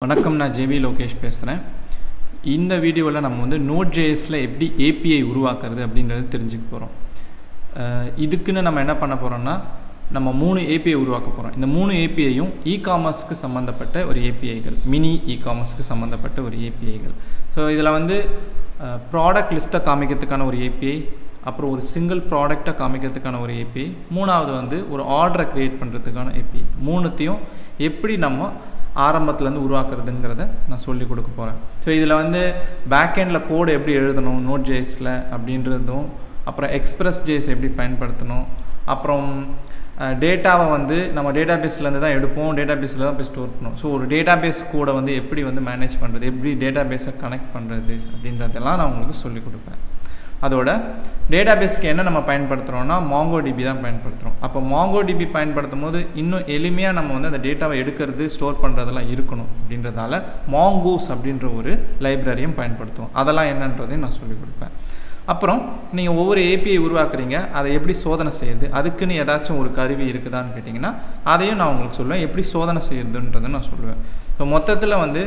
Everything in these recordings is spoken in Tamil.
வணக்கம், நான் ஜேவி லோகேஷ் பேசுகிறேன். இந்த வீடியோவில் நம்ம வந்து Node.jsல எப்படி API உருவாக்குறது அப்படின்றது தெரிஞ்சுக்க போகிறோம். இதுக்குன்னு நம்ம என்ன பண்ண போகிறோம்னா, நம்ம 3 API உருவாக்க போகிறோம். இந்த 3 APIயும் இ-காமர்ஸ்க்கு சம்மந்தப்பட்ட ஒரு APIகள், மினி இ-காமர்ஸ்க்கு சம்மந்தப்பட்ட ஒரு APIகள். ஸோ இதில் வந்து ப்ராடக்ட் லிஸ்ட்டை காமிக்கிறதுக்கான ஒரு API, அப்புறம் ஒரு சிங்கிள் ப்ராடக்டை காமிக்கிறதுக்கான ஒரு API, மூணாவது வந்து ஒரு ஆர்டரை க்ரியேட் பண்ணுறதுக்கான API. மூணுத்தையும் எப்படி நம்ம ஆரம்பத்துலேருந்து உருவாக்குறதுங்கிறத நான் சொல்லிக் கொடுக்க போகிறேன். ஸோ இதில் வந்து பேக்கெண்டில் கோடு எப்படி எழுதணும் Node.jsல அப்படின்றதும், அப்புறம் Express.js எப்படி பயன்படுத்தணும், அப்புறம் டேட்டாவை வந்து நம்ம டேட்டாபேஸ்லேருந்து தான் எடுப்போம், டேட்டாபேஸில் தான் போய் ஸ்டோர் பண்ணணும். ஸோ ஒரு டேட்டாபேஸ் கோடை வந்து எப்படி வந்து மேனேஜ் பண்ணுறது, எப்படி டேட்டாபேஸை கனெக்ட் பண்ணுறது அப்படின்றதெல்லாம் நான் உங்களுக்கு சொல்லிக் கொடுப்பேன். அதோட டேட்டாபேஸ்க்கு என்ன நம்ம பயன்படுத்துகிறோம்னா MongoDB தான் பயன்படுத்துகிறோம். அப்போ MongoDB பயன்படுத்தும் போது இன்னும் எளிமையாக நம்ம வந்து அந்த டேட்டாவை எடுக்கிறது, ஸ்டோர் பண்ணுறதெல்லாம் இருக்கணும். அப்படின்றதால Mongoose அப்படின்ற ஒரு லைப்ரரியும் பயன்படுத்துவோம். அதெல்லாம் என்னன்றதையும் நான் சொல்லிக் கொடுப்பேன். அப்புறம் நீங்கள் ஒவ்வொரு API உருவாக்குறீங்க, அதை எப்படி சோதனை செய்யுது, அதுக்குன்னு ஏதாச்சும் ஒரு கருவி இருக்குதான்னு கேட்டிங்கன்னா அதையும் நான் உங்களுக்கு சொல்லுவேன். எப்படி சோதனை செய்யுதுன்றதை நான் சொல்லுவேன். ஸோ மொத்தத்தில் வந்து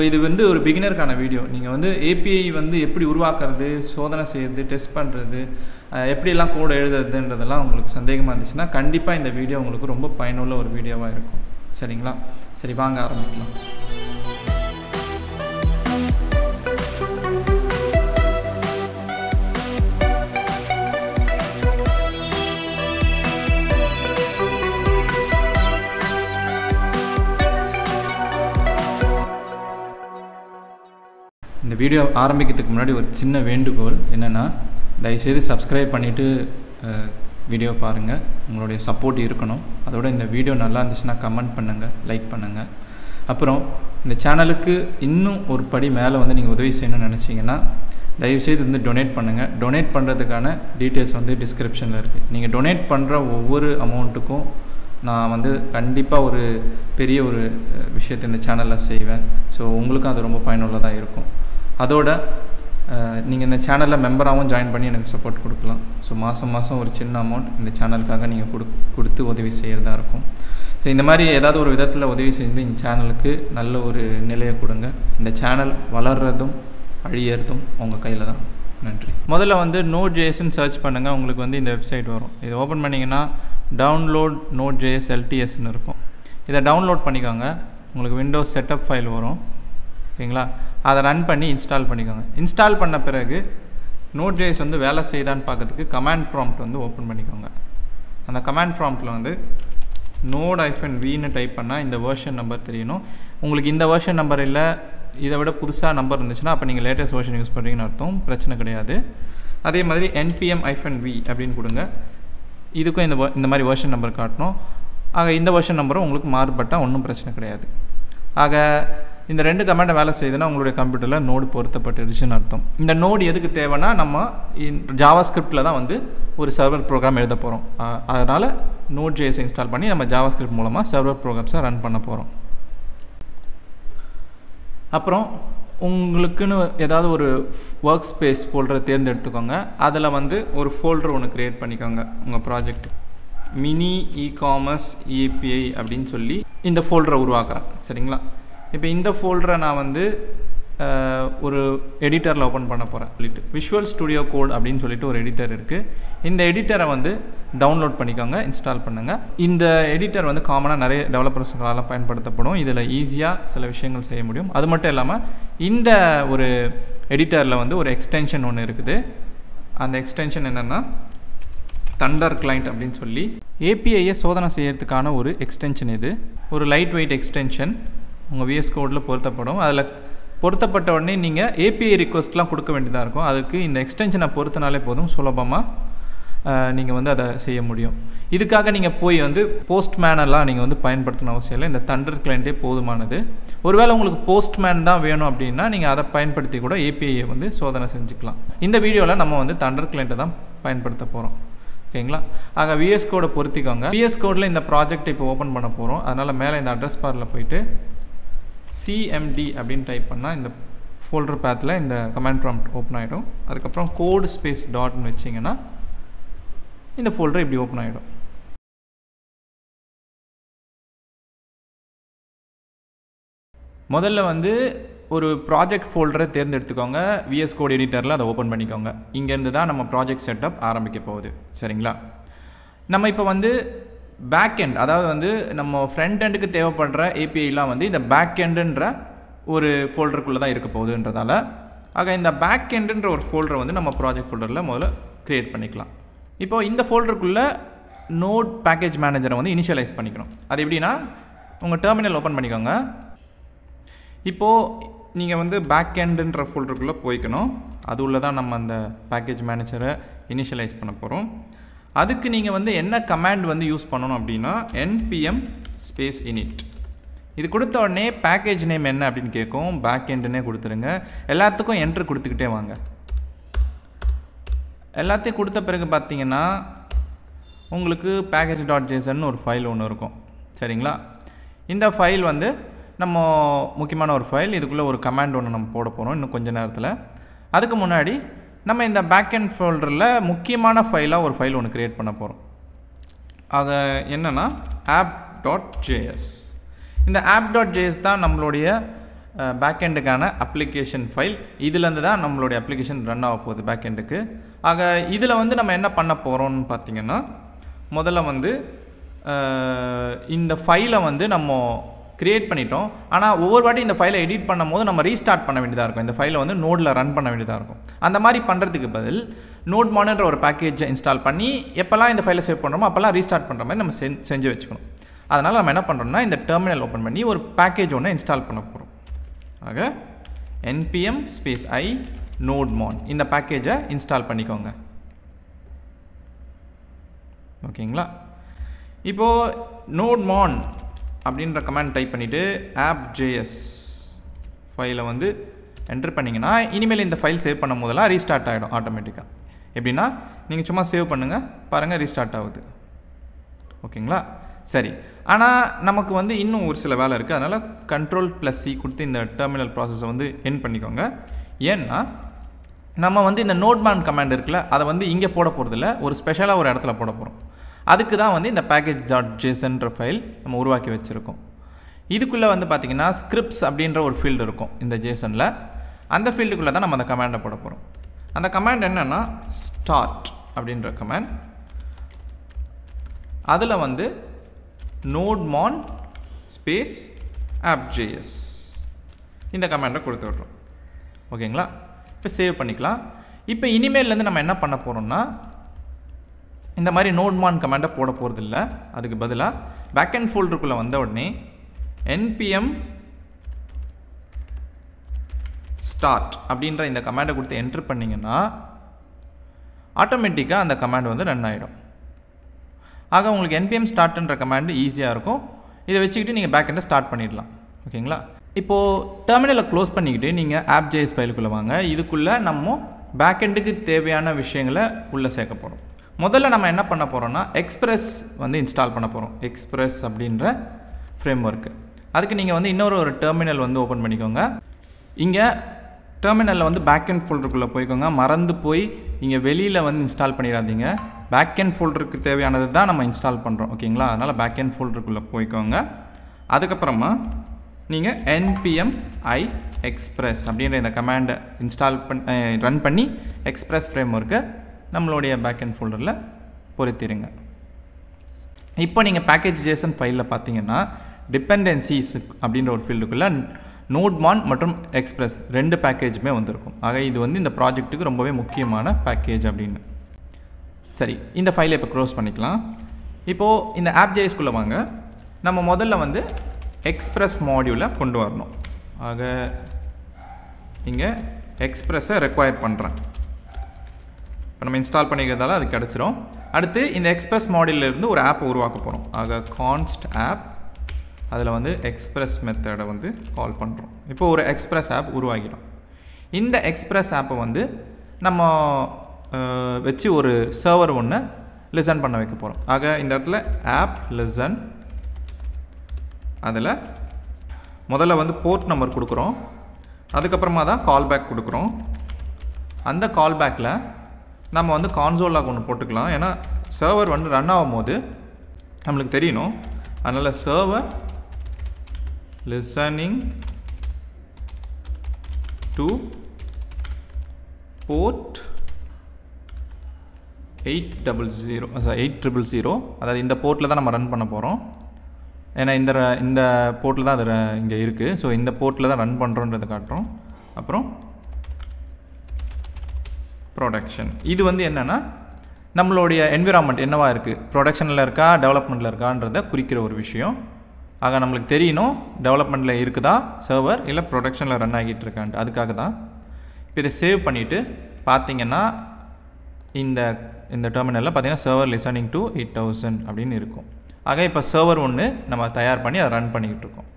இது வந்து ஒரு பிகினருக்கான வீடியோ. நீங்கள் வந்து API வந்து எப்படி உருவாக்குறது, சோதனை செய்யுது, டெஸ்ட் பண்ணுறது, எப்படியெல்லாம் கோடு எழுதுறதுன்றதெல்லாம் உங்களுக்கு சந்தேகமாக இருந்துச்சுன்னா கண்டிப்பாக இந்த வீடியோ உங்களுக்கு ரொம்ப பயனுள்ள ஒரு வீடியோவாக இருக்கும். சரிங்களா? சரி, வாங்க ஆரம்பிக்கலாம். இந்த வீடியோ ஆரம்பிக்கிறதுக்கு முன்னாடி ஒரு சின்ன வேண்டுகோள் என்னென்னா, தயவுசெய்து சப்ஸ்கிரைப் பண்ணிவிட்டு வீடியோ பாருங்கள். உங்களுடைய சப்போர்ட் இருக்கணும். அதோட இந்த வீடியோ நல்லா இருந்துச்சுன்னா கமெண்ட் பண்ணுங்கள், லைக் பண்ணுங்கள். அப்புறம் இந்த சேனலுக்கு இன்னும் ஒரு படி மேலே வந்து நீங்கள் உதவி செய்யணும்னு நினச்சிங்கன்னா தயவுசெய்து வந்து டொனேட் பண்ணுங்கள். டொனேட் பண்ணுறதுக்கான டீட்டெயில்ஸ் வந்து டிஸ்கிரிப்ஷனில் இருக்குது. நீங்கள் டொனேட் பண்ணுற ஒவ்வொரு அமௌண்ட்டுக்கும் நான் வந்து கண்டிப்பாக ஒரு பெரிய ஒரு விஷயத்தை இந்த சேனலில் செய்வேன். ஸோ உங்களுக்கும் அது ரொம்ப பயனுள்ளதாக இருக்கும். அதோட நீங்கள் இந்த சேனலில் மெம்பராகவும் ஜாயின் பண்ணி எனக்கு சப்போர்ட் கொடுக்கலாம். ஸோ மாதம் ஒரு சின்ன அமௌண்ட் இந்த சேனலுக்காக நீங்கள் கொடுத்து உதவி செய்கிறதா இருக்கும். ஸோ இந்த மாதிரி ஏதாவது ஒரு விதத்தில் உதவி செய்து இந்த சேனலுக்கு நல்ல ஒரு நிலையை கொடுங்க. இந்த சேனல் வளர்கிறதும் அழியறதும் உங்கள் கையில் தான். நன்றி. முதல்ல வந்து Node.jsன்னு சர்ச் பண்ணுங்கள். உங்களுக்கு வந்து இந்த வெப்சைட் வரும். இதை ஓப்பன் பண்ணிங்கன்னா டவுன்லோட் Node.js LTSன்னு இருக்கும். இதை டவுன்லோட் பண்ணிக்கோங்க. உங்களுக்கு விண்டோஸ் செட்டப் ஃபைல் வரும். ஓகேங்களா? அதை ரன் பண்ணி இன்ஸ்டால் பண்ணிக்கோங்க. இன்ஸ்டால் பண்ண பிறகு Node.js வந்து வேலை செய்தான்னு பார்க்கறதுக்கு கமாண்ட் ப்ராம்ப்ட் வந்து ஓப்பன் பண்ணிக்கோங்க. அந்த கமாண்ட் ப்ராம்ப்டில் வந்து node-vன்னு டைப் பண்ணால் இந்த வெர்ஷன் நம்பர் தெரியணும். உங்களுக்கு இந்த வெர்ஷன் நம்பர் இல்லை, இதை விட புதுசாக நம்பர் இருந்துச்சுன்னா அப்போ நீங்கள் லேட்டஸ்ட் வெர்ஷன் யூஸ் பண்ணுறீங்கன்னு அர்த்தம். பிரச்சனை கிடையாது. அதே மாதிரி npm-v அப்படின்னு கொடுங்க. இதுக்கும் இந்த மாதிரி வெர்ஷன் நம்பர் காட்டணும். ஆக இந்த வெர்ஷன் நம்பரும் உங்களுக்கு மாறுபட்டால் ஒன்றும் பிரச்சனை கிடையாது. ஆக இந்த ரெண்டு கமெண்ட்டை வேலை செய்யுதுன்னா உங்களுடைய கம்ப்யூட்டரில் நோடு பொருத்தப்பட்டுருச்சுன்னு அர்த்தம். இந்த நோடு எதுக்கு தேவைன்னா, நம்ம ஜாவாஸ்கிரிப்டில் தான் வந்து ஒரு சர்வர் ப்ரோக்ராம் எழுத போகிறோம். அதனால் Node.js இன்ஸ்டால் பண்ணி நம்ம ஜாவாஸ்கிரிப்ட் மூலமாக சர்வர் ப்ரோக்ராம்ஸை ரன் பண்ண போகிறோம். அப்புறம் உங்களுக்குன்னு ஏதாவது ஒரு ஒர்க் ஸ்பேஸ் ஃபோல்டரை தேர்ந்தெடுத்துக்கோங்க. அதில் வந்து ஒரு ஃபோல்டர் ஒன்று க்ரியேட் பண்ணிக்கோங்க. உங்கள் ப்ராஜெக்ட் மினி இ-காமர்ஸ் API அப்படின்னு சொல்லி இந்த ஃபோல்டரை உருவாக்குறேன். சரிங்களா? இப்போ இந்த ஃபோல்டரை நான் வந்து ஒரு எடிட்டரில் ஓப்பன் பண்ண போகிறேன். விஷுவல் ஸ்டுடியோ கோட் அப்படின்னு சொல்லிட்டு ஒரு எடிட்டர் இருக்குது. இந்த எடிட்டரை வந்து டவுன்லோட் பண்ணிக்கோங்க, இன்ஸ்டால் பண்ணுங்கள். இந்த எடிட்டர் வந்து காமனாக நிறைய டெவலப்பர்ஸ்களால் பயன்படுத்தப்படும். இதில் ஈஸியாக சில விஷயங்கள் செய்ய முடியும். அது மட்டும் இல்லாமல் இந்த ஒரு எடிட்டரில் வந்து ஒரு எக்ஸ்டென்ஷன் ஒன்று இருக்குது. அந்த எக்ஸ்டென்ஷன் என்னென்னா தண்டர் கிளைண்ட் அப்படின்னு சொல்லி APIயை சோதனை செய்யறதுக்கான ஒரு எக்ஸ்டென்ஷன். இது ஒரு லைட் வெயிட் எக்ஸ்டென்ஷன் உங்கள் VS கோடில் பொருத்தப்படும். அதில் பொருத்தப்பட்ட உடனே நீங்கள் API ரிக்வெஸ்ட்லாம் கொடுக்க வேண்டியதாக இருக்கும். அதுக்கு இந்த எக்ஸ்டென்ஷனை பொருத்தினாலே போதும், சுலபமாக நீங்கள் வந்து அதை செய்ய முடியும். இதுக்காக நீங்கள் போய் வந்து போஸ்ட்மேனெல்லாம் நீங்கள் வந்து பயன்படுத்தணும் அவசியம் இல்லை. இந்த தண்டர் கிளைண்ட்டே போதுமானது. ஒருவேளை உங்களுக்கு போஸ்ட்மேன் தான் வேணும் அப்படின்னா நீங்கள் அதை பயன்படுத்தி கூட APIயை வந்து சோதனை செஞ்சுக்கலாம். இந்த வீடியோவில் நம்ம வந்து தண்டர் கிளைண்ட்டை தான் பயன்படுத்த போகிறோம். ஓகேங்களா? ஆக VS கோடை பொருத்திக்கோங்க. VS கோடில் இந்த ப்ராஜெக்ட் இப்போ ஓப்பன் பண்ண போகிறோம். அதனால் மேலே இந்த அட்ரஸ் பாரில் போயிட்டு CMD அப்படின்னு டைப் பண்ணால் இந்த ஃபோல்டர் பேத்தில் இந்த கமாண்ட் ப்ராம்ப்ட் ஓப்பன் ஆகிடும். அதுக்கப்புறம் கோட் ஸ்பேஸ் டாட்னு வச்சிங்கன்னா இந்த ஃபோல்டர் இப்படி ஓப்பன் ஆகிடும். முதல்ல வந்து ஒரு ப்ராஜெக்ட் ஃபோல்டரை தேர்ந்தெடுத்துக்கோங்க. VS Code எடிட்டரில் அதை ஓப்பன் பண்ணிக்கோங்க. இங்கேருந்து தான் நம்ம ப்ராஜெக்ட் செட்டப் ஆரம்பிக்க போகுது. சரிங்களா? நம்ம இப்போ வந்து பேக் எண்ட், அதாவது வந்து நம்ம ஃப்ரண்ட் எண்டுக்கு தேவைப்படுற APIலாம் வந்து இந்த பேக் எண்டுன்ற ஒரு ஃபோல்டருக்குள்ளே தான் இருக்க போகுதுன்றதால ஆக இந்த பேக் எண்டுன்ற ஒரு ஃபோல்டரை வந்து நம்ம ப்ராஜெக்ட் ஃபோல்டரில் முதல்ல க்ரியேட் பண்ணிக்கலாம். இப்போது இந்த ஃபோல்டருக்குள்ளே நோட் பேக்கேஜ் மேனேஜரை வந்து இனிஷியலைஸ் பண்ணிக்கணும். அது எப்படின்னா உங்கள் டெர்மினல் ஓப்பன் பண்ணிக்கோங்க. இப்போது நீங்கள் வந்து பேக் எண்டுன்ற ஃபோல்டருக்குள்ளே போய்க்கணும். அது உள்ள தான் நம்ம அந்த பேக்கேஜ் மேனேஜரை இனிஷியலைஸ் பண்ண போகிறோம். அதுக்கு நீங்கள் வந்து என்ன கமாண்ட் வந்து யூஸ் பண்ணணும் அப்படின்னா npm -init. இது கொடுத்த உடனே பேக்கேஜ் நேம் என்ன அப்படின்னு கேட்கும். பேக் எண்டுன்னே கொடுத்துருங்க. எல்லாத்துக்கும் என்ட்ரு கொடுத்துக்கிட்டே வாங்க. எல்லாத்தையும் கொடுத்த பிறகு பார்த்தீங்கன்னா உங்களுக்கு package.json ஒரு ஃபைல் ஒன்று இருக்கும். சரிங்களா? இந்த ஃபைல் வந்து நம்ம முக்கியமான ஒரு ஃபைல். இதுக்குள்ளே ஒரு கமாண்ட் ஒன்று நம்ம போட போகிறோம் இன்னும் கொஞ்சம் நேரத்தில். அதுக்கு முன்னாடி நம்ம இந்த பேக்எண்ட் ஃபோல்டரில் முக்கியமான ஃபைலாக ஒரு ஃபைல் ஒன்று க்ரியேட் பண்ண போகிறோம். அது என்னென்னா app.js. இந்த app.js தான் நம்மளுடைய பேக்எண்டுக்கான அப்ளிகேஷன் ஃபைல். இதிலேருந்து தான் நம்மளுடைய அப்ளிகேஷன் ரன் ஆக போகுது பேக்எண்டுக்கு. ஆக இதில் வந்து நம்ம என்ன பண்ண போகிறோம்னு பார்த்தீங்கன்னா முதல்ல வந்து இந்த ஃபைலை வந்து நம்ம க்ரியேட் பண்ணிட்டோம். ஆனால் ஒவ்வொரு வாட்டி இந்த ஃபைலை எடிட் பண்ணும் போது நம்ம ரீஸ்டார்ட் பண்ண வேண்டியதாக இருக்கும். இந்த ஃபைலை வந்து நோடில் ரன் பண்ண வேண்டியதாக இருக்கும். அந்த மாதிரி பண்ணுறதுக்கு பதில் நோட்மான்ன்ற ஒரு பேக்கேஜை இன்ஸ்டால் பண்ணி எப்போல்லாம் இந்த ஃபைலை சேவ் பண்ணுறோமோ அப்போல்லாம் ரீஸ்டார்ட் பண்ணுற மாதிரி நம்ம செஞ்சு வச்சுக்கணும். அதனால் நம்ம என்ன பண்ணுறோம்னா இந்த டெர்மினல் ஓப்பன் பண்ணி ஒரு பேக்கேஜ் ஒன்று இன்ஸ்டால் பண்ண போகிறோம். ஆக npm -i nodemon இந்த பேக்கேஜை இன்ஸ்டால் பண்ணிக்கோங்க. ஓகேங்களா? இப்போது nodemon அப்படின்ற கமாண்ட் டைப் பண்ணிவிட்டு app.js ஃபைலை வந்து என்ட்ரு பண்ணிங்கன்னா இனிமேல் இந்த ஃபைல் சேவ் பண்ணும் போதெல்லாம் ரீஸ்டார்ட் ஆகிடும் ஆட்டோமேட்டிக்காக. எப்படின்னா நீங்கள் சும்மா சேவ் பண்ணுங்கள், பாருங்கள் ரீஸ்டார்ட் ஆகுது. ஓகேங்களா? சரி. ஆனால் நமக்கு வந்து இன்னும் ஒரு சில வேலை இருக்குது. அதனால் Ctrl+C கொடுத்து இந்த டெர்மினல் ப்ராசஸை வந்து என் பண்ணிக்கோங்க. ஏன்னா நம்ம வந்து இந்த நோட்மேன் கமாண்ட் இருக்குல்ல அதை வந்து இங்கே போட போகிறதில்ல, ஒரு ஸ்பெஷலாக ஒரு இடத்துல போட போகிறோம். அதுக்கு தான் வந்து இந்த package.jsonன்ற ஃபைல் நம்ம உருவாக்கி வச்சுருக்கோம். இதுக்குள்ளே வந்து பார்த்திங்கன்னா ஸ்கிரிப்ட்ஸ் அப்படின்ற ஒரு ஃபீல்டு இருக்கும் இந்த ஜேசனில். அந்த ஃபீல்டுக்குள்ளே தான் நம்ம அந்த கமாண்டை போட போகிறோம். அந்த கமாண்ட் என்னென்னா ஸ்டார்ட் அப்படின்ற கமாண்ட். அதில் வந்து nodemon -app.js இந்த கமாண்டை கொடுத்து விட்றோம். ஓகேங்களா? இப்போ சேவ் பண்ணிக்கலாம். இப்போ இனிமேல்லேருந்து நம்ம என்ன பண்ண போகிறோம்னா இந்த மாதிரி nodemon கமாண்டை போட போகிறதில்ல. அதுக்கு பதிலாக பேக்எண்ட் ஃபோல்டருக்குள்ளே வந்த உடனே npm start அப்படின்ற இந்த கமாண்டை கொடுத்து என்ட்ரு பண்ணிங்கன்னா ஆட்டோமேட்டிக்காக அந்த கமாண்ட் வந்து ரன் ஆகிடும். ஆக உங்களுக்கு npm startன்ற கமாண்டு ஈஸியாக இருக்கும். இதை வச்சுக்கிட்டு நீங்கள் பேக்எண்டை ஸ்டார்ட் பண்ணிடலாம். ஓகேங்களா? இப்போது டெர்மினலை க்ளோஸ் பண்ணிக்கிட்டு நீங்கள் app.js ஃபைலுக்குள்ளே வாங்க. இதுக்குள்ளே நம்ம பேக்எண்டுக்கு தேவையான விஷயங்களை உள்ளே சேர்க்க போகிறோம். முதல்ல நம்ம என்ன பண்ண போகிறோம்னா எக்ஸ்பிரஸ் வந்து இன்ஸ்டால் பண்ண போகிறோம். எக்ஸ்பிரஸ் அப்படின்ற ஃப்ரேம் ஒர்க்கு. அதுக்கு நீங்கள் வந்து இன்னொரு டெர்மினல் வந்து ஓப்பன் பண்ணிக்கோங்க. இங்கே டெர்மினலில் வந்து பேக்எண்ட் ஃபோல்டருக்குள்ளே போய்க்கோங்க. மறந்து போய் இங்கே வெளியில் வந்து இன்ஸ்டால் பண்ணிடாதீங்க. பேக்எண்ட் ஃபோல்டருக்கு தேவையானது தான் நம்ம இன்ஸ்டால் பண்ணுறோம். ஓகேங்களா? அதனால் பேக்எண்ட் ஃபோல்டருக்குள்ளே போய்க்கோங்க. அதுக்கப்புறமா நீங்கள் npm i express அப்படின்ற இந்த கமாண்டை ரன் பண்ணி எக்ஸ்பிரஸ் ஃப்ரேம் ஒர்க்கை நம்மளுடைய பேக்எண்ட் ஃபோல்டரில் பொறுத்திருங்க. இப்போ நீங்கள் package.json ஃபைலில் பார்த்தீங்கன்னா டிபெண்டன்சிஸ் அப்படின்ற ஒரு ஃபீல்டுக்குள்ளே nodemon மற்றும் எக்ஸ்பிரஸ் ரெண்டு பேக்கேஜுமே வந்திருக்கும். ஆக இது வந்து இந்த ப்ராஜெக்ட்டுக்கு ரொம்பவே முக்கியமான பேக்கேஜ் அப்படின்னு. சரி, இந்த ஃபைலை இப்போ க்ளோஸ் பண்ணிக்கலாம். இப்போது இந்த app.jsக்குள்ளே வாங்க. நம்ம முதல்ல வந்து எக்ஸ்பிரஸ் மாடியூலை கொண்டு வரணும். ஆக இங்கே எக்ஸ்பிரஸை ரெக்வயர் பண்ணுறேன். இப்போ நம்ம இன்ஸ்டால் பண்ணிக்கிறதால அது கிடச்சிரும். அடுத்து இந்த எக்ஸ்பிரஸ் மாடியூலிருந்து ஒரு ஆப்பை உருவாக்க போகிறோம். ஆக கான்ஸ்ட் ஆப், அதில் வந்து எக்ஸ்பிரஸ் மெத்தடை வந்து கால் பண்ணுறோம். இப்போ ஒரு எக்ஸ்பிரஸ் ஆப் உருவாகிடும். இந்த எக்ஸ்பிரஸ் ஆப்பை வந்து நம்ம வச்சு ஒரு சர்வர் ஒன்று லிசன் பண்ண வைக்க போகிறோம். ஆக இந்த இடத்துல ஆப் லிசன், அதில் முதல்ல வந்து போர்ட் நம்பர் கொடுக்குறோம். அதுக்கப்புறமா தான் கால்பேக் கொடுக்குறோம். அந்த கால்பேக்கில் நம்ம வந்து கான்சோல் லாக் ஒன்று போட்டுக்கலாம். ஏன்னா சர்வர் வந்து ரன் ஆகும் போது நம்மளுக்கு தெரியணும். அதனால் சர்வர் லிசனிங் to port 8000 அதாவது இந்த போர்ட்டில் தான் நம்ம ரன் பண்ண போகிறோம். ஏன்னா இந்த போர்ட்டில் தான் அது இங்கே இருக்குது. ஸோ இந்த போர்ட்டில் தான் ரன் பண்ணுறோன்றதை காட்டுறோம். அப்புறம் ப்ரொடக்ஷன், இது வந்து என்னென்னா நம்மளுடைய என்விரான்மெண்ட் என்னவா இருக்குது, ப்ரொடக்ஷனில் இருக்கா டெவலப்மெண்ட்டில் இருக்கான்றதை குறிக்கிற ஒரு விஷயம். ஆக நம்மளுக்கு தெரியணும் டெவலப்மெண்ட்டில் இருக்குதா சர்வர் இல்லை ப்ரொடக்ஷனில் ரன் ஆகிட்டு இருக்கான்ட்டு. அதுக்காக தான் இப்போ இதை சேவ் பண்ணிவிட்டு பார்த்தீங்கன்னா இந்த டெர்மினலில் பார்த்தீங்கன்னா சர்வர் லிசனிங் டு 8000 அப்படின்னு இருக்கும். ஆக இப்போ சர்வர் ஒன்று நம்ம தயார் பண்ணி அதை ரன் பண்ணிக்கிட்டு இருக்கோம்.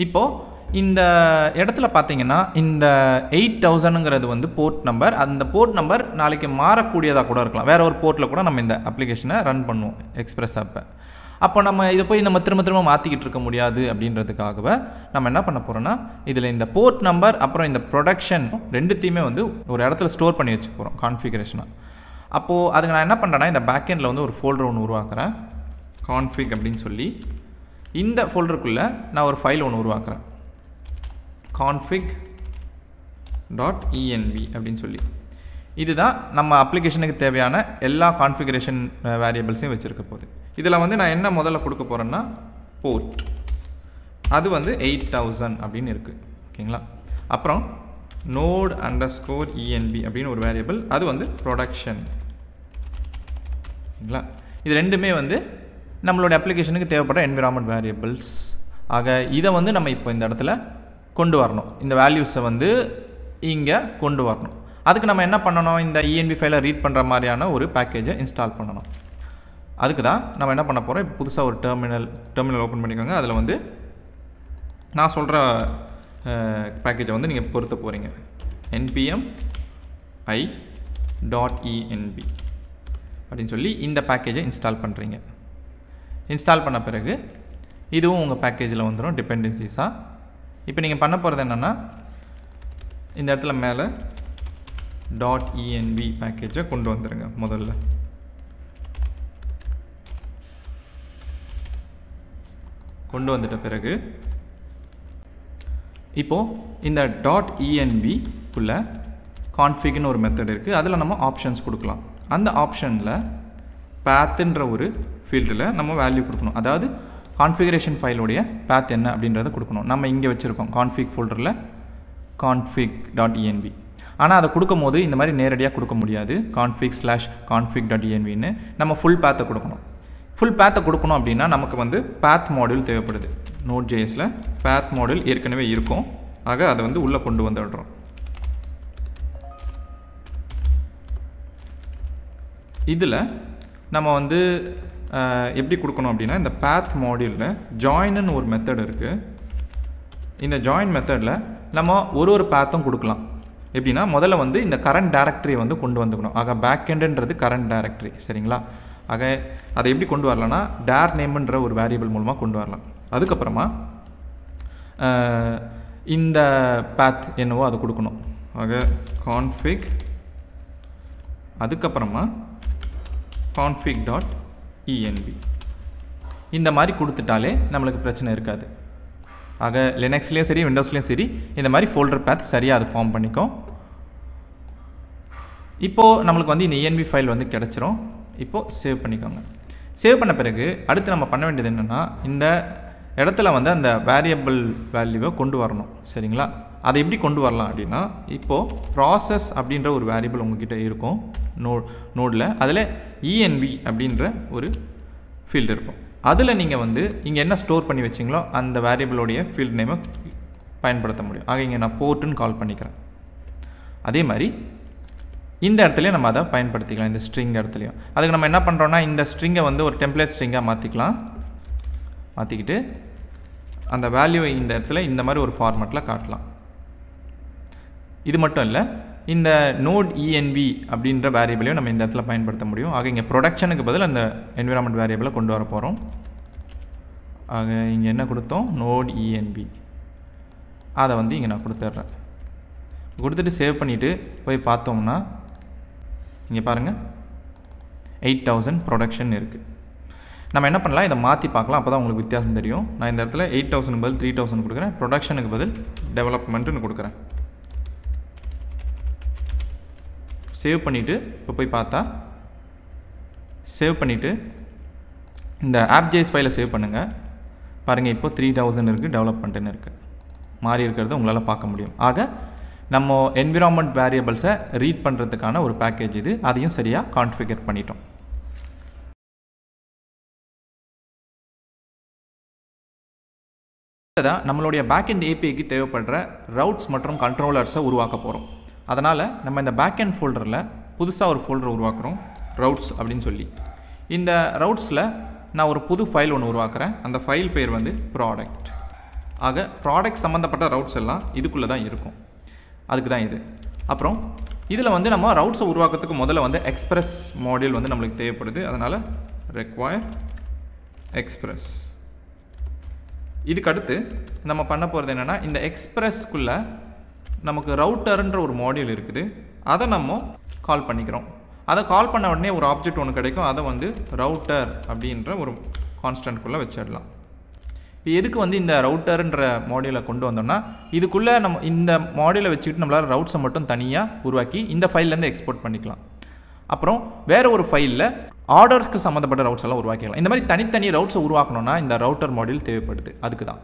இப்போது இந்த இடத்துல பார்த்தீங்கன்னா இந்த 8000ங்கிறது வந்து போர்ட் நம்பர். அந்த போர்ட் நம்பர் நாளைக்கு மாறக்கூடியதாக கூட இருக்கலாம். வேறு ஒரு போர்ட்டில் கூட நம்ம இந்த அப்ளிகேஷனை ரன் பண்ணுவோம், எக்ஸ்பிரஸ் ஆப்பை. அப்போ நம்ம இதை போய் நம்ம திரும்ப மாற்றிக்கிட்டு இருக்க முடியாது அப்படின்றதுக்காகவே நம்ம என்ன பண்ண போகிறோன்னா இதில் இந்த போர்ட் நம்பர் அப்புறம் இந்த ப்ரொடக்ஷன் ரெண்டுத்தையுமே வந்து ஒரு இடத்துல ஸ்டோர் பண்ணி வச்சுக்க போகிறோம் கான்ஃபிகரேஷனாக. அப்போது அதுக்கு நான் என்ன பண்ணுறேன்னா இந்த பேக்கெண்டில் வந்து ஒரு ஃபோல்டர் ஒன்று உருவாக்குறேன், கான்ஃபிக் அப்படின்னு சொல்லி. இந்த ஃபோல்டருக்குள்ளே நான் ஒரு ஃபைல் ஒன்று உருவாக்குறேன், config.env அப்படின்னு சொல்லி. இதுதான் நம்ம அப்ளிகேஷனுக்கு தேவையான எல்லா கான்ஃபிகரேஷன் வேரியபிள்ஸையும் வச்சுருக்க போகுது. இதில் வந்து நான் என்ன முதல்ல கொடுக்க போகிறேன்னா போர்ட், அது வந்து 8000 அப்படின்னு இருக்குது. ஓகேங்களா. அப்புறம் node_env அப்படின்னு ஒரு வேரியபிள், அது வந்து ப்ரொடக்ஷன். ஓகேங்களா. இது ரெண்டுமே வந்து நம்மளுடைய அப்ளிகேஷனுக்கு தேவைப்பட்ட என்விரான்மெண்ட் வேரியபிள்ஸ். ஆக இதை வந்து நம்ம இப்போ இந்த இடத்துல கொண்டு வரணும், இந்த வேல்யூஸை வந்து இங்கே கொண்டு வரணும். அதுக்கு நம்ம என்ன பண்ணணும், இந்த env ஃபைலை ரீட் பண்ணுற மாதிரியான ஒரு பேக்கேஜை இன்ஸ்டால் பண்ணணும். அதுக்கு தான் நம்ம என்ன பண்ண போகிறோம், இப்போ புதுசாக ஒரு டெர்மினல் ஓப்பன் பண்ணிக்கோங்க. அதில் வந்து நான் சொல்கிற பேக்கேஜை வந்து நீங்கள் பொருத்த போகிறீங்க. npm i.env அப்படின்னு சொல்லி இந்த பேக்கேஜை இன்ஸ்டால் பண்ணுறீங்க. இன்ஸ்டால் பண்ண பிறகு இதுவும் உங்கள் பேக்கேஜில் வந்துடும் டிபெண்டன்சிஸாக. இப்போ நீங்கள் பண்ண போகிறது என்னென்னா இந்த இடத்துல மேலே .env பேக்கேஜை கொண்டு வந்துடுங்க. முதல்ல கொண்டு வந்துட்ட பிறகு இப்போது இந்த .env-க்குள்ள கான்ஃபிக்னு ஒரு மெத்தட் இருக்குது. அதில் நம்ம ஆப்ஷன்ஸ் கொடுக்கலாம். அந்த ஆப்ஷனில் pathன்ற ஒரு ஃபீல்டில் நம்ம வேல்யூ கொடுக்கணும். அதாவது கான்ஃபிகரேஷன் ஃபைலுடைய path என்ன அப்படின்றத கொடுக்கணும். நம்ம இங்கே வச்சுருக்கோம் கான்ஃபிக் ஃபோல்டரில் config.env. ஆனால் அதை கொடுக்கும் போது இந்த மாதிரி நேரடியாக கொடுக்க முடியாது. config/config.envன்னு நம்ம ஃபுல் பேத்தை கொடுக்கணும். ஃபுல் பேத்தை கொடுக்கணும் அப்படின்னா நமக்கு வந்து path மாடியூல் தேவைப்படுது. Node.jsல path மாடியூல் ஏற்கனவே இருக்கும். ஆக அதை வந்து உள்ளே கொண்டு வந்துடுறோம். இதில் நம்ம வந்து எப்படி கொடுக்கணும் அப்படின்னா இந்த path மாடியூலில் ஜாயின்னு ஒரு மெத்தட் இருக்குது. இந்த ஜாயின் மெத்தடில் நம்ம ஒரு பேத்தும் கொடுக்கலாம். எப்படின்னா முதல்ல வந்து இந்த கரண்ட் டைரக்டரியை வந்து கொண்டு வந்துக்கணும். ஆக பேக்கெண்டுன்றது கரண்ட் டைரக்டரி, சரிங்களா. ஆக அதை எப்படி கொண்டு வரலாம்னா டேர் நேம்ன்ற ஒரு வேரியபிள் மூலமாக கொண்டு வரலாம். அதுக்கப்புறமா இந்த path என்னவோ அதை கொடுக்கணும். ஆக config, அதுக்கப்புறமா config.env இந்த மாதிரி கொடுத்துட்டாலே நம்மளுக்கு பிரச்சனை இருக்காது. ஆக லினக்ஸ்லேயும் சரி விண்டோஸ்லேயும் சரி இந்த மாதிரி ஃபோல்டர் path சரியாக அது ஃபார்ம் பண்ணிக்கும். இப்போது நம்மளுக்கு வந்து இந்த env ஃபைல் வந்து கிடச்சிரும். இப்போது சேவ் பண்ணிக்கோங்க. சேவ் பண்ண பிறகு அடுத்து நம்ம பண்ண வேண்டியது என்னென்னா இந்த இடத்துல வந்து அந்த வேரியபிள் வேல்யூவை கொண்டு வரணும், சரிங்களா. அதை எப்படி கொண்டு வரலாம் அப்படின்னா இப்போது ப்ராசஸ் அப்படின்ற ஒரு வேரியபிள் உங்ககிட்ட இருக்கும் நோடில். அதில் env அப்படின்ற ஒரு ஃபீல்டு இருக்கும். அதில் நீங்கள் வந்து இங்கே என்ன ஸ்டோர் பண்ணி வச்சிங்களோ அந்த வேரியபிளோடைய ஃபீல்டு நேமை பயன்படுத்த முடியும். ஆக இங்கே நான் போர்ட்டுன்னு கால் பண்ணிக்கிறேன். அதே மாதிரி இந்த இடத்துலையும் நம்ம அதை பயன்படுத்திக்கலாம், இந்த ஸ்ட்ரிங் இடத்துலையும். அதுக்கு நம்ம என்ன பண்ணுறோன்னா இந்த ஸ்ட்ரிங்கை வந்து ஒரு டெம்ப்ளேட் ஸ்ட்ரிங்காக மாற்றிக்கலாம். மாற்றிக்கிட்டு அந்த வேல்யூவை இந்த இடத்துல இந்த மாதிரி ஒரு ஃபார்மேட்டில் காட்டலாம். இது மட்டும் இல்லை, இந்த node.env அப்படின்ற வேரியபிளையும் நம்ம இந்த இடத்துல பயன்படுத்த முடியும். ஆக இங்கே ப்ரொடக்ஷனுக்கு பதில் அந்த என்விரான்மெண்ட் வேரியபிளை கொண்டு வர போகிறோம். ஆக இங்கே என்ன கொடுத்தோம், node.env, அதை வந்து இங்கே நான் கொடுத்துட்றேன். கொடுத்துட்டு சேவ் பண்ணிவிட்டு போய் பார்த்தோம்னா இங்கே பாருங்கள் 8000 ப்ரொடக்ஷன் இருக்குது. நம்ம என்ன பண்ணலாம், இதை மாற்றி பார்க்கலாம், அப்போ தான் உங்களுக்கு வித்தியாசம் தெரியும். நான் இந்த இடத்துல 8000 பதில் 3000 கொடுக்குறேன், ப்ரொடக்ஷனுக்கு பதில் டெவலப்மெண்ட்டுன்னு கொடுக்குறேன். சேவ் பண்ணிவிட்டு இப்போ போய் பார்த்தா, சேவ் பண்ணிவிட்டு இந்த AppJS ஃபைலை சேவ் பண்ணுங்கள். பாருங்கள், இப்போ 3000 இருக்குது, டெவலப்மெண்ட்டுன்னு இருக்குது, மாறி இருக்கிறத உங்களால் பார்க்க முடியும். ஆக நம்ம என்விரான்மெண்ட் வேரியபிள்ஸை ரீட் பண்ணுறதுக்கான ஒரு பேக்கேஜ் இது. அதையும் சரியாக கான்ஃபிகர் பண்ணிட்டோம். நம்மளுடைய பேக்எண்ட் ஏபிஐக்கு தேவைப்படுற ரவுட்ஸ் மற்றும் கண்ட்ரோலர்ஸை உருவாக்க போகிறோம். அதனால் நம்ம இந்த பேக்எண்ட் ஃபோல்டரில் புதுசாக ஒரு ஃபோல்டர் உருவாக்குறோம், ரவுட்ஸ் அப்படின்னு சொல்லி. இந்த ரவுட்ஸில் நான் ஒரு புது ஃபைல் ஒன்று உருவாக்குறேன். அந்த ஃபைல் பேர் வந்து ப்ராடக்ட். ஆக ப்ராடக்ட் சம்மந்தப்பட்ட ரவுட்ஸ் எல்லாம் இதுக்குள்ளே தான் இருக்கும். அதுக்கு தான் இது. அப்புறம் இதில் வந்து நம்ம ரவுட்ஸை உருவாக்குறதுக்கு முதல்ல வந்து எக்ஸ்பிரஸ் மாடியூல் வந்து நம்மளுக்கு தேவைப்படுது. அதனால் ரெக்வயர் எக்ஸ்பிரஸ். இதுக்கடுத்து நம்ம பண்ண போகிறது என்னென்னா, இந்த எக்ஸ்பிரஸ்க்குள்ளே நமக்கு ரவுட்டர்ன்ற ஒரு மாடியூல் இருக்குது. அதை நம்ம கால் பண்ணிக்கிறோம். அதை கால் பண்ண உடனே ஒரு ஆப்ஜெக்ட் ஒன்று கிடைக்கும். அதை வந்து ரவுட்டர் அப்படின்ற ஒரு கான்ஸ்டன்ட்குள்ளே வச்சிடலாம். இப்போ எதுக்கு வந்து இந்த ரவுட்டர்ன்ற மாடியூலை கொண்டு வந்தோம்னா, இதுக்குள்ளே நம்ம இந்த மாடியூலை வச்சுக்கிட்டு நம்மளால் ரவுட்ஸை மட்டும் தனியாக உருவாக்கி இந்த ஃபைல்லேருந்து எக்ஸ்போர்ட் பண்ணிக்கலாம். அப்புறம் வேறு ஒரு ஃபைலில் ஆர்டர்ஸ்க்கு சம்மந்தப்பட்ட ரவுட்ஸ் எல்லாம் உருவாக்கிக்கலாம். இந்த மாதிரி தனித்தனி ரவுட்ஸை உருவாக்கணும்னா இந்த ரவுட்டர் மாடியூல் தேவைப்படுது. அதுக்கு தான்.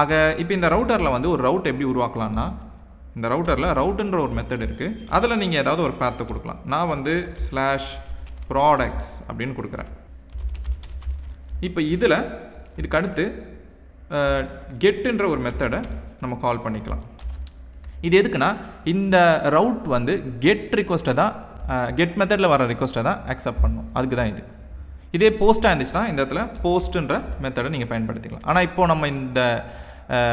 ஆக இப்போ இந்த ரவுட்டரில் வந்து ஒரு ரவுட் எப்படி உருவாக்கலாம்னா, இந்த ரவுட்டரில் ரவுட்டுன்ற ஒரு மெத்தட் இருக்குது. அதில் நீங்கள் ஏதாவது ஒரு பேத்தை கொடுக்கலாம். நான் வந்து /products அப்படின்னு கொடுக்குறேன். இப்போ இதில் இதுக்கு அடுத்து கெட்டுன்ற ஒரு மெத்தடை நம்ம கால் பண்ணிக்கலாம். இது எதுக்குன்னா, இந்த ரவுட் வந்து கெட் ரிக்வஸ்ட்டை தான், கெட் மெத்தடில் வர ரிக்வஸ்ட்டை தான் அக்செப்ட் பண்ணணும். அதுக்கு தான் இது. இதே போஸ்ட்டாக இருந்துச்சுன்னா இந்த இடத்துல போஸ்ட்டுன்ற மெத்தடை நீங்கள் பயன்படுத்திக்கலாம். ஆனால் இப்போது நம்ம இந்த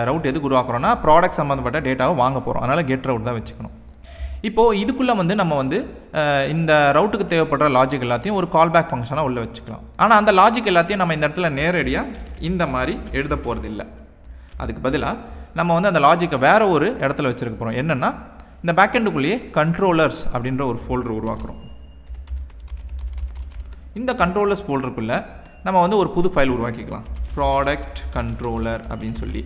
ரவுட் எதுக்கு உருவாக்குறோன்னா, ப்ராடக்ட் சம்மந்தப்பட்ட டேட்டாவை வாங்க போகிறோம். அதனால் கெட் ரவுட் தான் வச்சுக்கணும். இப்போது இதுக்குள்ளே வந்து நம்ம வந்து இந்த ரவுட்டுக்கு தேவைப்படுற லாஜிக் எல்லாத்தையும் ஒரு கால்பேக் ஃபங்க்ஷனாக உள்ளே வச்சுக்கலாம். ஆனால் அந்த லாஜிக் எல்லாத்தையும் நம்ம இந்த இடத்துல நேரடியாக இந்த மாதிரி எழுத போகிறது இல்லை. அதுக்கு பதிலாக நம்ம வந்து அந்த லாஜிக்கை வேறு ஒரு இடத்துல வச்சுருக்க போகிறோம். என்னென்னா, இந்த பேக்கெண்டுக்குள்ளேயே கண்ட்ரோலர்ஸ் அப்படின்ற ஒரு ஃபோல்டர் உருவாக்குறோம். இந்த கண்ட்ரோலர்ஸ் ஃபோல்டருக்குள்ளே நம்ம வந்து ஒரு புது ஃபைல் உருவாக்கிக்கலாம், ப்ராடக்ட் கண்ட்ரோலர் அப்படின்னு சொல்லி.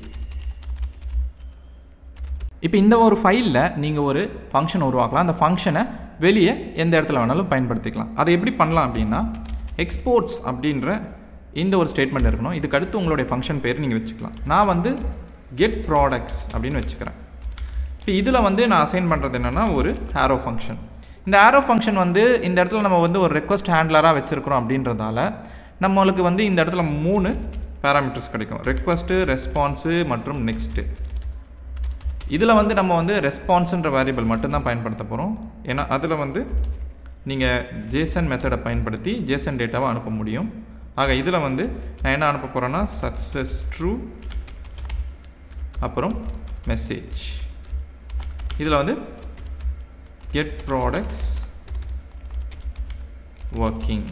இப்போ இந்த ஒரு ஃபைலில் நீங்கள் ஒரு ஃபங்க்ஷன் உருவாக்கலாம். அந்த ஃபங்க்ஷனை வெளியே எந்த இடத்துல வேணாலும் பயன்படுத்திக்கலாம். அதை எப்படி பண்ணலாம் அப்படின்னா, எக்ஸ்போர்ட்ஸ் அப்படின்ற இந்த ஒரு ஸ்டேட்மெண்ட் இருக்கணும். இதுக்கு அடுத்து உங்களுடைய ஃபங்க்ஷன் பேர் நீங்கள் வச்சுக்கலாம். நான் வந்து கெட் ப்ராடக்ட்ஸ் அப்படின்னு வச்சுக்கிறேன். இப்போ இதில் வந்து நான் அசைன் பண்ணுறது என்னென்னா, ஒரு ஆரோ ஃபங்க்ஷன். இந்த ஆரோ ஃபங்க்ஷன் வந்து இந்த இடத்துல நம்ம வந்து ஒரு ரெக்வஸ்ட் ஹேண்ட்லராக வச்சுருக்கிறோம் அப்படின்றதால நம்மளுக்கு வந்து இந்த இடத்துல 3 பேராமீட்டர்ஸ் கிடைக்கும். ரெக்வஸ்ட்டு, ரெஸ்பான்ஸு மற்றும் நெக்ஸ்ட்டு. இதில் வந்து நம்ம வந்து ரெஸ்பான்ஸுன்ற வேரியபிள் மட்டும்தான் பயன்படுத்த போகிறோம். ஏன்னா அதில் வந்து நீங்கள் ஜேசன் மெத்தடை பயன்படுத்தி ஜேசன் டேட்டாவை அனுப்ப முடியும். ஆக இதில் வந்து நான் என்ன அனுப்ப போகிறேன்னா, சக்ஸஸ் ட்ரூ அப்புறம் மெசேஜ். இதில் வந்து கெட் ப்ராடக்ட்ஸ் ஒர்க்கிங்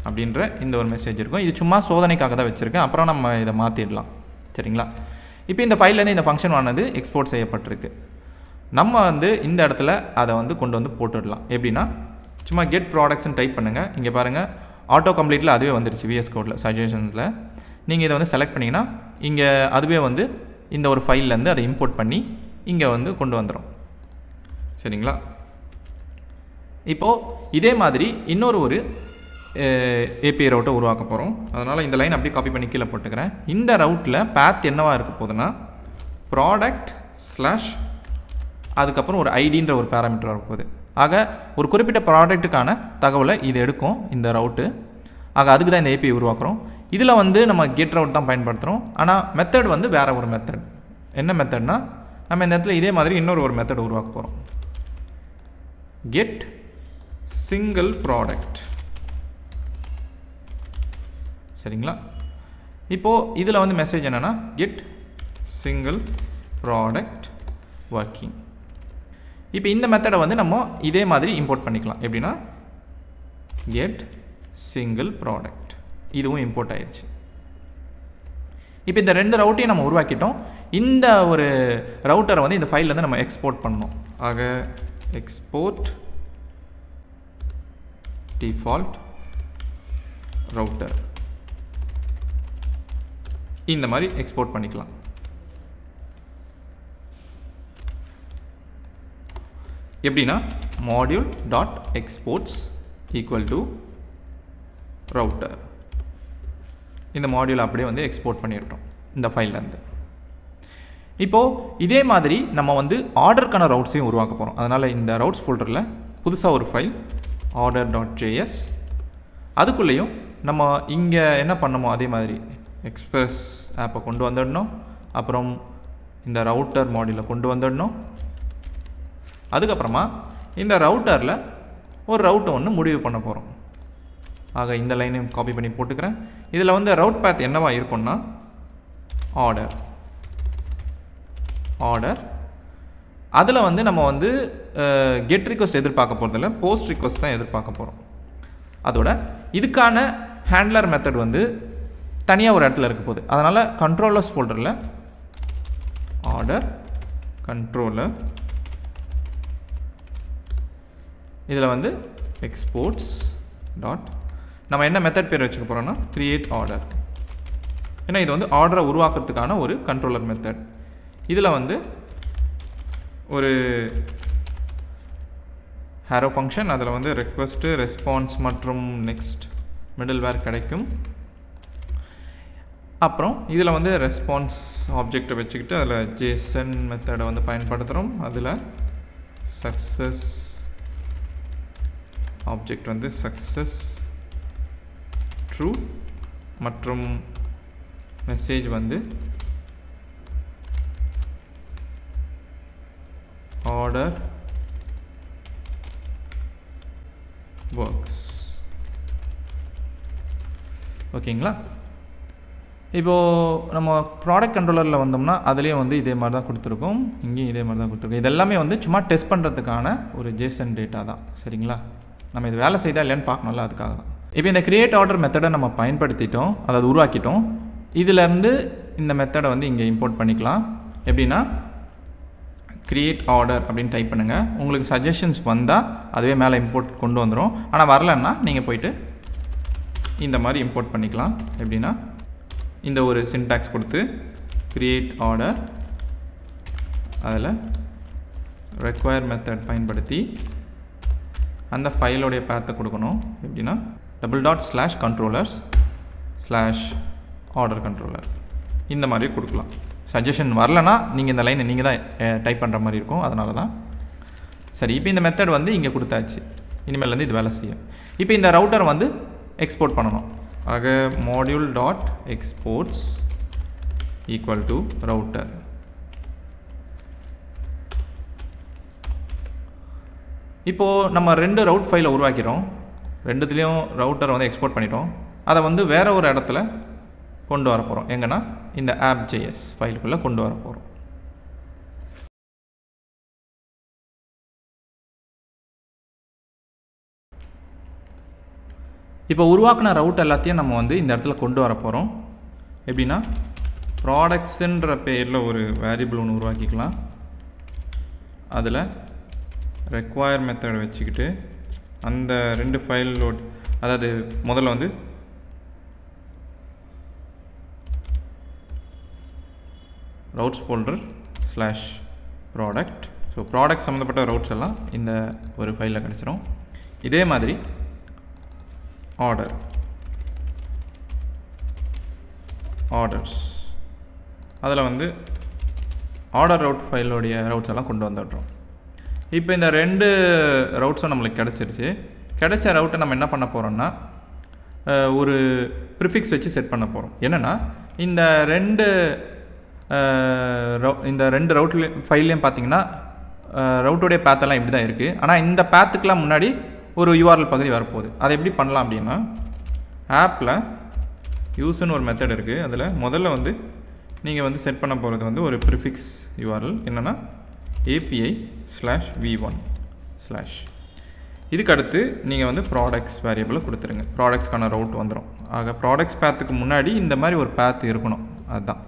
அப்படின்ற இந்த ஒரு மெசேஜ் இருக்கும். இது சும்மா சோதனைக்காக தான் வச்சுருக்கேன். அப்புறம் நம்ம இதை மாற்றிடலாம். சரிங்களா? இப்போ இந்த ஃபைல்லேருந்து இந்த ஃபங்க்ஷன் ஆனது எக்ஸ்போர்ட் செய்யப்பட்டிருக்கு. நம்ம வந்து இந்த இடத்துல அதை வந்து கொண்டு வந்து போட்டுடலாம். எப்படின்னா, சும்மா கெட் ப்ராடக்ட்ஸ்னு டைப் பண்ணுங்கள். இங்கே பாருங்கள், ஆட்டோ கம்ப்ளீட்டில் அதுவே வந்துடுச்சு. VS கோடில் சஜஷன்ஸில் நீங்கள் இதை வந்து செலக்ட் பண்ணிங்கன்னா இங்கே அதுவே வந்து இந்த ஒரு ஃபைல்லேருந்து அதை இம்போர்ட் பண்ணி இங்கே வந்து கொண்டு வந்துடும். சரிங்களா? இப்போது இதே மாதிரி இன்னொரு ஒரு API ரவுட்டை உருவாக்க போகிறோம். அதனால் இந்த லைன் அப்படியே காப்பி பண்ணி கீழே போட்டுக்கிறேன். இந்த ரவுட்டில் பாத் என்னவாக இருக்க போகுதுன்னா, ப்ராடக்ட் ஸ்லாஷ் அதுக்கப்புறம் ஒரு ஐடின்ற ஒரு பேராமீட்டர் வரப்போகுது. ஆக ஒரு குறிப்பிட்ட ப்ராடக்ட்டுக்கான தகவலை இது எடுக்கும் இந்த ரவுட்டு. ஆக அதுக்கு தான் இந்த API உருவாக்குறோம். இதில் வந்து நம்ம கெட் ரவுட் தான் பயன்படுத்துகிறோம். ஆனால் மெத்தட் வந்து வேறு ஒரு மெத்தட். என்ன மெத்தட்னா, நம்ம இந்த இடத்துல இதே மாதிரி இன்னொரு ஒரு மெத்தட் உருவாக்க போகிறோம். Get single product. சரிங்களா? இப்போது இதில் வந்து மெசேஜ் என்னென்னா, கெட் சிங்கிள் ப்ராடக்ட் ஒர்க்கிங். இப்போ இந்த மெத்தடை வந்து நம்ம இதே மாதிரி இம்போர்ட் பண்ணிக்கலாம். எப்படின்னா, கெட் சிங்கிள் ப்ராடக்ட். இதுவும் இம்போர்ட் ஆயிடுச்சு. இப்போ இந்த 2 ரவுட்டையும் நம்ம உருவாக்கிட்டோம். இந்த ஒரு ரவுட்டரை வந்து இந்த ஃபைல்லேருந்து நம்ம எக்ஸ்போர்ட் பண்ணணும். ஆக எக்ஸ்போர்ட் டிஃபால்ட் ரவுட்டர் இந்த மாதிரி எக்ஸ்போர்ட் பண்ணிக்கலாம். எப்படின்னா module.exports equal to router. இந்த மாடியூல் அப்படியே வந்து எக்ஸ்போர்ட் பண்ணிட்டோம் இந்த ஃபைல்லேருந்து. இப்போது இதே மாதிரி நம்ம வந்து ஆர்டருக்கான ரவுட்ஸையும் உருவாக்க போகிறோம். அதனால் இந்த ரவுட்ஸ் ஃபோல்டரில் புதுசாக ஒரு ஃபைல் order.js, அதுக்குள்ளேயும் நம்ம இங்கே என்ன பண்ணமோ அதே மாதிரி எக்ஸ்பிரஸ் ஆப்பை கொண்டு வந்துடணும். அப்புறம் இந்த ரவுட்டர் மாடியூலை கொண்டு வந்துடணும். அதுக்கப்புறமா இந்த ரவுட்டரில் ஒரு ரவுட்டை ஒன்று முடிவு பண்ண போகிறோம். ஆக இந்த லைனையும் காப்பி பண்ணி போட்டுக்கிறேன். இதில் வந்து ரவுட் பாத் என்னவா இருக்கும்னா ஆர்டர். அதில் வந்து நம்ம வந்து கெட் ரிக்வெஸ்ட் எதிர்பார்க்க போகிறதில்ல, போஸ்ட் ரிக்வெஸ்ட் தான் எதிர்பார்க்க போகிறோம். அதோட இதுக்கான ஹேண்ட்லர் மெத்தட் வந்து தனியாக ஒரு இடத்துல இருக்க போகுது. அதனால் கண்ட்ரோலர்ஸ் ஃபோல்டரில் ஆர்டர் கண்ட்ரோலர், இதில் வந்து எக்ஸ்போர்ட்ஸ் டாட் நம்ம என்ன மெத்தட் பேர் வச்சுக்க போகிறோம்னா கிரியேட் ஆர்டர். ஏன்னா இது வந்து ஆர்டரை உருவாக்குறதுக்கான ஒரு கண்ட்ரோலர் மெத்தட். இதில் வந்து ஒரு ஹேரோ ஃபங்க்ஷன், அதில் வந்து ரெக்வெஸ்ட்டு, ரெஸ்பான்ஸ் மற்றும் நெக்ஸ்ட் மிடில்வேர் கிடைக்கும். அப்புறம் இதில் வந்து ரெஸ்பான்ஸ் ஆப்ஜெக்டை வச்சுக்கிட்டு அதில் ஜேசன் மெத்தடை வந்து பயன்படுத்துகிறோம். அதில் சக்ஸஸ் ஆப்ஜெக்ட் வந்து சக்ஸஸ் ட்ரூ மற்றும் மெசேஜ் வந்து ஆர்டர் ஒர்க்ஸ். ஓகேங்களா? இப்போது நம்ம ப்ராடக்ட் கண்ட்ரோலரில் வந்தோம்னா அதுலேயும் வந்து இதே மாதிரி தான் கொடுத்துருக்கோம், இங்கேயும் இதே மாதிரி தான் கொடுத்துருக்கோம். இதெல்லாமே வந்து சும்மா டெஸ்ட் பண்ணுறதுக்கான ஒரு ஜேசன் டேட்டா தான். சரிங்களா? நம்ம இது வேலை செய்தால் இல்லைன்னு பார்க்கணும்ல, அதுக்காக தான். இப்போ இந்த கிரியேட் ஆர்டர் மெத்தடை நம்ம பயன்படுத்திட்டோம், அதாவது உருவாக்கிட்டோம். இதிலேருந்து இந்த மெத்தடை வந்து இங்கே இம்போர்ட் பண்ணிக்கலாம். எப்படின்னா கிரியேட் ஆர்டர் அப்படின்னு டைப் பண்ணுங்கள். உங்களுக்கு சஜஷன்ஸ் வந்தால் அதுவே மேலே இம்போர்ட் கொண்டு வந்துடும். ஆனால் வரலன்னா நீங்கள் போயிட்டு இந்த மாதிரி இம்போர்ட் பண்ணிக்கலாம். எப்படின்னா இந்த ஒரு சின்டாக்ஸ் கொடுத்து கிரியேட் ஆர்டர், அதில் ரெக்வயர் மெத்தட் பயன்படுத்தி அந்த ஃபைலோடைய பேத்தை கொடுக்கணும். எப்படின்னா $/controllers/order controller இந்த மாதிரி கொடுக்கலாம். சஜஷன் வரலன்னா நீங்கள் இந்த லைனை நீங்கள் தான் டைப் பண்ணுற மாதிரி இருக்கும். அதனால தான். சரி, இப்போ இந்த மெத்தட் வந்து இங்கே கொடுத்தாச்சு. இனிமேல் வந்து இது வேலை செய்யும். இப்போ இந்த ரவுட்டர் வந்து எக்ஸ்போர்ட் பண்ணணும். ஆக module.exports equal to router. இப்போது நம்ம 2 ரவுட் ஃபைலை உருவாக்கிறோம். ரெண்டுத்துலேயும் ரவுட்டரை வந்து எக்ஸ்போர்ட் பண்ணிட்டோம். அதை வந்து வேறு ஒரு இடத்துல கொண்டு வர போகிறோம். எங்கன்னா இந்த app.js ஃபைலுக்குள்ளே கொண்டு வர போகிறோம். இப்போ உருவாக்கின ரவுட் எல்லாத்தையும் நம்ம வந்து இந்த இடத்துல கொண்டு வர போகிறோம். எப்படின்னா ப்ராடக்ட்ஸுன்ற பேரில் ஒரு வேரியபிள் ஒன்று உருவாக்கிக்கலாம். அதில் ரெக்வயர் மெத்தட் வச்சுக்கிட்டு அந்த 2 ஃபைலோட, அதாவது முதல்ல வந்து ரவுட்ஸ் ஃபோல்டர் /ப்ராடக்ட். ஸோ ப்ராடக்ட் சம்மந்தப்பட்ட ரவுட்ஸ் எல்லாம் இந்த ஒரு ஃபைலில் கிடச்சிரும். இதே மாதிரி ஆர்டர்ஸ், அதில் வந்து ஆர்டர் ரவுட் ஃபைலோடைய ரவுட்ஸ் எல்லாம் கொண்டு வந்துடுறோம். இப்போ இந்த 2 ரவுட்ஸும் நம்மளுக்கு கிடச்சிருச்சு. கிடைச்ச ரவுட்டை நம்ம என்ன பண்ண போகிறோம்னா ஒரு ப்ரிஃபிக்ஸ் வச்சு செட் பண்ண போகிறோம். என்னென்னா இந்த ரெண்டு ரவுட்லேயும் ஃபைல்லையும் பார்த்தீங்கன்னா ரவுட்டோடைய பேத்தெல்லாம் இப்படி தான் இருக்குது. ஆனால் இந்த பேத்துக்கெலாம் முன்னாடி ஒரு யூஆர்எல் பகுதி வரப்போகுது. அதை எப்படி பண்ணலாம் அப்படின்னா ஆப்பில் யூஸ்ன்னு ஒரு மெத்தட் இருக்குது. அதில் முதல்ல வந்து நீங்கள் வந்து செட் பண்ண போகிறது வந்து ஒரு ப்ரிஃபிக்ஸ் யூஆர்எல் என்னென்னா API/v1/. இதுக்கு அடுத்து நீங்கள் வந்து ப்ராடக்ட்ஸ் வேரியபிளை கொடுத்துருங்க. ப்ராடக்ட்ஸ்க்கான ரவுட் வந்துடும். ஆக ப்ராடக்ட்ஸ் பேத்துக்கு முன்னாடி இந்த மாதிரி ஒரு பேத் இருக்கணும். அதுதான்.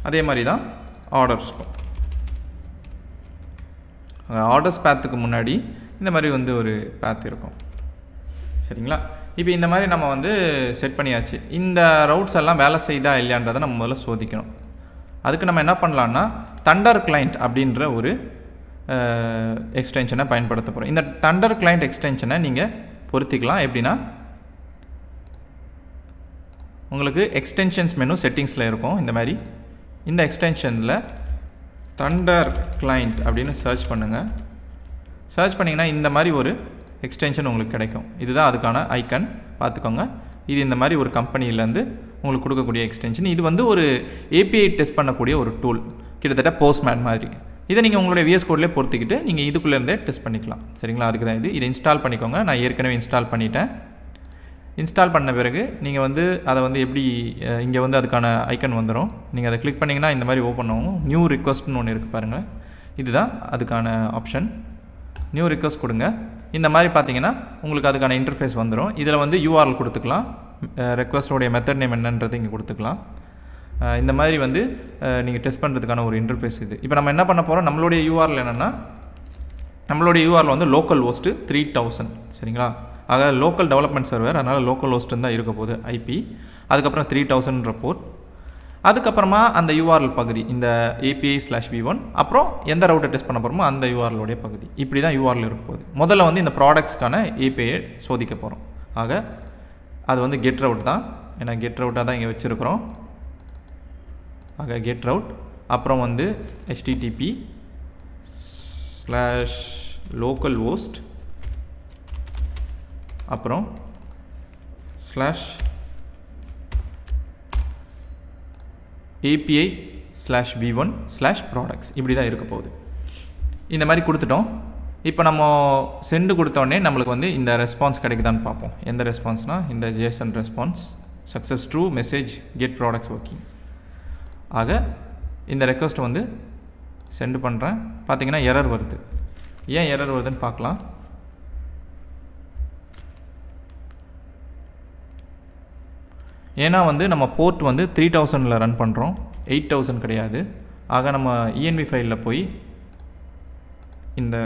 அதே மாதிரி தான் ஆர்டர்ஸ்க்கும். ஆர்டர்ஸ் பேத்துக்கு முன்னாடி இந்த மாதிரி வந்து ஒரு பேத் இருக்கும். சரிங்களா? இப்போ இந்த மாதிரி நம்ம வந்து செட் பண்ணியாச்சு. இந்த ரவுட்ஸ் எல்லாம் வேலை செய்தா இல்லையான்றதை நம்ம முதல்ல சோதிக்கணும். அதுக்கு நம்ம என்ன பண்ணலான்னா தண்டர் கிளைண்ட் அப்படின்ற ஒரு எக்ஸ்டென்ஷனை பயன்படுத்த போகிறோம். இந்த தண்டர் கிளைண்ட் எக்ஸ்டென்ஷனை நீங்கள் பொருத்திக்கலாம். எப்படின்னா உங்களுக்கு எக்ஸ்டென்ஷன்ஸ் மெனு செட்டிங்ஸில் இருக்கும். இந்த மாதிரி இந்த எக்ஸ்டென்ஷனில் தண்டர் கிளைண்ட் அப்படின்னு சர்ச் பண்ணுங்கள். சர்ச் பண்ணிங்கன்னா இந்த மாதிரி ஒரு எக்ஸ்டென்ஷன் உங்களுக்கு கிடைக்கும். இதுதான் அதுக்கான ஐக்கன், பார்த்துக்கோங்க. இது இந்த மாதிரி ஒரு கம்பெனிலேருந்து உங்களுக்கு கொடுக்கக்கூடிய எக்ஸ்டென்ஷன். இது வந்து ஒரு ஏபிஐ டெஸ்ட் பண்ணக்கூடிய ஒரு டூல், கிட்டத்தட்ட போஸ்ட்மேன் மாதிரி. இதை நீங்கள் உங்களுடைய VS கோட்லேயே பொறுத்திக்கிட்டு நீங்கள் இதுக்குள்ளேருந்தே டெஸ்ட் பண்ணிக்கலாம். சரிங்களா? அதுக்கு தான் இதை இன்ஸ்டால் பண்ணிக்கோங்க. நான் ஏற்கனவே இன்ஸ்டால் பண்ணிட்டேன். இன்ஸ்டால் பண்ண பிறகு நீங்கள் வந்து அதை வந்து எப்படி இங்கே வந்து அதுக்கான ஐக்கன் வந்துடும். நீங்கள் அதை கிளிக் பண்ணிங்கன்னா இந்த மாதிரி ஓப்பன் ஆகும். நியூ ரிக்வஸ்ட்னு ஒன்று இருக்குது பாருங்கள். இதுதான் அதுக்கான ஆப்ஷன். நியூ ரிக்வஸ்ட் கொடுங்க. இந்த மாதிரி பார்த்தீங்கன்னா உங்களுக்கு அதுக்கான இன்டர்ஃபேஸ் வந்துடும். இதில் வந்து URL கொடுத்துக்கலாம். ரெக்வஸ்ட்டோடைய மெத்தட் நேம் என்னன்றது இங்கே கொடுத்துக்கலாம். இந்த மாதிரி வந்து நீங்கள் டெஸ்ட் பண்ணுறதுக்கான ஒரு இன்டர்ஃபேஸ் இது. இப்போ நம்ம என்ன பண்ண போகிறோம், நம்மளுடைய URL என்னென்னா நம்மளுடைய URL வந்து லோக்கல் ஹோஸ்ட்டு 3000. சரிங்களா? ஆக லோக்கல் டெவலப்மெண்ட் சர்வர், அதனால் லோக்கல் ஹோஸ்ட்டு தான் இருக்க போகுது IP. அதுக்கப்புறம் 3000 போர்ட். அதுக்கப்புறமா அந்த URL பகுதி இந்த API/v1, அப்புறம் எந்த ரவுட்டை டெஸ்ட் பண்ண போகிறோமோ அந்த URL பகுதி. இப்படி தான் URL இருக்க போகுது. முதல்ல வந்து இந்த ப்ராடக்ட்ஸ்க்கான API சோதிக்க போகிறோம். ஆக அது வந்து கெட் ரவுட் தான். ஏன்னா கெட் ரவுட்டாக தான் இங்கே வச்சுருக்கிறோம். ஆக கெட் ரவுட், அப்புறம் வந்து http/localhost, அப்புறம் /API/v1/products. இப்படி தான் இருக்க போகுது. இந்த மாதிரி கொடுத்துட்டோம். இப்போ நம்ம சென்டு கொடுத்தோடனே நம்மளுக்கு வந்து இந்த ரெஸ்பான்ஸ் கிடைக்குதான்னு பார்ப்போம். எந்த ரெஸ்பான்ஸ்னால் இந்த JSON response success true message get products working. ஆக இந்த ரெக்வஸ்ட் வந்து சென்டு பண்ணுறேன். பார்த்தீங்கன்னா எரர் வருது. ஏன் எரர் வருதுன்னு பார்க்கலாம். ஏன்னா வந்து நம்ம போர்ட் வந்து 3000 ரன் பண்ணுறோம், 8000 கிடையாது. ஆக நம்ம ENV ஃபைலில் போய் இந்த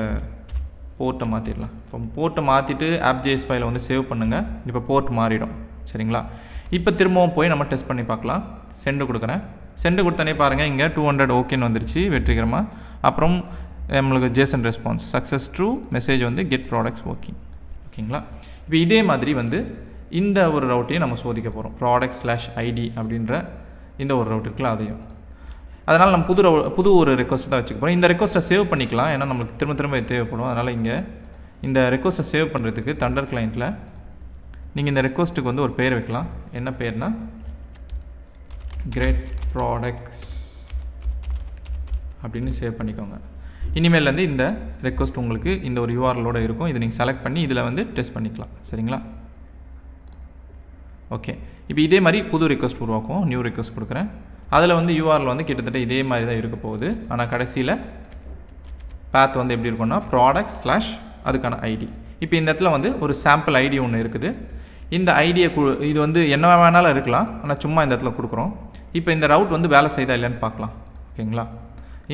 போர்ட்டை மாற்றிடலாம். இப்போ போர்ட்டை மாற்றிட்டு AppJS ஃபைலை வந்து சேவ் பண்ணுங்கள். இப்போ போர்ட் மாறிடும். சரிங்களா? இப்போ திரும்பவும் போய் நம்ம டெஸ்ட் பண்ணி பார்க்கலாம். சென்டு கொடுக்குறேன். சென்டு கொடுத்தனே பாருங்கள், இங்கே 200 ஓகேன்னு வந்துருச்சு வெற்றிகரமாக. அப்புறம் நம்மளுக்கு JSON response success true message வந்து கெட் ப்ராடக்ட்ஸ் ஒர்க்கிங். ஓகேங்களா? இப்போ இதே மாதிரி வந்து இந்த ஒரு ரவுட்டையும் நம்ம சோதிக்க போகிறோம். product/id அப்படின்ற இந்த ஒரு ரவுட் இருக்குல்ல, அதையும். அதனால் நம்ம புது ஒரு ரெக்வஸ்ட் தான் வச்சுக்க போகிறோம். இந்த ரெக்வஸ்ட்டை சேவ் பண்ணிக்கலாம். ஏன்னா நம்மளுக்கு திரும்ப தேவைப்படும். அதனால் இங்கே இந்த ரெக்வஸ்ட்டை சேவ் பண்ணுறதுக்கு தண்டர் கிளைண்ட்டில் நீங்கள் இந்த ரெக்வஸ்ட்டுக்கு வந்து ஒரு பேர் வைக்கலாம். என்ன பேர்னா கெட் ப்ராடக்ட்ஸ் அப்படின்னு சேவ் பண்ணிக்கோங்க. இனிமேலேருந்து இந்த ரெக்வஸ்ட் உங்களுக்கு இந்த ஒரு URL இருக்கும். இதை நீங்கள் செலக்ட் பண்ணி இதில் வந்து டெஸ்ட் பண்ணிக்கலாம். சரிங்களா? ஓகே. இப்போ இதே மாதிரி புது ரிக்வஸ்ட் உருவாக்கும். நியூ ரிக்வஸ்ட் கொடுக்குறேன். அதில் வந்து URL வந்து கிட்டத்தட்ட இதே மாதிரி தான் இருக்க போகுது. ஆனால் கடைசியில் பாத் வந்து எப்படி இருக்கும்னா ப்ராடக்ட்ஸ்/ அதுக்கான ஐடி. இப்போ இந்த இடத்துல வந்து ஒரு சாம்பிள் ஐடி ஒன்று இருக்குது. இந்த ஐடியை இது வந்து என்ன வேணாலும் இருக்கலாம். ஆனால் சும்மா இந்த இடத்துல கொடுக்குறோம். இப்போ இந்த ரவுட் வந்து வேலை செய்தா இல்லைன்னு பார்க்கலாம். ஓகேங்களா?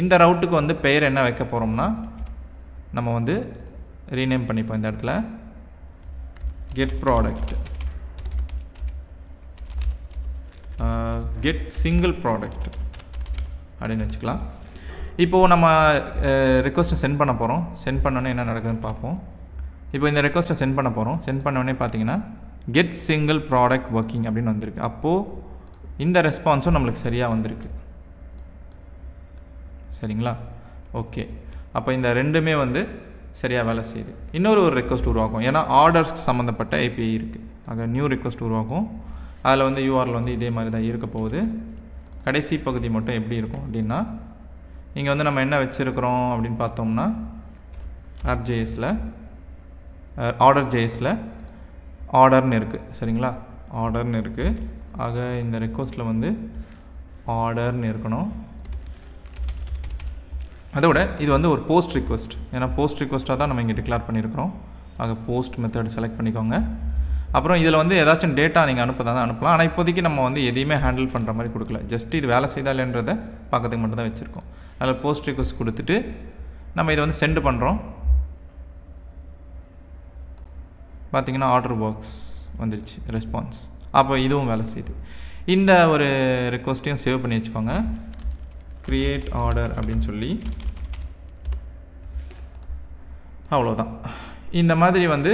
இந்த ரவுட்டுக்கு வந்து பெயர் என்ன வைக்க போகிறோம்னா நம்ம வந்து ரீநேம் பண்ணிப்போம். இந்த இடத்துல get product get single product அப்படின்னு வச்சுக்கலாம். இப்போது நம்ம ரெக்வஸ்ட்டை சென்ட் பண்ண போகிறோம். சென்ட் பண்ணோன்னே என்ன நடக்குதுன்னு பார்ப்போம். இப்போ இந்த ரெக்வஸ்ட்டை சென்ட் பண்ண போகிறோம். சென்ட் பண்ணோடனே பார்த்தீங்கன்னா கெட் சிங்கிள் ப்ராடக்ட் ஒர்க்கிங் அப்படின்னு வந்திருக்கு. அப்போது இந்த ரெஸ்பான்ஸும் நம்மளுக்கு சரியாக வந்திருக்கு. சரிங்களா? ஓகே. அப்போ இந்த ரெண்டுமே வந்து சரியாக வேலை செய்யுது. இன்னொரு ரெக்வஸ்ட் உருவாக்கும். ஏன்னா ஆர்டர்ஸ்க்கு சம்மந்தப்பட்ட API இருக்குது. ஆக நியூ ரெக்வஸ்ட் உருவாக்கும். அதில் வந்து URL வந்து இதே மாதிரி தான் இருக்க போகுது. கடைசி பகுதி மட்டும் எப்படி இருக்கும் அப்படின்னா இங்கே வந்து நம்ம என்ன வச்சுருக்கிறோம் அப்படின்னு பார்த்தோம்னா AppJSல ArderJSல ஆர்டர்னு இருக்குது. சரிங்களா? ஆர்டர்னு இருக்குது. ஆக இந்த ரெக்வஸ்ட்டில் வந்து ஆர்டர்னு இருக்கணும். அதோட இது வந்து ஒரு போஸ்ட் ரிக்வஸ்ட். ஏன்னா போஸ்ட் ரிக்வஸ்ட்டாக தான் நம்ம இங்கே டிக்ளேர் பண்ணியிருக்கிறோம். ஆக போஸ்ட் மெத்தட் செலக்ட் பண்ணிக்கோங்க. அப்புறம் இதில் வந்து ஏதாச்சும் டேட்டா நீங்கள் அனுப்பதான் தான் அனுப்பலாம். ஆனால் இப்போதைக்கு நம்ம வந்து எதையுமே ஹேண்டில் பண்ணுற மாதிரி கொடுக்கல. ஜஸ்ட் இது வேலை செய்தாலேன்றதை பார்க்கறதுக்கு மட்டும் தான் வச்சுருக்கோம். அதில் போஸ்ட் ரிக்வஸ்ட் கொடுத்துட்டு நம்ம இதை வந்து சென்ட் பண்ணுறோம். பார்த்தீங்கன்னா ஆர்டர் ஒர்க்ஸ் வந்துருச்சு ரெஸ்பான்ஸ். அப்போ இதுவும் வேலை செய்யுது. இந்த ஒரு ரெக்வஸ்ட்டையும் சேவ் பண்ணி வச்சுக்கோங்க. க்ரியேட் ஆர்டர் அப்படின்னு சொல்லி அவ்வளோதான். இந்த மாதிரி வந்து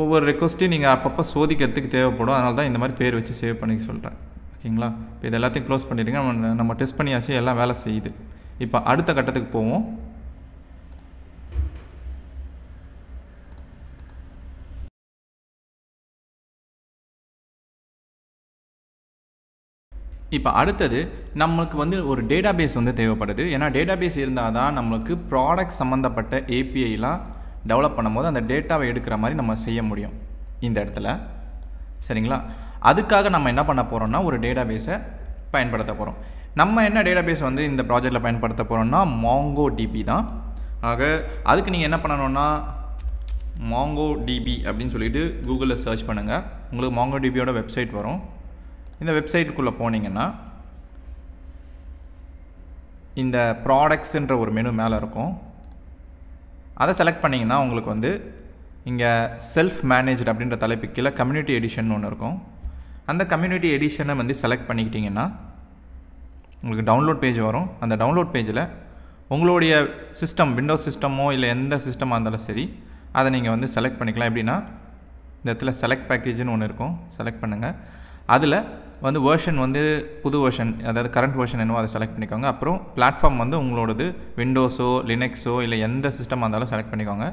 ஒவ்வொரு ரெக்வஸ்ட்டையும் நீங்கள் அப்பப்போ சோதிக்கிறதுக்கு தேவைப்படும். அதனால தான் இந்த மாதிரி பேர் வச்சு சேவ் பண்ணிக்க சொல்கிறேன். ஓகேங்களா? இப்போ இது எல்லாத்தையும் க்ளோஸ் பண்ணிடுங்க. நம்ம டெஸ்ட் பண்ணியாச்சு, எல்லாம் வேலை செய்யுது. இப்போ அடுத்த கட்டத்துக்கு போவோம். இப்போ அடுத்தது நம்மளுக்கு வந்து ஒரு டேட்டாபேஸ் வந்து தேவைப்படுது. ஏன்னா டேட்டாபேஸ் இருந்தால் தான் நம்மளுக்கு ப்ராடக்ட் சம்மந்தப்பட்ட ஏபிஐலாம் டெவலப் பண்ணும்போது அந்த டேட்டாவை எடுக்கிற மாதிரி நம்ம செய்ய முடியும் இந்த இடத்துல. சரிங்களா? அதுக்காக நம்ம என்ன பண்ண போகிறோம்னா ஒரு டேட்டாபேஸை பயன்படுத்த போகிறோம். நம்ம என்ன டேட்டாபேஸ் வந்து இந்த ப்ராஜெக்டில் பயன்படுத்த போகிறோம்னா MongoDB தான். ஆக அதுக்கு நீங்கள் என்ன பண்ணணும்னா MongoDB அப்படின்னு சொல்லிட்டு கூகுளில் சர்ச் பண்ணுங்கள். உங்களுக்கு MongoDBயோட வெப்சைட் வரும். இந்த வெப்சைட்டுக்குள்ளே போனீங்கன்னா இந்த ப்ராடக்ட்ஸுன்ற ஒரு மெனு மேலே இருக்கும். அதை செலக்ட் பண்ணிங்கன்னா உங்களுக்கு வந்து இங்கே செல்ஃப் மேனேஜ்டு அப்படின்ற தலைப்பு கீழே கம்யூனிட்டி எடிஷன் ஒன்று இருக்கும். அந்த கம்யூனிட்டி எடிஷனை வந்து செலக்ட் பண்ணிக்கிட்டிங்கன்னா உங்களுக்கு டவுன்லோட் பேஜ் வரும். அந்த டவுன்லோட் பேஜில் உங்களுடைய சிஸ்டம், விண்டோஸ் சிஸ்டமோ இல்லை எந்த சிஸ்டமாக இருந்தாலும் சரி, அதை நீங்கள் வந்து செலக்ட் பண்ணிக்கலாம். எப்படின்னா இந்த இடத்துல செலக்ட் பேக்கேஜ்னு ஒன்று இருக்கும். செலக்ட் பண்ணுங்கள். அதில் வந்து வேர்ஷன் வந்து புது வேர்ஷன், அதாவது கரண்ட் வேர்ஷன் என்னவோ அதை செலக்ட் பண்ணிக்கோங்க. அப்புறம் பிளாட்ஃபார்ம் வந்து உங்களோடது விண்டோஸோ லினக்ஸோ இல்லை எந்த சிஸ்டமாக இருந்தாலும் செலக்ட் பண்ணிக்கோங்க.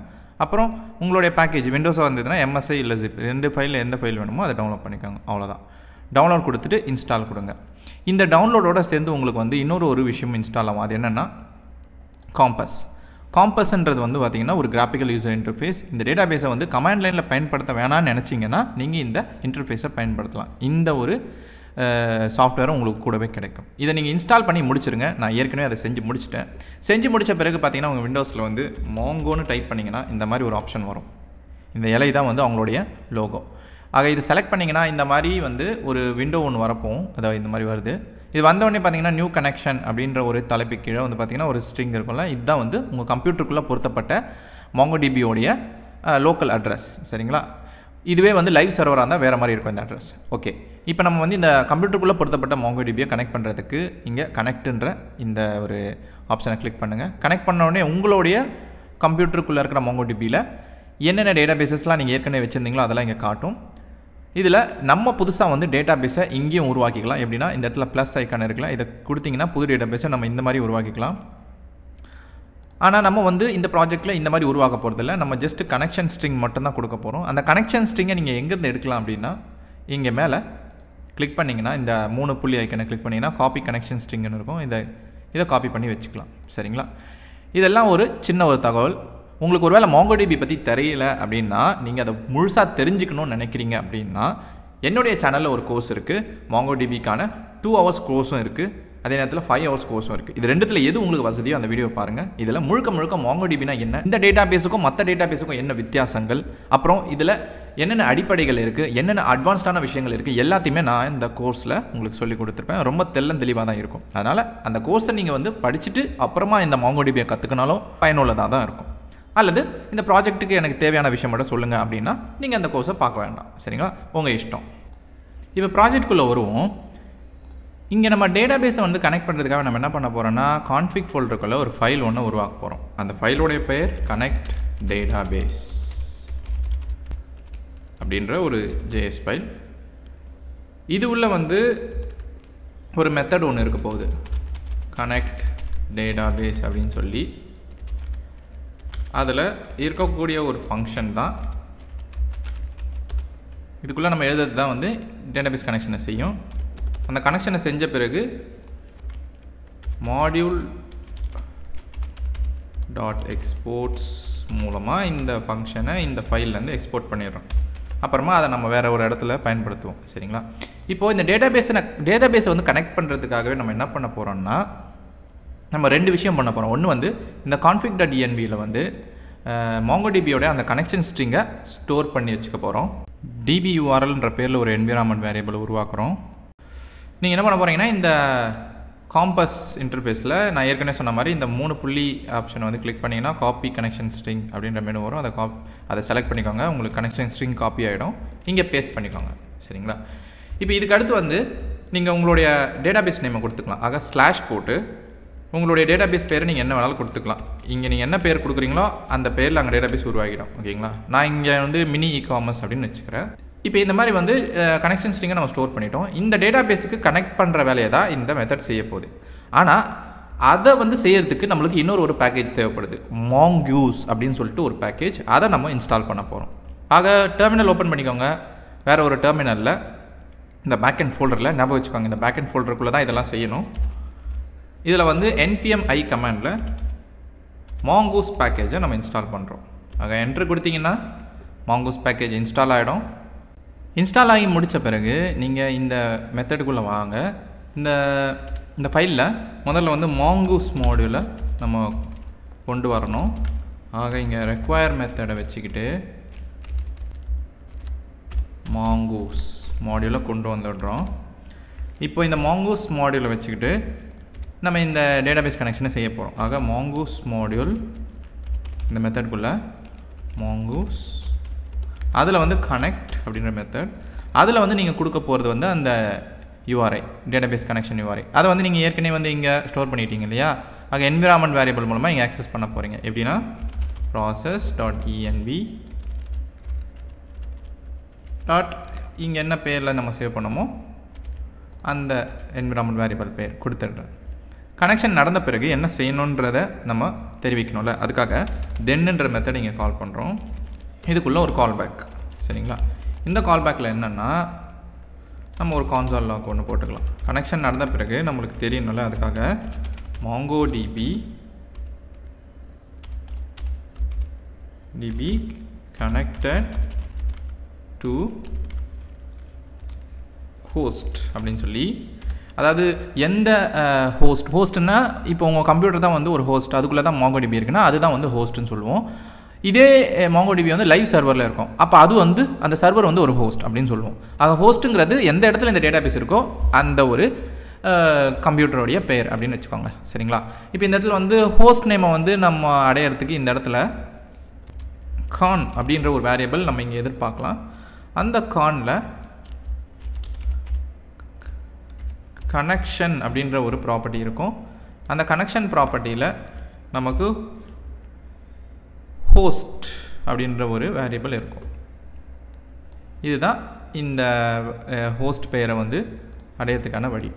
அப்புறம் உங்களுடைய பேக்கேஜ் விண்டோஸோ வந்ததுன்னா MSI இல்லை ZIP, 2 ஃபைலில் எந்த ஃபைல் வேணுமோ அதை டவுன்லோட் பண்ணிக்கோங்க. அவ்வளோதான். டவுன்லோட் கொடுத்துட்டு இன்ஸ்டால் கொடுங்க. இந்த டவுன்லோடோடு சேர்ந்து உங்களுக்கு வந்து இன்னொரு விஷயம் இன்ஸ்டால் ஆகும். அது என்னென்னா காம்பஸ். காம்பஸ்ன்றது வந்து பார்த்திங்கன்னா ஒரு கிராஃபிக்கல் யூசர் இன்டர்ஃபேஸ். இந்த டேட்டாபேஸை வந்து கமாண்ட் லைனில் பயன்படுத்த வேணாம்னு நினச்சிங்கன்னா நீங்கள் இந்த இன்டர்ஃபேஸை பயன்படுத்தலாம். இந்த ஒரு சாஃப்ட்வேரும் உங்களுக்கு கூடவே கிடைக்கும். இதை நீங்கள் இன்ஸ்டால் பண்ணி முடிச்சிருங்க. நான் ஏற்கனவே அதை செஞ்சு முடிச்சிட்டேன். செஞ்சு முடித்த பிறகு பார்த்தீங்கன்னா உங்கள் விண்டோஸில் வந்து மோங்கோன்னு டைப் பண்ணிங்கன்னா இந்த மாதிரி ஒரு ஆப்ஷன் வரும். இந்த இலை தான் வந்து அவங்களுடைய லோகோ. ஆக இது செலக்ட் பண்ணிங்கன்னா இந்த மாதிரி வந்து ஒரு விண்டோ ஒன்று வரப்போம். அதாவது இந்த மாதிரி வருது. இது வந்தோடனே பார்த்தீங்கன்னா நியூ கனெக்ஷன் அப்படின்ற ஒரு தலைப்பு கீழே வந்து பார்த்திங்கன்னா ஒரு ஸ்ட்ரிங் இருக்கும்ல. இதுதான் வந்து உங்கள் கம்ப்யூட்டருக்குள்ளே பொருத்தப்பட்ட MongoDBயோடைய லோக்கல் அட்ரஸ். சரிங்களா? இதுவே வந்து லைவ் சர்வராக இருந்தால் வேறு மாதிரி இருக்கும் இந்த அட்ரஸ். ஓகே, இப்போ நம்ம வந்து இந்த கம்ப்யூட்டருக்குள்ளே பொருத்தப்பட்ட MongoDBயை கனெக்ட் பண்ணுறதுக்கு இங்கே கனெக்ட்ன்ற இந்த ஒரு ஆப்ஷனை கிளிக் பண்ணுங்கள். கனெக்ட் பண்ணோடனே உங்களுடைய கம்ப்யூட்டருக்குள்ளே இருக்கிற MongoDBயில் என்னென்ன டேட்டாபேஸஸ்லாம் நீங்கள் ஏற்கனவே வச்சுருந்தீங்களோ அதெல்லாம் இங்கே காட்டும். இதில் நம்ம புதுசாக வந்து டேட்டாபேஸை இங்கேயும் உருவாக்கிக்கலாம். எப்படின்னா இந்த இடத்துல ப்ளஸ் ஐக்கான் இருக்கலாம். இதை கொடுத்திங்கன்னா புது டேட்டாபேஸை நம்ம இந்த மாதிரி உருவாக்கிக்கலாம். ஆனால் நம்ம வந்து இந்த ப்ராஜெக்ட்டில் இந்த மாதிரி உருவாக்க போகிறதில்ல. நம்ம ஜஸ்ட் கனெக்ஷன் ஸ்ட்ரிங் மட்டும் தான் கொடுக்க போகிறோம். அந்த கனெக்ஷன் ஸ்ட்ரிங்கை நீங்கள் எங்கேருந்து எடுக்கலாம் அப்படின்னா இங்கே மேலே கிளிக் பண்ணிங்கன்னா இந்த 3 புள்ளி ஐக்கனை கிளிக் பண்ணிங்கன்னா காப்பி கனெக்ஷன் ஸ்ட்ரிங்னு இருக்கும். இதை காப்பி பண்ணி வச்சுக்கலாம். சரிங்களா? இதெல்லாம் ஒரு சின்ன ஒரு தகவல். உங்களுக்கு ஒருவேளை MongoDB பற்றி தெரியல அப்படின்னா, நீங்கள் அதை முழுசாக தெரிஞ்சுக்கணும்னு நினைக்கிறீங்க அப்படின்னா, என்னுடைய சேனலில் ஒரு கோர்ஸ் இருக்குது. MongoDBக்கான 2 hours கோர்ஸும் இருக்குது. அதே நேரத்தில் 5 hours கோர்ஸும் இருக்குது. இது ரெண்டுத்தில் எது உங்களுக்கு வசதியோ அந்த வீடியோ பாருங்கள். இதில் முழுக்க MongoDBனா என்ன, இந்த டேட்டாபேஸுக்கும் மற்ற டேட்டாபேஸுக்கும் என்ன வித்தியாசங்கள், அப்புறம் இதில் என்னென்ன அடிப்படைகள் இருக்குது, என்னென்ன அட்வான்ஸ்டான விஷயங்கள் இருக்குது, எல்லாத்தையுமே நான் இந்த கோர்ஸில் உங்களுக்கு சொல்லி கொடுத்துருப்பேன். ரொம்ப தெளிவாக தான் இருக்கும். அதனால் அந்த கோர்ஸை நீங்கள் வந்து படிச்சுட்டு அப்புறமா இந்த MongoDBயை கற்றுக்கினாலும் பயனுள்ளதாக தான் இருக்கும். அல்லது இந்த ப்ராஜெக்ட்டுக்கு எனக்கு தேவையான விஷயம் மட்டும் சொல்லுங்கள் அப்படின்னா நீங்கள் அந்த கோர்ஸை பார்க்க வேண்டாம். சரிங்களா? உங்கள் இஷ்டம். இப்போ ப்ராஜெக்ட்குள்ளே வருவோம். இங்கே நம்ம டேட்டாபேஸை வந்து கனெக்ட் பண்ணுறதுக்காக நம்ம என்ன பண்ண போகிறோம்னா கான்ஃபிக் ஃபோல்டருக்குள்ளே ஒரு ஃபைல் ஒன்று உருவாக்க போகிறோம். அந்த ஃபைலோடைய பெயர் கனெக்ட் டேட்டாபேஸ் அப்படின்ற ஒரு JS ஃபைல். இது உள்ள வந்து ஒரு மெத்தட் ஒன்று இருக்க போகுது, கனெக்ட் டேட்டாபேஸ் அப்படின்னு சொல்லி. அதில் இருக்கக்கூடிய ஒரு ஃபங்க்ஷன் தான் இதுக்குள்ளே நம்ம எழுதுறது தான் வந்து டேட்டாபேஸ் கனெக்ஷனை செய்யும். அந்த கனெக்ஷனை செஞ்ச பிறகு மாடியூல் டாட் எக்ஸ்போர்ட்ஸ் மூலமாக இந்த ஃபங்க்ஷனை இந்த ஃபைல்லேருந்து எக்ஸ்போர்ட் பண்ணிடுறோம். அப்புறமா அதை நம்ம வேறு ஒரு இடத்துல பயன்படுத்துவோம். சரிங்களா? இப்போது இந்த டேட்டாபேஸை வந்து கனெக்ட் பண்ணுறதுக்காகவே நம்ம என்ன பண்ண போகிறோம்னா நம்ம 2 விஷயம் பண்ண போகிறோம். ஒன்று வந்து இந்த config.envயில் வந்து MongoDBயோட அந்த கனெக்ஷன் ஸ்ட்ரிங்கை ஸ்டோர் பண்ணி வச்சுக்க போகிறோம். DBURLன்ற பேரில் ஒரு என்விரான்மெண்ட் வேரியபிள் உருவாக்குறோம். நீங்கள் என்ன பண்ண போகிறீங்கன்னா இந்த காம்பஸ் இன்டர்ஃபேஸில் நான் ஏற்கனவே சொன்ன மாதிரி இந்த 3 புள்ளி ஆப்ஷனை வந்து கிளிக் பண்ணிங்கன்னா காப்பி கனெக்ஷன் ஸ்ட்ரிங் அப்படின்ற மெனு வரும். அதை செலக்ட் பண்ணிக்கோங்க. உங்களுக்கு கனெக்ஷன் ஸ்ட்ரிங் காப்பி ஆகிடும். இங்கே பேஸ்ட் பண்ணிக்கோங்க. சரிங்களா? இப்போ இதுக்கு அடுத்து வந்து நீங்கள் உங்களுடைய டேட்டாபேஸ் நேமை கொடுத்துக்கலாம். ஆக ஸ்லாஷ் போட்டு உங்களுடைய டேட்டாபேஸ் பேரை நீங்கள் என்ன வேணாலும் கொடுத்துக்கலாம். இங்கே நீங்கள் என்ன பேர் கொடுக்குறீங்களோ அந்த பேரில் அங்கே டேட்டாபேஸ் உருவாகிடும். ஓகேங்களா? நான் இங்கே வந்து மினி இ-காமர்ஸ் அப்படின்னு வச்சுக்கிறேன். இப்போ இந்த மாதிரி வந்து கனெக்ஷன் ஸ்ட்ரிங்கை நம்ம ஸ்டோர் பண்ணிட்டோம். இந்த டேட்டாபேஸுக்கு கனெக்ட் பண்ணுற வேலையை தான் இந்த மெத்தட் செய்ய போகுது. ஆனால் அதை வந்து செய்யறதுக்கு நம்மளுக்கு இன்னொரு பேக்கேஜ் தேவைப்படுது. மாங்கூஸ் அப்படின்னு சொல்லிட்டு ஒரு பேக்கேஜ். அதை நம்ம இன்ஸ்டால் பண்ண போகிறோம். ஆக டெர்மினல் ஓப்பன் பண்ணிக்கோங்க. வேறு ஒரு டெர்மினலில் இந்த பேக்கெண்ட் ஃபோல்டரில் ஞாபகம் வச்சுக்கோங்க. இந்த பேக்கெண்ட் ஃபோல்டருக்குள்ளே தான் இதெல்லாம் செய்யணும். இதில் வந்து npm i கமாண்டில் மாங்கூஸ் பேக்கேஜை நம்ம இன்ஸ்டால் பண்ணுறோம். ஆக என்ட்ரு கொடுத்தீங்கன்னா மாங்கூஸ் பேக்கேஜ் இன்ஸ்டால் ஆகிடும். இன்ஸ்டால் ஆகி முடித்த பிறகு நீங்கள் இந்த மெத்தடுக்குள்ளே வாங்க. இந்த ஃபைலில் முதல்ல வந்து மாங்கூஸ் மாடியூலை நம்ம கொண்டு வரணும். ஆக இங்கே ரெக்வயர் மெத்தடை வச்சுக்கிட்டு மாங்கூஸ் மாடியூலை கொண்டு வந்துடுறோம். இப்போ இந்த மாங்கூஸ் மாடியூலை வச்சுக்கிட்டு நம்ம இந்த டேட்டாபேஸ் கனெக்ஷனை செய்ய போகிறோம். ஆக மாங்கூஸ் மாடியூல் இந்த மெத்தடுக்குள்ளே மாங்கூஸ் அதில் வந்து கனெக்ட் அப்படின்ற மெத்தட். அதில் வந்து நீங்கள் கொடுக்க போகிறது வந்து அந்த URI டேட்டாபேஸ் கனெக்ஷன் URI. அதை வந்து நீங்கள் ஏற்கனவே வந்து இங்கே ஸ்டோர் பண்ணிட்டீங்க இல்லையா? ஆக என்விரான்மெண்ட் வேரியபிள் மூலமாக இங்கே ஆக்சஸ் பண்ண போகிறீங்க. எப்படின்னா process.env இங்கே என்ன பேரில் நம்ம சேவ் பண்ணமோ அந்த என்விரான்மெண்ட் வேரியபிள் பேர் கொடுத்துட்றேன். கனெக்ஷன் நடந்த பிறகு என்ன செய்யணுன்றதை நம்ம தெரிவிக்கணும்ல, அதுக்காக தென்னுன்ற மெத்தட் இங்கே கால் பண்ணுறோம். இதுக்குள்ளே ஒரு கால் பேக். சரிங்களா? இந்த கால் பேக்கில் என்னென்னா நம்ம ஒரு கான்சோல் லாக் ஒன்று போட்டுக்கலாம். கனெக்ஷன் நடந்த பிறகு நம்மளுக்கு தெரியணும்ல, அதுக்காக MongoDB connected to host அப்படின்னு சொல்லி, அதாவது எந்த ஹோஸ்ட்னா இப்போ உங்கள் கம்ப்யூட்டர் தான் வந்து ஒரு ஹோஸ்ட், அதுக்குள்ளே தான் MongoDB இருக்குன்னா அதுதான் வந்து ஹோஸ்ட்னு சொல்லுவோம். இதே MongoDB வந்து லைவ் சர்வரில் இருக்கும். அப்போ அது வந்து அந்த சர்வர் வந்து ஒரு ஹோஸ்ட் அப்படின்னு சொல்லுவோம். ஆக ஹோஸ்ட்டுங்கிறது எந்த இடத்துல இந்த டேட்டாபேஸ் இருக்கோ அந்த ஒரு கம்ப்யூட்டருடைய பேர் அப்படின்னு வச்சுக்கோங்க. சரிங்களா? இப்போ இந்த இடத்துல வந்து ஹோஸ்ட் நேமை வந்து நம்ம அடையிறதுக்கு இந்த இடத்துல கான் அப்படின்ற ஒரு வேரியபிள் நம்ம இங்கே எதிர்பார்க்கலாம். அந்த கானில் கனெக்ஷன் அப்படின்ற ஒரு ப்ராப்பர்ட்டி இருக்கும். அந்த கனெக்ஷன் ப்ராப்பர்ட்டியில் நமக்கு ஹோஸ்ட் அப்படின்ற ஒரு வேரியபிள் இருக்கும். இதுதான் இந்த ஹோஸ்ட் பெயரை வந்து அடையறதுக்கான வழி.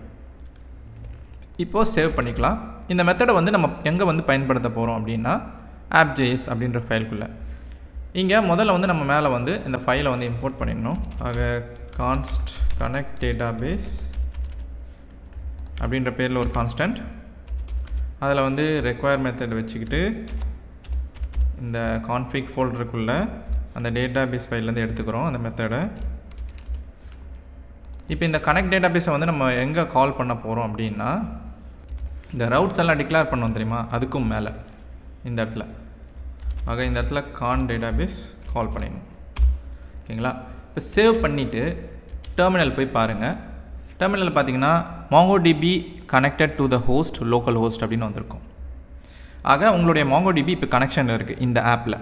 இப்போது சேவ் பண்ணிக்கலாம். இந்த மெத்தடை வந்து நம்ம எங்கே வந்து பயன்படுத்த போகிறோம் அப்படின்னா app.js அப்படின்ற ஃபைலுக்குள்ளே. இங்கே முதல்ல வந்து நம்ம மேலே வந்து இந்த ஃபைலை வந்து இம்போர்ட் பண்ணிடணும். ஆக const connect database அப்படின்ற பேரில் ஒரு கான்ஸ்டன்ட், அதில் வந்து ரெக்வயர் மெத்தட் வச்சுக்கிட்டு இந்த கான்ஃபிக் ஃபோல்டருக்குள்ளே அந்த டேட்டாபேஸ் ஃபைல்லேருந்து எடுத்துக்கிறோம் அந்த மெத்தடை. இப்போ இந்த கனெக்ட் டேட்டாபேஸை வந்து நம்ம எங்கே கால் பண்ண போகிறோம் அப்படின்னா இந்த ரவுட்ஸ் எல்லாம் டிக்ளேர் பண்ணோம் தெரியுமா, அதுக்கும் மேலே இந்த இடத்துல. ஆக இந்த இடத்துல கான் டேட்டாபேஸ் கால் பண்ணிடணும். ஓகேங்களா? இப்போ சேவ் பண்ணிவிட்டு டெர்மினல் போய் பாருங்கள். டெர்மினலில் பார்த்தீங்கன்னா MongoDB connected to the host local host அப்படின்னு வந்திருக்கும். ஆக உங்களுடைய MongoDB இப்போ கனெக்ஷனில் இருக்குது இந்த ஆப்பில்.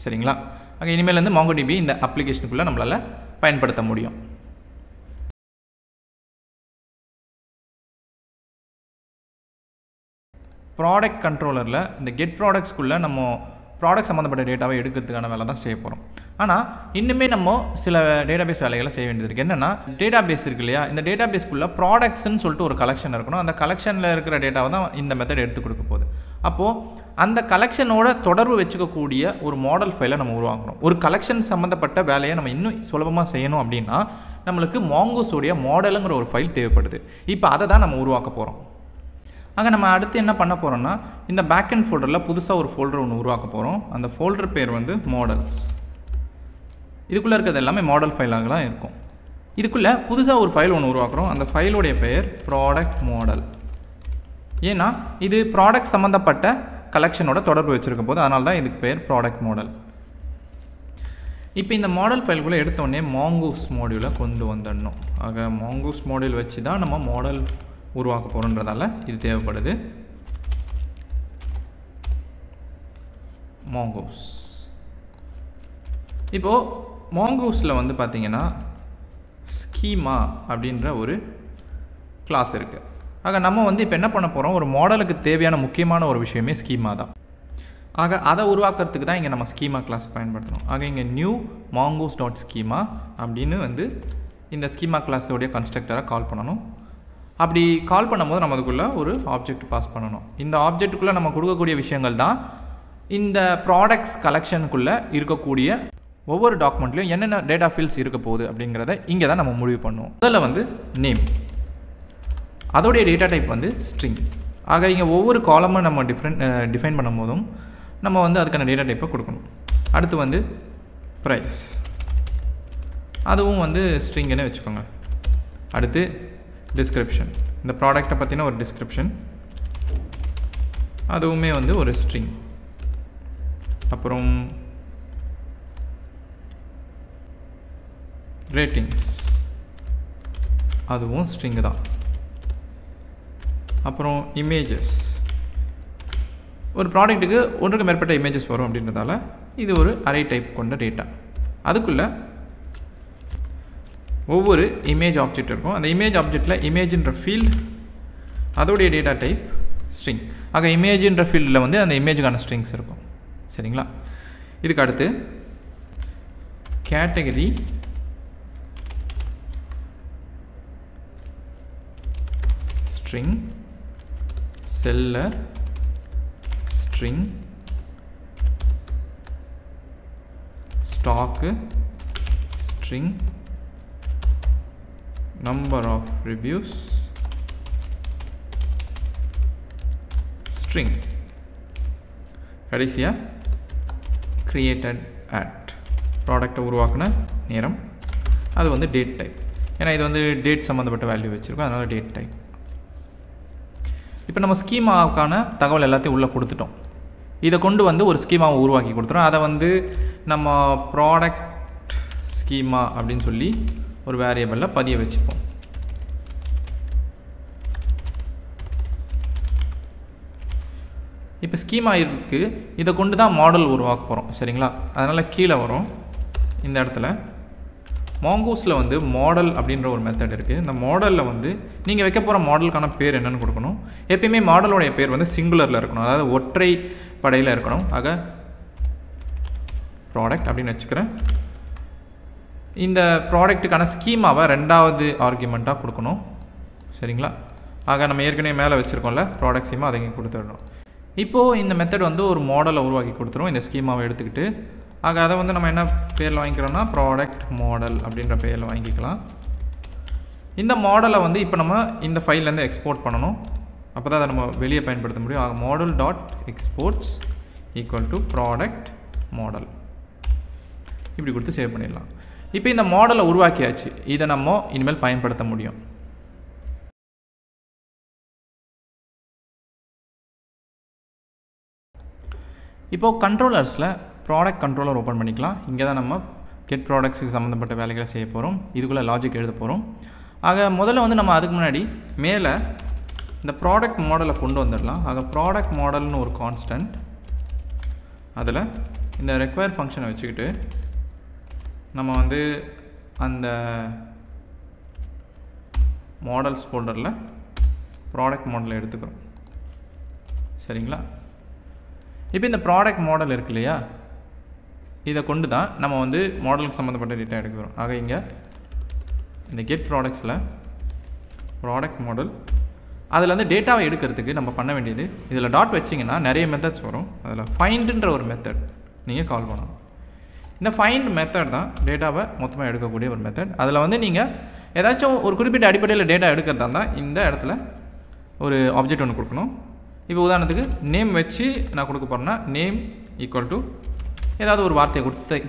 சரிங்களா? ஆக இனிமேல் MongoDB இந்த அப்ளிகேஷனுக்குள்ளே நம்மளால் பயன்படுத்த முடியும். ப்ராடக்ட் கண்ட்ரோலரில் இந்த கெட் ப்ராடக்ட்ஸ்குள்ளே நம்ம ப்ராடக்ட் சம்மந்தப்பட்ட டேட்டாவை எடுக்கிறதுக்கான வேலை தான் செய்ய போகிறோம். ஆனால் இன்னுமே நம்ம சில டேட்டாபேஸ் வேலைகளை செய்ய வேண்டியது இருக்குது. என்னென்னா டேட்டாபேஸ் இருக்கு இல்லையா, இந்த டேட்டாபேஸ்க்குள்ளே ப்ராடக்ட்ஸ்ன்னு சொல்லிட்டு ஒரு கலெக்ஷன் இருக்கணும். அந்த கலெக்ஷனில் இருக்கிற டேட்டாவை தான் இந்த மெத்தட் எடுத்து கொடுக்க போகுது. அப்போது அந்த கலெக்ஷனோட தொடர்பு வச்சுக்கக்கூடிய ஒரு மாடல் ஃபைலை நம்ம உருவாக்கணும். ஒரு கலெக்ஷன் சம்மந்தப்பட்ட வேலையை நம்ம இன்னும் சுலபமாக செய்யணும் அப்படின்னா நம்மளுக்கு மாங்கோஸோடைய மாடலுங்கிற ஒரு ஃபைல் தேவைப்படுது. இப்போ அதை தான் நம்ம உருவாக்க போகிறோம். ஆக நம்ம அடுத்து என்ன பண்ண போகிறோம்னா இந்த பேக்கெண்ட் ஃபோல்டரில் புதுசாக ஒரு ஃபோல்டர் ஒன்று உருவாக்க போகிறோம். அந்த ஃபோல்டர் பேர் வந்து மாடல்ஸ். இதுக்குள்ளே இருக்கிறது எல்லாமே மாடல் ஃபைலாக தான் இருக்கும். இதுக்குள்ளே புதுசாக ஒரு ஃபைல் ஒன்று உருவாக்குறோம். அந்த ஃபைலுடைய பெயர் ப்ராடக்ட் மாடல். ஏன்னா இது ப்ராடக்ட் சம்மந்தப்பட்ட கலெக்ஷனோட தொடர்பு வச்சுருக்கும் போது அதனால தான் இதுக்கு பேர் ப்ராடக்ட் மாடல். இப்போ இந்த மாடல் ஃபைலுக்குள்ளே எடுத்தோடனே மாங்கூஸ் மாடியூலை கொண்டு வந்துடணும். ஆக மாங்கூஸ் மாடியூல் வச்சு தான் நம்ம மாடல் உருவாக்க போகிறோன்றதால இது தேவைப்படுது. மாங்கோஸ். இப்போது மாங்கோஸில் வந்து பார்த்திங்கன்னா ஸ்கீமா அப்படின்ற ஒரு கிளாஸ் இருக்குது. ஆக நம்ம வந்து இப்போ என்ன பண்ண போகிறோம், ஒரு மாடலுக்கு தேவையான முக்கியமான ஒரு விஷயமே ஸ்கீமா தான். ஆக அதை உருவாக்குறதுக்கு தான் இங்கே நம்ம ஸ்கீமா கிளாஸ் பயன்படுத்தணும். ஆக இங்கே நியூ மாங்கோஸ் டாட் ஸ்கீமா அப்படின்னு வந்து இந்த ஸ்கீமா கிளாஸோடைய கன்ஸ்ட்ரக்டரை கால் பண்ணணும். அப்படி கால் பண்ணும்போது நம்ம அதுக்குள்ளே ஒரு ஆப்ஜெக்ட் பாஸ் பண்ணணும். இந்த ஆப்ஜெக்ட்டுக்குள்ளே நம்ம கொடுக்கக்கூடிய விஷயங்கள் தான் இந்த ப்ராடக்ட்ஸ் கலெக்ஷனுக்குள்ளே இருக்கக்கூடிய ஒவ்வொரு டாக்குமெண்ட்லையும் என்னென்ன டேட்டா ஃபீல்ட்ஸ் இருக்க போகுது அப்படிங்கிறத இங்கே தான் நம்ம முடிவு பண்ணுவோம். அதில் வந்து நேம், அதோடைய டேட்டா டைப் வந்து ஸ்ட்ரிங். ஆக இங்கே ஒவ்வொரு காலமும் நம்ம டிஃபைன் பண்ணும் போதும் நம்ம வந்து அதுக்கான டேட்டா டைப்பை கொடுக்கணும். அடுத்து வந்து ப்ரைஸ், அதுவும் வந்து ஸ்ட்ரிங்குன்னு வச்சுக்கோங்க. அடுத்து டிஸ்கிரிப்ஷன், இந்த ப்ராடக்டை பற்றின ஒரு டிஸ்கிரிப்ஷன், அதுவுமே வந்து ஒரு ஸ்ட்ரிங். அப்புறம் ரேட்டிங்ஸ், அதுவும் ஸ்ட்ரிங்கு தான். அப்புறம் இமேஜஸ், ஒரு ப்ராடக்ட்டுக்கு ஒன்றுக்கு மேற்பட்ட இமேஜஸ் வரும் அப்படின்றதால இது ஒரு அரே டைப் கொண்ட டேட்டா. அதுக்குள்ளே ஒவ்வொரு இமேஜ் ஆப்ஜெக்ட் இருக்கும். அந்த இமேஜ் ஆப்ஜெக்டில் இமேஜின்ற ஃபீல்டு, அதோடைய டேட்டா டைப் ஸ்ட்ரிங். ஆக இமேஜின்ற ஃபீல்டில் வந்து அந்த இமேஜுக்கான ஸ்ட்ரிங்ஸ் இருக்கும். சரிங்களா? இதுக்கு அடுத்து category, string, seller, string, stock, string, number of reviews, string, கடைசியாக கிரியேட்டட் அட், ப்ராடக்டை உருவாக்கின நேரம், அது வந்து டேட் டைப். ஏன்னா இது வந்து டேட் சம்மந்தப்பட்ட வேல்யூ வச்சுருக்கோம், அதனால் டேட் டைப். இப்போ நம்ம ஸ்கீமாவுக்கான தகவல் எல்லாத்தையும் உள்ளே கொடுத்துட்டோம். இதை கொண்டு வந்து ஒரு ஸ்கீமாவை உருவாக்கி கொடுத்துறோம். அதை வந்து நம்ம ப்ராடக்ட் ஸ்கீமா அப்படின்னு சொல்லி ஒரு வேரியபிளில் பதிய வச்சுப்போம். இப்போ ஸ்கீமா இருக்குது, இதை கொண்டு தான் மாடல் உருவாக்க போகிறோம். சரிங்களா? அதனால் கீழே வரும் இந்த இடத்துல மாங்கோஸில் வந்து மாடல் அப்படின்ற ஒரு மெத்தட் இருக்குது. இந்த மாடலில் வந்து நீங்கள் வைக்க போகிற மாடலுக்கான பேர் என்னென்னு கொடுக்கணும். எப்பயுமே மாடலோடைய பேர் வந்து சிங்குலரில் இருக்கணும், அதாவது ஒற்றை படையில் இருக்கணும். ஆக ப்ராடக்ட் அப்படின்னு வச்சுக்கிறேன். இந்த ப்ராடக்ட்டுக்கான ஸ்கீமாவை 2வது ஆர்குமெண்ட்டாக கொடுக்கணும். சரிங்களா? ஆக நம்ம ஏற்கனவே மேலே வச்சுருக்கோம்ல ப்ராடக்ட் ஸ்கீமா, அதை இங்கே கொடுத்துடணும். இப்போது இந்த மெத்தட் வந்து ஒரு மாடலை உருவாக்கி கொடுத்துரும் இந்த ஸ்கீமாவை எடுத்துக்கிட்டு. ஆக அதை வந்து நம்ம என்ன பேரில் வாங்கிக்கிறோன்னா ப்ராடக்ட் மாடல் அப்படின்ற பேரில் வாங்கிக்கலாம். இந்த மாடலை வந்து இப்போ நம்ம இந்த ஃபைல்லேருந்து எக்ஸ்போர்ட் பண்ணணும். அப்போ தான் அதை நம்ம வெளியே பயன்படுத்த முடியும். ஆக model dot exports equal to product model இப்படி கொடுத்து சேவ் பண்ணிடலாம். இப்போ இந்த மாடலை உருவாக்கியாச்சு, இதை நம்ம இனிமேல் பயன்படுத்த முடியும். இப்போது கண்ட்ரோலர்ஸில் ப்ராடக்ட் கண்ட்ரோலர் ஓப்பன் பண்ணிக்கலாம். இங்கே தான் நம்ம கெட் ப்ராடக்ட்ஸுக்கு சம்மந்தப்பட்ட வேலைகளை செய்ய போகிறோம். இதுக்குள்ளே லாஜிக் எழுத போகிறோம். ஆக முதல்ல வந்து நம்ம அதுக்கு முன்னாடி மேலே இந்த ப்ராடக்ட் மாடலை கொண்டு வந்துடலாம். ஆக ப்ராடக்ட் மாடல்னு ஒரு கான்ஸ்டன்ட், அதில் இந்த ரெக்வயர் ஃபங்க்ஷனை வச்சுக்கிட்டு நம்ம வந்து அந்த மாடல்ஸ் ஃபோல்டரில் ப்ராடக்ட் மாடலை எடுத்துக்கிறோம். சரிங்களா? இப்போ இந்த ப்ராடக்ட் மாடல் இருக்கு இல்லையா, இதை கொண்டு தான் நம்ம வந்து மாடலுக்கு சம்மந்தப்பட்ட டேட்டா எடுக்கிறோம். ஆக இங்கே இந்த கெட் ப்ராடக்ட்ஸில் ப்ராடக்ட் மாடல், அதில் வந்து டேட்டாவை எடுக்கிறதுக்கு நம்ம பண்ண வேண்டியது, இதில் டாட் வச்சிங்கன்னா நிறைய மெத்தட்ஸ் வரும். அதில் ஃபைண்டுன்ற ஒரு மெத்தட் நீங்கள் கால் பண்ணணும். இந்த ஃபைண்ட் மெத்தட் தான் டேட்டாவை மொத்தமாக எடுக்கக்கூடிய ஒரு மெத்தட். அதில் வந்து நீங்கள் ஏதாச்சும் ஒரு குறிப்பிட்ட அடிப்படையில் டேட்டா எடுக்கிறதா இருந்தால் இந்த இடத்துல ஒரு ஆப்ஜெக்ட் ஒன்று கொடுக்கணும். இப்போ உதாரணத்துக்கு நேம் வச்சு நான் கொடுக்க போகிறேன்னா நேம் ஈக்குவல் டு ஏதாவது ஒரு வார்த்தையை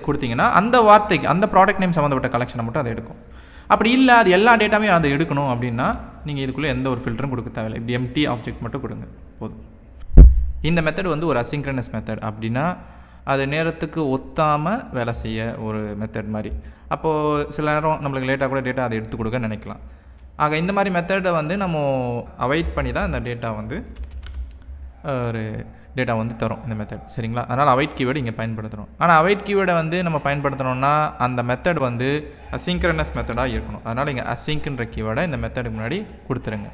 கொடுத்தீங்கன்னா அந்த வார்த்தைக்கு அந்த ப்ராடக்ட் நேம் சம்மந்தப்பட்ட கலெக்ஷனை மட்டும் அதை எடுக்கும். அப்படி இல்லை அது எல்லா டேட்டாவே அதை எடுக்கணும் அப்படின்னா நீங்கள் இதுக்குள்ளே எந்த ஒரு ஃபில்டரும் கொடுக்க தேவையில்லை. இப்படி எம்டி ஆப்ஜெக்ட் மட்டும் கொடுங்க போதும். இந்த மெத்தட் வந்து ஒரு அசிங்க்ரனஸ் மெத்தட். அப்படின்னா அது நேரத்துக்கு ஒத்தாமல் வேலை செய்ய ஒரு மெத்தட் மாதிரி. அப்போது சில நேரம் நம்மளுக்கு லேட்டாக கூட டேட்டா அதை எடுத்து கொடுக்க நினைக்கலாம். ஆக இந்த மாதிரி மெத்தடை வந்து நம்ம அவாய்ட் பண்ணி தான் இந்த டேட்டா வந்து ஒரு டேட்டா வந்து தரும் இந்த மெத்தட். சரிங்களா? அதனால் அவாய்ட் கீவேர்டு இங்கே பயன்படுத்துகிறோம். ஆனால் அவாய்ட் கீவேர்டை வந்து நம்ம பயன்படுத்தணும்னா அந்த மெத்தட் வந்து அசிங்க்ரனஸ் மெத்தடாக இருக்கணும். அதனால் இங்கே அசிங்க்ன்ற கீவேர்டை இந்த மெத்தடுக்கு முன்னாடி கொடுத்துருங்க.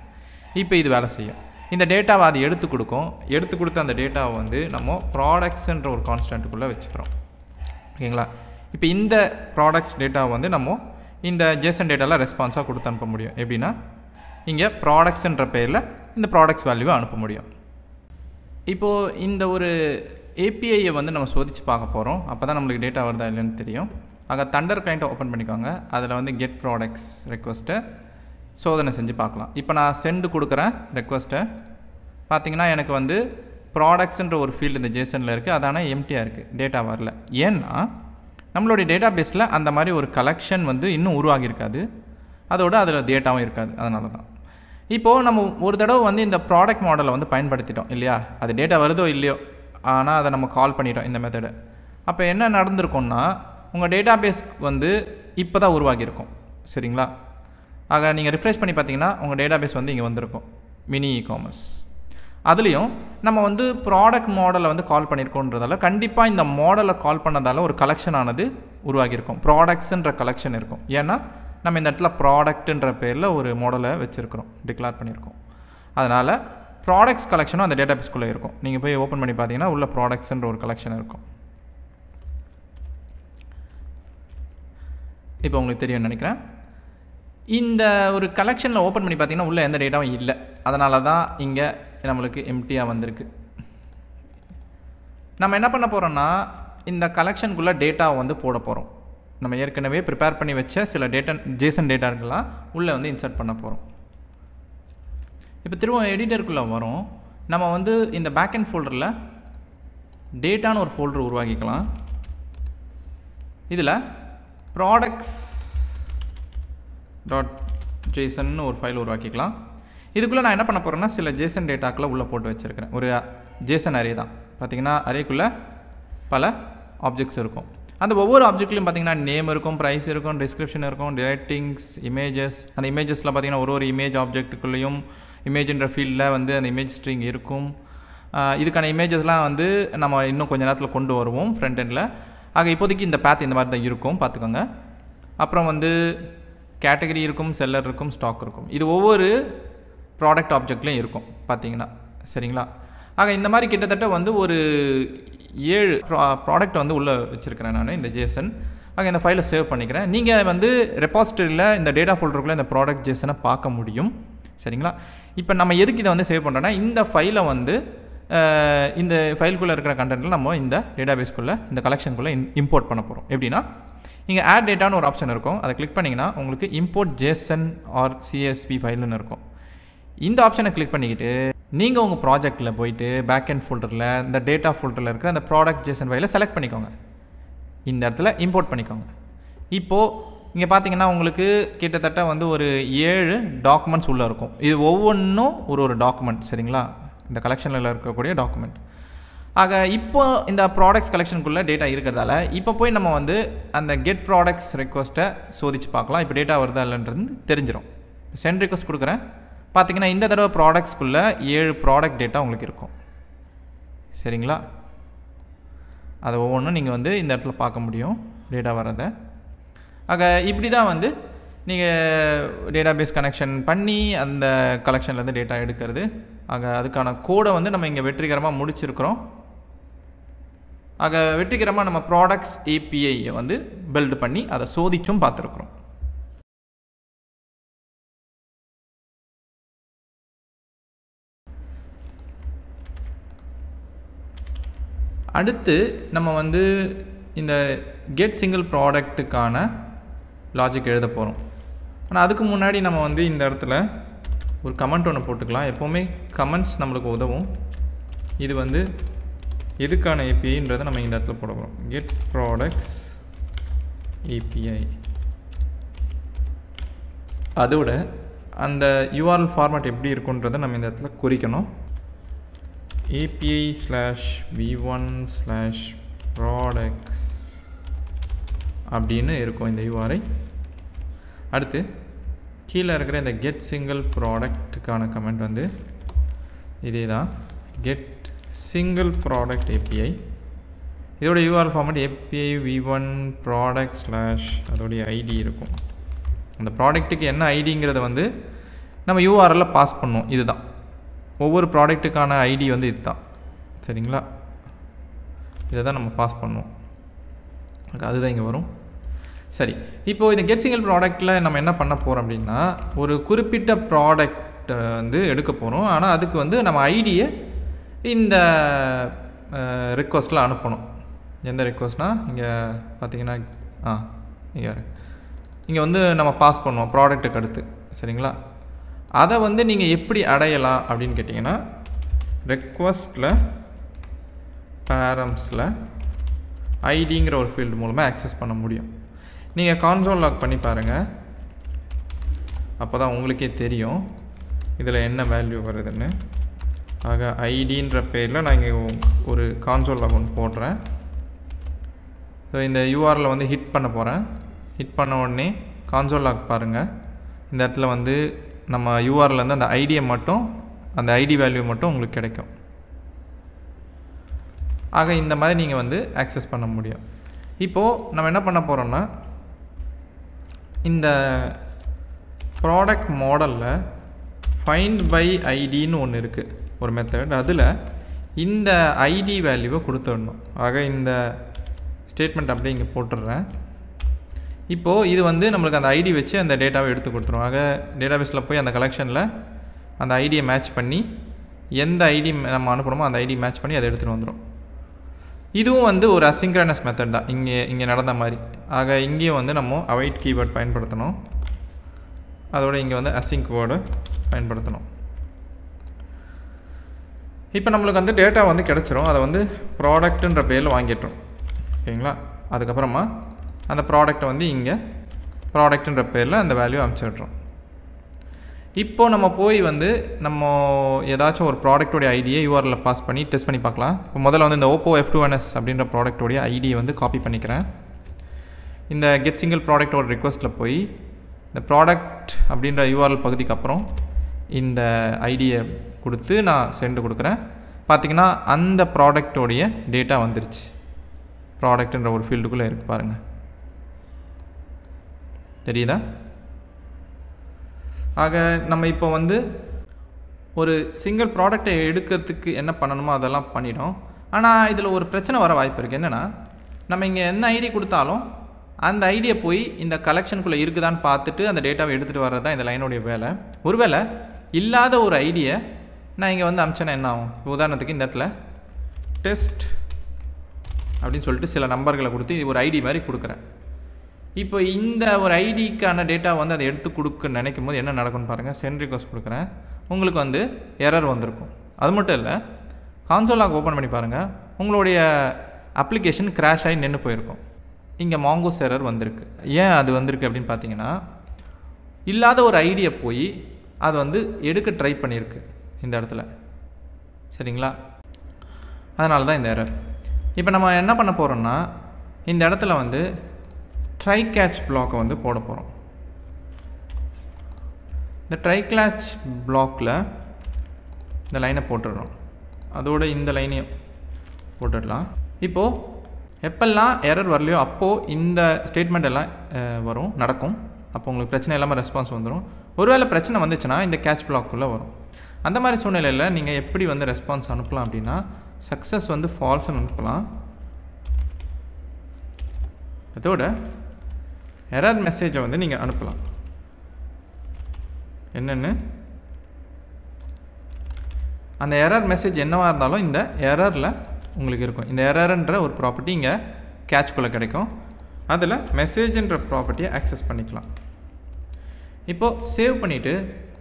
இப்போ இது வேலை செய்யும். இந்த டேட்டாவை அது எடுத்து கொடுக்கும். எடுத்து கொடுத்த அந்த டேட்டாவை வந்து நம்ம ப்ராடக்ட்ஸ்ன்ற ஒரு கான்ஸ்டன்ட்டுக்குள்ளே வச்சுக்கிறோம். ஓகேங்களா? இப்போ இந்த ப்ராடக்ட்ஸ் டேட்டாவை வந்து நம்ம இந்த ஜேசன் டேட்டாவில் ரெஸ்பான்ஸாக கொடுத்து அனுப்ப முடியும். எப்படின்னா இங்கே ப்ராடக்ட்ஸ்ன்ற பேரில் இந்த ப்ராடக்ட்ஸ் வேல்யூவை அனுப்ப முடியும். இப்போது இந்த ஒரு ஏபிஐயை வந்து நம்ம சோதித்து பார்க்க போகிறோம். அப்போ தான் நம்மளுக்கு டேட்டா வருதா இல்லைன்னு தெரியும். ஆக தண்டர் கிளைண்ட்டை ஓப்பன் பண்ணிக்கோங்க. அதில் வந்து கெட் ப்ராடக்ட்ஸ் ரெக்வஸ்ட்டை சோதனை செஞ்சு பார்க்கலாம். இப்போ நான் சென்டு கொடுக்குறேன் ரெக்வஸ்ட்டை. பார்த்தீங்கன்னா எனக்கு வந்து ப்ராடக்ட்ஸ்ன்ற ஒரு ஃபீல்டு இந்த ஜேசனில் இருக்குது. அதான எம்டியாக இருக்குது, டேட்டா வரல. ஏன்னா நம்மளுடைய டேட்டா பேஸில் அந்த மாதிரி ஒரு கலெக்ஷன் வந்து இன்னும் உருவாகியிருக்காது. அதோடு அதில் டேட்டாவும் இருக்காது. அதனால தான் இப்போது நம்ம ஒரு தடவை வந்து இந்த ப்ராடக்ட் மாடலை வந்து பயன்படுத்திட்டோம் இல்லையா? அது டேட்டா வருதோ இல்லையோ, ஆனால் அதை நம்ம கால் பண்ணிட்டோம் இந்த மெத்தடை. அப்போ என்ன நடந்திருக்கும்னா உங்கள் டேட்டா பேஸ் வந்து இப்போ தான் உருவாகியிருக்கும். சரிங்களா? ஆக நீங்கள் ரிஃப்ரெஷ் பண்ணி பார்த்தீங்கன்னா உங்கள் டேட்டா பேஸ் வந்து இங்கே வந்திருக்கும், மினி இ-காமர்ஸ். அதுலேயும் நம்ம வந்து ப்ராடக்ட் மாடலை வந்து கால் பண்ணியிருக்கோன்றதால கண்டிப்பாக இந்த மாடலை கால் பண்ணதால் ஒரு கலெக்ஷன் ஆனது உருவாகியிருக்கும். ப்ராடக்ட்ஸுன்ற கலெக்ஷன் இருக்கும். ஏன்னா நம்ம இந்த இடத்துல ப்ராடக்ட்டுன்ற பேரில் ஒரு மாடலை வச்சுருக்கிறோம், டிக்ளேர் பண்ணியிருக்கோம். அதனால் ப்ராடக்ட்ஸ் கலெக்ஷனும் அந்த டேட்டா பேஸ்க்குள்ளே இருக்கும். நீங்கள் போய் ஓப்பன் பண்ணி பார்த்தீங்கன்னா உள்ள ப்ராடக்ட்ஸ்ன்ற ஒரு கலெக்ஷன் இருக்கும். இப்போ உங்களுக்கு தெரியும்னு நினைக்கிறேன். இந்த ஒரு கலெக்ஷனில் ஓப்பன் பண்ணி பார்த்தீங்கன்னா உள்ளே எந்த டேட்டாவும் இல்லை. அதனால தான் இங்கே நம்மளுக்கு எம்டியாக வந்திருக்கு. நம்ம என்ன பண்ண போகிறோம்னா இந்த கலெக்ஷனுக்குள்ளே டேட்டாவை வந்து போட போகிறோம். நம்ம ஏற்கனவே ப்ரிப்பேர் பண்ணி வச்ச சில ஜேசன் டேட்டாக்கெல்லாம் உள்ளே வந்து இன்சர்ட் பண்ண போகிறோம். இப்போ திரும்ப எடிட்டருக்குள்ளே வரும். நம்ம வந்து இந்த பேக்அண்ட் ஃபோல்டரில் டேட்டான்னு ஒரு ஃபோல்டர் உருவாக்கிக்கலாம். இதில் ப்ராடக்ட்ஸ் .json ஒரு ஃபைல் உருவாக்கிக்கலாம். இதுக்குள்ளே நான் என்ன பண்ண போகிறேன்னா சில ஜேசன் டேட்டாக்களை உள்ளே போட்டு வச்சுருக்கிறேன். ஒரு ஜேசன் அரே தான். பார்த்திங்கன்னா அரேக்குள்ளே பல ஆப்ஜெக்ட்ஸ் இருக்கும். அந்த ஒவ்வொரு ஆப்ஜெக்ட்லையும் பார்த்திங்கன்னா நேம் இருக்கும், ப்ரைஸ் இருக்கும், டிஸ்கிரிப்ஷன் இருக்கும், ரேட்டிங்ஸ், இமேஜஸ். அந்த இமேஜஸில் பார்த்திங்கன்னா ஒரு இமேஜ் ஆப்ஜெக்ட்டுக்குள்ளேயும் இமேஜ்ன்ற ஃபீல்டில் வந்து அந்த இமேஜ் ஸ்ட்ரிங் இருக்கும். இதுக்கான இமேஜஸ்லாம் வந்து நம்ம இன்னும் கொஞ்சம் நேரத்தில் கொண்டு வருவோம் ஃப்ரண்ட் எண்டில். ஆக இப்போதைக்கு இந்த பேத் இந்த மாதிரி தான் இருக்கும், பார்த்துக்கோங்க. அப்புறம் வந்து கேட்டகரி இருக்கும், செல்லர் இருக்கும், ஸ்டாக் இருக்கும். இது ஒவ்வொரு ப்ராடக்ட் ஆப்ஜெக்ட்லேயும் இருக்கும் பார்த்திங்கன்னா. சரிங்களா? ஆக இந்த மாதிரி கிட்டத்தட்ட வந்து ஒரு 7 ப்ராடக்ட் வந்து உள்ளே வச்சுருக்கிறேன் நான் இந்த ஜேசன். ஆக இந்த ஃபைலை சேவ் பண்ணிக்கிறேன். நீங்கள் வந்து ரெபாசிட்டரியில் இந்த டேட்டா ஃபோல்டருக்குள்ளே இந்த ப்ராடக்ட் ஜேசனை பார்க்க முடியும். சரிங்களா? இப்போ நம்ம எதுக்கு இதை வந்து சேவ் பண்ணுறோன்னா இந்த ஃபைலை வந்து இந்த ஃபைலுக்குள்ளே இருக்கிற கண்டென்ட்டில் நம்ம இந்த டேட்டா பேஸ்க்குள்ளே இந்த கலெக்ஷனுக்குள்ளே இம்போர்ட் பண்ண போகிறோம். எப்படின்னா இங்கே ஆட் டேட்டான்னு ஒரு ஆப்ஷன் இருக்கும். அதை கிளிக் பண்ணிங்கன்னா உங்களுக்கு இம்போர்ட் ஜேசன் ஆர் சிஎஸ்பி ஃபைல்னு இருக்கும். இந்த ஆப்ஷனை கிளிக் பண்ணிக்கிட்டு நீங்கள் உங்கள் ப்ராஜெக்டில் போயிட்டு பேக்அண்ட் ஃபோல்டரில் இந்த டேட்டா ஃபோல்டரில் இருக்கிற அந்த ப்ராடக்ட் ஜேசன் ஃபைலை செலக்ட் பண்ணிக்கோங்க. இந்த இடத்துல இம்போர்ட் பண்ணிக்கோங்க. இப்போது இங்கே பார்த்தீங்கன்னா உங்களுக்கு கிட்டத்தட்ட வந்து ஒரு 7 டாக்குமெண்ட்ஸ் உள்ளே இருக்கும். இது ஒவ்வொன்றும் ஒரு டாக்குமெண்ட். சரிங்களா? இந்த கலெக்ஷனில் இருக்கக்கூடிய டாக்குமெண்ட். ஆக இப்போ இந்த ப்ராடக்ட்ஸ் கலெக்ஷனுக்குள்ளே டேட்டா இருக்கிறதால இப்போ போய் நம்ம வந்து அந்த கெட் ப்ராடக்ட்ஸ் ரெக்வஸ்ட்டை சோதிச்சு பார்க்கலாம். இப்போ டேட்டா வருதா இல்லைன்றது தெரிஞ்சிடும். சென்ட் ரெக்வஸ்ட் கொடுக்குறேன். பார்த்தீங்கன்னா இந்த தடவை ப்ராடக்ட்ஸ்க்குள்ளே 7 ப்ராடக்ட் டேட்டா உங்களுக்கு இருக்கும். சரிங்களா? அதை ஒவ்வொன்றும் நீங்கள் வந்து இந்த இடத்துல பார்க்க முடியும் டேட்டா வரதை. ஆக இப்படி தான் வந்து நீங்கள் டேட்டா பேஸ் கனெக்ஷன் பண்ணி அந்த கலெக்ஷன்லேருந்து டேட்டா எடுக்கிறது. ஆக அதுக்கான கோடை வந்து நம்ம இங்கே வெற்றிகரமாக முடிச்சிருக்கிறோம். ஆக வெற்றிகரமாக நம்ம ப்ராடக்ட்ஸ் ஏபிஐயை வந்து பில்டு பண்ணி அதை சோதிச்சும் பார்த்துருக்குறோம். அடுத்து நம்ம வந்து இந்த கெட் சிங்கிள் ப்ராடக்ட்டுக்கான லாஜிக் எழுத போகிறோம். ஆனால் அதுக்கு முன்னாடி நம்ம வந்து இந்த இடத்துல ஒரு கமெண்ட் ஒன்று போட்டுக்கலாம். எப்போவுமே கமெண்ட்ஸ் நம்மளுக்கு உதவும். இது வந்து எதுக்கான ஏபிஐன்றதை நம்ம இந்த இடத்துல போட போகிறோம். Get products API. அதோட அந்த யூஆர்எல் ஃபார்மேட் எப்படி இருக்குன்றதை நம்ம இந்த இடத்துல குறிக்கணும். API/v1/products அப்படின்னு இருக்கும் இந்த URI. அடுத்து கீழே இருக்கிற இந்த கெட் சிங்கிள் ப்ராடக்ட்டுக்கான கமெண்ட் வந்து இதே தான், கெட் சிங்கிள் ப்ராடக்ட் API. இதோட URL format API v1 product / அதோடைய ஐடி இருக்கும். அந்த ப்ராடக்ட்டுக்கு என்ன ஐடிங்கிறத வந்து நம்ம URL பாஸ் பண்ணுவோம். இதுதான் ஒவ்வொரு ப்ராடக்ட்டுக்கான ஐடி வந்து இதுதான், சரிங்களா? இதை தான் நம்ம பாஸ் பண்ணுவோம், அதுதான் இங்கே வரும். சரி, இப்போது இந்த கெட் சிங்கிள் ப்ராடக்ட்டில் நம்ம என்ன பண்ண போகிறோம் அப்படின்னா, ஒரு குறிப்பிட்ட ப்ராடக்ட் வந்து எடுக்க போகிறோம். ஆனால் அதுக்கு வந்து நம்ம ஐடியை இந்த ரிக்வஸ்ட்டில் அனுப்பணும். எந்த ரிக்வஸ்ட்னால் இங்கே பார்த்தீங்கன்னா இங்கே வந்து நம்ம பாஸ் பண்ணுவோம் ப்ராடக்ட்டுக்கு அடுத்து, சரிங்களா? அதை வந்து நீங்கள் எப்படி அடையலாம் அப்படின்னு கேட்டிங்கன்னா, ரெக்வஸ்ட்டில் பேரம்ஸில் ஐடிங்கிற ஒரு ஃபீல்டு மூலமாக ஆக்சஸ் பண்ண முடியும். நீங்கள் கான்சோல் லாக் பண்ணி பாருங்கள், அப்போ தான் உங்களுக்கே தெரியும் இதில் என்ன வேல்யூ வருதுன்னு. ஆக ஐடின்ற பேரில் நான் இங்கே ஒரு கான்சோல் லாக் ஒன்று போடுறேன். ஸோ இந்த URL வந்து ஹிட் பண்ண போகிறேன். ஹிட் பண்ண உடனே கான்சோல் லாக் பாருங்கள், இந்த இடத்துல வந்து நம்ம URLலேருந்து அந்த ஐடியை மட்டும், அந்த ஐடி வேல்யூ மட்டும் உங்களுக்கு கிடைக்கும். ஆக இந்த மாதிரி நீங்கள் வந்து ஆக்சஸ் பண்ண முடியும். இப்போது நம்ம என்ன பண்ண போகிறோம்னா, இந்த ப்ராடக்ட் மாடலில் ஃபைண்ட் பை ஐடின்னு ஒன்று இருக்குது, ஒரு மெத்தட். அதில் இந்த ஐடி வேல்யூவை கொடுத்துடணும். ஆக இந்த ஸ்டேட்மெண்ட் அப்படியே இங்கே போட்டுடுறேன். இப்போது இது வந்து நம்மளுக்கு அந்த ஐடி வச்சு அந்த டேட்டாவை எடுத்து கொடுத்துரும். ஆக டேட்டாபேஸில் போய் அந்த கலெக்ஷனில் அந்த ஐடியை மேட்ச் பண்ணி, எந்த ஐடி நம்ம அனுப்புகிறோமோ அந்த ஐடி மேட்ச் பண்ணி அதை எடுத்துகிட்டு வந்துடும். இதுவும் வந்து ஒரு அசிங்க்ரனஸ் மெத்தட் தான், இங்கே நடந்த மாதிரி. ஆக இங்கேயும் வந்து நம்ம அவைட் கீவேர்ட் பயன்படுத்தணும், அதோட இங்கே வந்து அசிங்க் வேர்டு பயன்படுத்தணும். இப்போ நம்மளுக்கு வந்து டேட்டா வந்து கிடச்சிரும், அதை வந்து ப்ராடக்ட்டுன்ற பேரில் வாங்கிட்டோம், ஓகேங்களா? அதுக்கப்புறமா அந்த ப்ராடக்டை வந்து இங்கே ப்ராடக்ட்டுன்ற பேரில் அந்த வேல்யூ அனுப்பிச்சிடுறோம். இப்போது நம்ம போய் வந்து நம்ம ஏதாச்சும் ஒரு ப்ராடக்டோடைய ஐடியை URL பாஸ் பண்ணி டெஸ்ட் பண்ணி பார்க்கலாம். இப்போ முதல்ல வந்து இந்த Oppo F21s அப்படின்ற ப்ராடக்டோடைய ஐடியை வந்து காப்பி பண்ணிக்கிறேன். இந்த கெட் சிங்கிள் ப்ராடக்டோட ரிக்வஸ்ட்டில் போய் இந்த ப்ராடக்ட் அப்படின்ற URL பகுதிக்கு அப்புறம் இந்த ஐடியை கொடுத்து நான் சென்ட் கொடுக்குறேன். பார்த்திங்கன்னா அந்த ப்ராடக்டோடைய டேட்டா வந்துருச்சு, ப்ராடக்ட்ன்ற ஒரு ஃபீல்டுக்குள்ளே இருக்குது பாருங்கள், தெரியுதா? ஆக நம்ம இப்போ வந்து ஒரு சிங்கிள் ப்ராடக்டை எடுக்கிறதுக்கு என்ன பண்ணணுமோ அதெல்லாம் பண்ணிட்டோம். ஆனால் இதில் ஒரு பிரச்சனை வர வாய்ப்பு இருக்குது. என்னென்னா, நம்ம இங்கே என்ன ஐடி கொடுத்தாலும் அந்த ஐடியை போய் இந்த கலெக்ஷனுக்குள்ளே இருக்குதான்னு பார்த்துட்டு அந்த டேட்டாவை எடுத்துகிட்டு வர்றது தான் இந்த லைனுடைய வேலை. ஒருவேளை இல்லாத ஒரு ஐடியை நான் இங்கே வந்து அனுப்பிச்சேன்னா என்ன ஆகும்? உதாரணத்துக்கு இந்த இடத்துல டெஸ்ட் அப்படின்னு சொல்லிட்டு சில நம்பர்களை கொடுத்து இது ஒரு ஐடி மாதிரி கொடுக்குறேன். இப்போ இந்த ஒரு ஐடிக்கான டேட்டா வந்து அதை எடுத்து கொடுக்க நினைக்கும் போது என்ன நடக்கும்னு பாருங்கள். சென்ட் ரிக்வஸ்ட் கொடுக்குறேன், உங்களுக்கு வந்து எரர் வந்திருக்கும். அது மட்டும் இல்லை, கான்சோல் லாக் ஓப்பன் பண்ணி பாருங்கள், உங்களுடைய அப்ளிகேஷன் கிராஷ் ஆகி நின்று போயிருக்கும். இங்கே மாங்கோஸ் எரர் வந்திருக்கு. ஏன் அது வந்திருக்கு அப்படின்னு பார்த்தீங்கன்னா, இல்லாத ஒரு ஐடியை போய் அது வந்து எடுக்க ட்ரை பண்ணியிருக்கு இந்த இடத்துல, சரிங்களா? அதனால தான் இந்த எரர். இப்போ நம்ம என்ன பண்ண போகிறோம்னா, இந்த இடத்துல வந்து ட்ரை கேட்ச் பிளாக்கை வந்து போட போகிறோம். இந்த ட்ரை கேட்ச் பிளாக்கில் இந்த லைனை போட்டுடுறோம், அதோட இந்த லைனையும் போட்டுடலாம். இப்போது எப்பெல்லாம் எரர் வரலையோ அப்போது இந்த ஸ்டேட்மெண்ட் எல்லாம் வரும், நடக்கும். அப்போ உங்களுக்கு பிரச்சனை இல்லாமல் ரெஸ்பான்ஸ் வந்துடும். ஒருவேளை பிரச்சனை வந்துச்சுன்னா இந்த கேட்ச் பிளாக்குள்ளே வரும். அந்த மாதிரி சூழ்நிலையில் நீங்கள் எப்படி வந்து ரெஸ்பான்ஸ் அனுப்பலாம் அப்படின்னா, சக்ஸஸ் வந்து ஃபால்ஸ்ன்னு அனுப்பலாம். அதோட எரர் மெசேஜை வந்து நீங்கள் அனுப்பலாம். என்னென்னு அந்த எரர் மெசேஜ் என்னவாக இருந்தாலும் இந்த எரரில் உங்களுக்கு இருக்கும். இந்த எரர்ன்ற ஒரு ப்ராப்பர்ட்டி இங்கே கேட்ச்குள்ளே கிடைக்கும். அதில் மெசேஜ்ன்ற ப்ராப்பர்ட்டியை ஆக்சஸ் பண்ணிக்கலாம். இப்போது சேவ் பண்ணிவிட்டு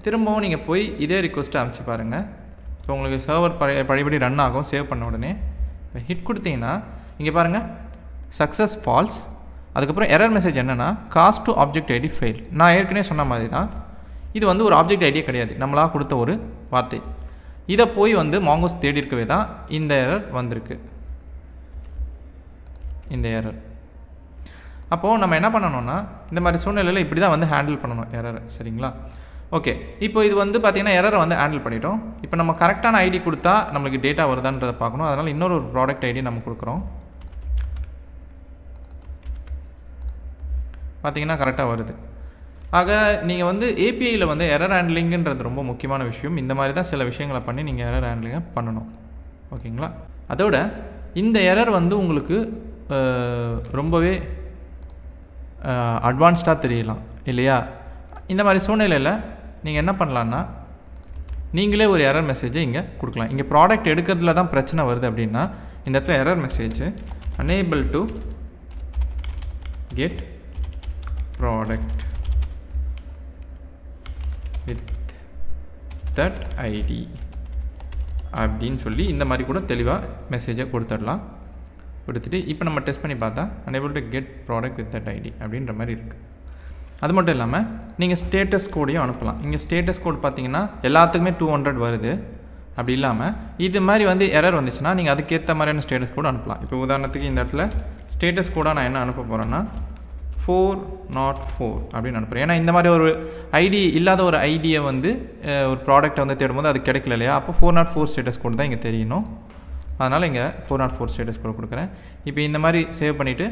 திரும்பவும் நீங்கள் போய் இதே ரிக்வஸ்ட்டை அனுப்பிச்சு பாருங்கள். இப்போ உங்களுக்கு சர்வர் பழையபடி ரன் ஆகும். சேவ் பண்ண உடனே இப்போ ஹிட் கொடுத்தீங்கன்னா இங்கே பாருங்கள், சக்ஸஸ் ஃபால்ஸ். அதுக்கப்புறம் எரர் மெசேஜ் என்னென்னா, cast to object ID fail. நான் ஏற்கனவே சொன்ன மாதிரி தான், இது வந்து ஒரு ஆப்ஜெக்ட் ஐடியே கிடையாது, நம்மளாக கொடுத்த ஒரு வார்த்தை. இதை போய் வந்து மாங்கோஸ் தேடி இருக்கவே தான் இந்த எரர் வந்திருக்கு, இந்த எரர். அப்போது நம்ம என்ன பண்ணணும்னா இந்த மாதிரி சூழ்நிலையில் இப்படி தான் வந்து ஹேண்டில் பண்ணணும் எரரை. சரிங்களா? ஓகே, இப்போ இது வந்து பார்த்திங்கன்னா எரரை வந்து ஹேண்டில் பண்ணிட்டோம். இப்போ நம்ம கரெக்டான ஐடி கொடுத்தா நம்மளுக்கு டேட்டா வருதான்றதை பார்க்கணும். அதனால் இன்னொரு ஒரு ப்ராடக்ட் ஐடி நம்ம கொடுக்குறோம். பார்த்திங்கன்னா கரெக்டாக வருது. ஆக நீங்கள் வந்து ஏபிஐயில் வந்து எரர் ஹேண்ட்லிங்குன்றது ரொம்ப முக்கியமான விஷயம். இந்த மாதிரி தான் சில விஷயங்களை பண்ணி நீங்கள் எரர் ஹேண்ட்லிங்கை பண்ணணும். ஓகேங்களா? அதோட இந்த எரர் வந்து உங்களுக்கு ரொம்பவே அட்வான்ஸ்டாக தெரியலாம் இல்லையா? இந்த மாதிரி சூழ்நிலையில் நீங்கள் என்ன பண்ணலான்னா நீங்களே ஒரு எரர் மெசேஜை இங்கே கொடுக்கலாம். இங்கே ப்ராடக்ட் எடுக்கிறதுல தான் பிரச்சனை வருது அப்படின்னா இந்த இடத்துல error message unable to get product with that ID அப்படின்னு சொல்லி இந்த மாதிரி கூட தெளிவாக மெசேஜை கொடுத்துடலாம். கொடுத்துட்டு இப்போ நம்ம டெஸ்ட் பண்ணி பார்த்தா unable to get product with that ID அப்படின்ற மாதிரி இருக்குது. அது மட்டும் இல்லாமல் நீங்கள் ஸ்டேட்டஸ் கோடையும் அனுப்பலாம். இங்கே ஸ்டேட்டஸ் கோட் பார்த்தீங்கன்னா எல்லாத்துக்குமே 200 வருது. அப்படி இல்லாமல் இது மாதிரி வந்து எரர் வந்துச்சுன்னா நீங்கள் அதுக்கேற்ற மாதிரியான ஸ்டேட்டஸ் கோடு அனுப்பலாம். இப்போ உதாரணத்துக்கு இந்த இடத்துல ஸ்டேட்டஸ் கோடாக நான் என்ன அனுப்ப போகிறேன்னா 404 அப்படின்னு அனுப்புகிறேன். ஏன்னா இந்த மாதிரி ஒரு ஐடி இல்லாத ஒரு ஐடியை வந்து ஒரு ப்ராடக்ட்டை வந்து தேடும்போது அது கிடைக்கல இல்லையா? அப்போ 404 ஸ்டேட்டஸ் கோடு தான் இங்கே தெரியணும். அதனால் இங்கே 404 ஸ்டேட்டஸ் கோடு கொடுக்குறேன். இப்போ இந்த மாதிரி சேவ் பண்ணிவிட்டு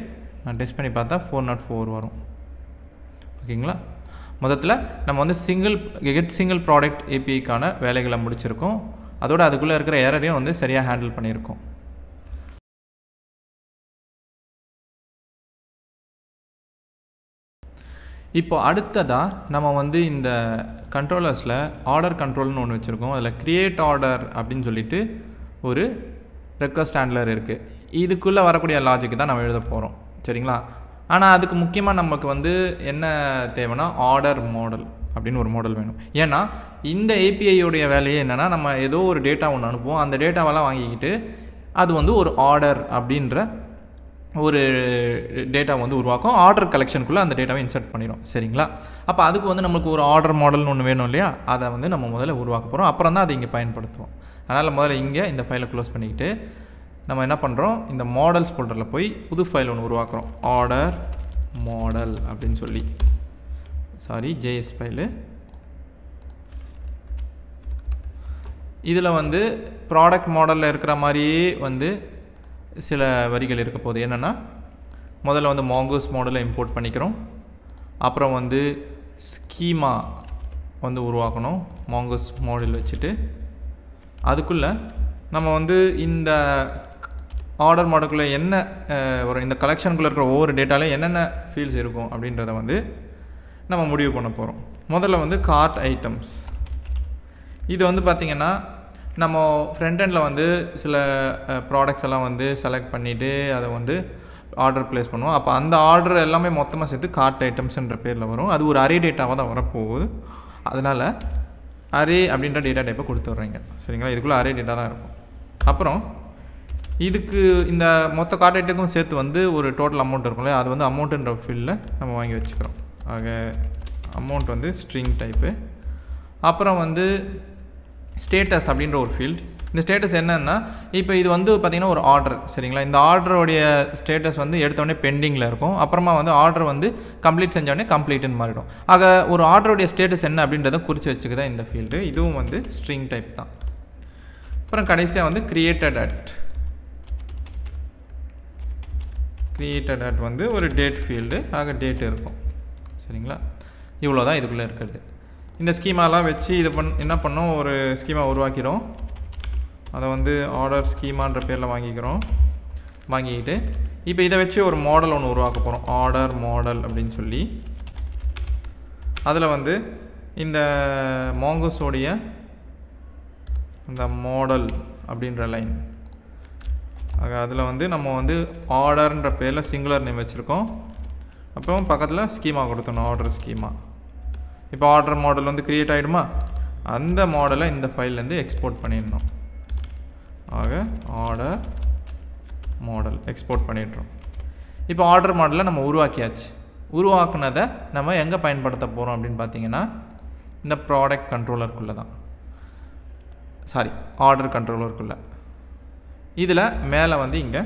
நான் டெஸ்ட் பண்ணி பார்த்தா 404 வரும். ஓகேங்களா? மொத்தத்தில் நம்ம வந்து சிங்கிள் ப்ராடக்ட் ஏபிஐக்கான வேலைகளை முடிச்சிருக்கோம். அதோடு அதுக்குள்ளே இருக்கிற எரரையும் வந்து சரியாக ஹேண்டில் பண்ணியிருக்கோம். இப்போ அடுத்ததாக நம்ம வந்து இந்த கண்ட்ரோலர்ஸில் ஆர்டர் கண்ட்ரோல்னு ஒன்று வச்சுருக்கோம். அதில் க்ரியேட் ஆர்டர் அப்படின்னு சொல்லிட்டு ஒரு ரெக்வஸ்ட் ஹேண்ட்லர் இருக்குது. இதுக்குள்ளே வரக்கூடிய லாஜிக் தான் நம்ம எழுத போகிறோம். சரிங்களா? ஆனால் அதுக்கு முக்கியமாக நமக்கு வந்து என்ன தேவைன்னா ஆர்டர் மாடல் அப்படின்னு ஒரு மாடல் வேணும். ஏன்னா இந்த ஏபிஐயோடைய வேலையே என்னென்னா நம்ம ஏதோ ஒரு டேட்டா ஒன்று அனுப்புவோம். அந்த டேட்டாவெல்லாம் வாங்கிக்கிட்டு அது வந்து ஒரு ஆர்டர் அப்படின்ற ஒரு டேட்டா வந்து உருவாக்கும். ஆர்டர் கலெக்ஷனுக்குள்ளே அந்த டேட்டாவை இன்சர்ட் பண்ணிடும். சரிங்களா? அப்போ அதுக்கு வந்து நமக்கு ஒரு ஆர்டர் மாடல்னு ஒன்று வேணும் இல்லையா? அதை வந்து நம்ம முதல்ல உருவாக்க போகிறோம். அப்புறம் தான் அதை இங்கே பயன்படுத்துவோம். அதனால் முதல்ல இங்கே இந்த ஃபைலை க்ளோஸ் பண்ணிக்கிட்டு நம்ம என்ன பண்ணுறோம், இந்த மாடல்ஸ் ஃபோல்டரில் போய் புது ஃபைல் ஒன்று உருவாக்குறோம். ஆர்டர் மாடல் அப்படின்னு சொல்லி ஜேஎஸ் ஃபைலு. இதில் வந்து ப்ராடக்ட் மாடலில் இருக்கிற மாதிரியே வந்து சில வரிகள் இருக்க போகுது. என்னென்னா முதல்ல வந்து மாங்கோஸ் மாடலை இம்போர்ட் பண்ணிக்கிறோம். அப்புறம் வந்து ஸ்கீமா வந்து உருவாக்கணும். மாங்கோஸ் மாடல் வச்சுட்டு அதுக்குள்ளே நம்ம வந்து இந்த ஆர்டர் மாடலுக்குள்ளே என்ன ஒரு இந்த கலெக்ஷனுக்குள்ளே இருக்கிற ஒவ்வொரு டேட்டாவில் என்னென்ன ஃபீல்ட்ஸ் இருக்கும் அப்படின்றத வந்து நம்ம முடிவு பண்ண போகிறோம். முதல்ல வந்து கார்ட் ஐட்டம்ஸ். இது வந்து பார்த்திங்கன்னா நம்ம ஃப்ரண்ட் எண்டில் வந்து சில ப்ராடக்ட்ஸ் எல்லாம் வந்து செலக்ட் பண்ணிவிட்டு அதை வந்து ஆர்டர் ப்ளேஸ் பண்ணுவோம். அப்போ அந்த ஆர்டர் எல்லாமே மொத்தமாக சேர்த்து கார்ட் ஐட்டம்ஸ்ன்ற பேரில் வரும். அது ஒரு அரே டேட்டாவாக தான் வரப்போகுது. அதனால் அரே அப்படின்ற டேட்டா டைப்பை கொடுத்துட்றீங்க. சரிங்களா? இதுக்குள்ளே அரே டேட்டா தான் இருக்கும். அப்புறம் இதுக்கு இந்த மொத்த கார்ட் ஐட்டத்துக்கும் சேர்த்து வந்து ஒரு டோட்டல் அமௌண்ட் இருக்கும்ல, அது வந்து அமௌண்ட்டுன்ற ஃபீல்டில் நம்ம வாங்கி வச்சுக்கிறோம். ஆக அமௌண்ட் வந்து ஸ்ட்ரிங் டைப்பு. அப்புறம் வந்து ஸ்டேட்டஸ் அப்படின்ற ஒரு ஃபீல்டு. இந்த ஸ்டேட்டஸ் என்னன்னா இப்போ இது வந்து பார்த்திங்கன்னா ஒரு ஆர்டர். சரிங்களா? இந்த ஆர்டருடைய ஸ்டேட்டஸ் வந்து எடுத்தோடனே பெண்டிங்கில் இருக்கும். அப்புறமா வந்து ஆர்டர் வந்து கம்ப்ளீட் செஞ்சோடனே கம்ப்ளீட்டுன்னு மாறிடும். ஆக ஒரு ஆர்டருடைய ஸ்டேட்டஸ் என்ன அப்படின்றத குறித்து வச்சுக்க இந்த ஃபீல்டு. இதுவும் வந்து ஸ்ட்ரிங் டைப் தான். அப்புறம் கடைசியாக வந்து கிரியேட்டட் அட் வந்து ஒரு டேட் ஃபீல்டு. ஆக டேட் இருக்கும். சரிங்களா? இவ்வளோ தான் இதுக்குள்ளே இருக்கிறது. இந்த ஸ்கீமாலாம் வச்சு இது என்ன பண்ணோம், ஒரு ஸ்கீமா உருவாக்கிறோம். அதை வந்து ஆர்டர் ஸ்கீமான்ற பேரில் வாங்கிக்கிட்டு இப்போ இதை வச்சு ஒரு மாடல் ஒன்று உருவாக்க போகிறோம். ஆர்டர் மாடல் அப்படின்னு சொல்லி அதில் வந்து இந்த மாங்கோஸோடைய இந்த மாடல் அப்படின்ற லைன். ஆக அதில் வந்து நம்ம வந்து ஆர்டர்ன்ற பேரில் சிங்குலர் நேம் வச்சுருக்கோம். அப்புறம் பக்கத்தில் ஸ்கீமா கொடுத்தணும், ஆர்டர் ஸ்கீமா. இப்போ ஆர்டர் மாடல் வந்து க்ரியேட் ஆகிடுமா? அந்த மாடலை இந்த ஃபைல்லேருந்து எக்ஸ்போர்ட் பண்ணிடணும். ஆக ஆர்டர் மாடல் எக்ஸ்போர்ட் பண்ணிடுறோம். இப்போ ஆர்டர் மாடலை நம்ம உருவாக்கியாச்சு. உருவாக்குனதை நம்ம எங்கே பயன்படுத்த போகிறோம் அப்படின்னு பார்த்தீங்கன்னா இந்த ப்ராடக்ட் கண்ட்ரோலருக்குள்ளே தான். ஆர்டர் கண்ட்ரோலருக்குள்ளே. இதில் மேலே வந்து இங்கே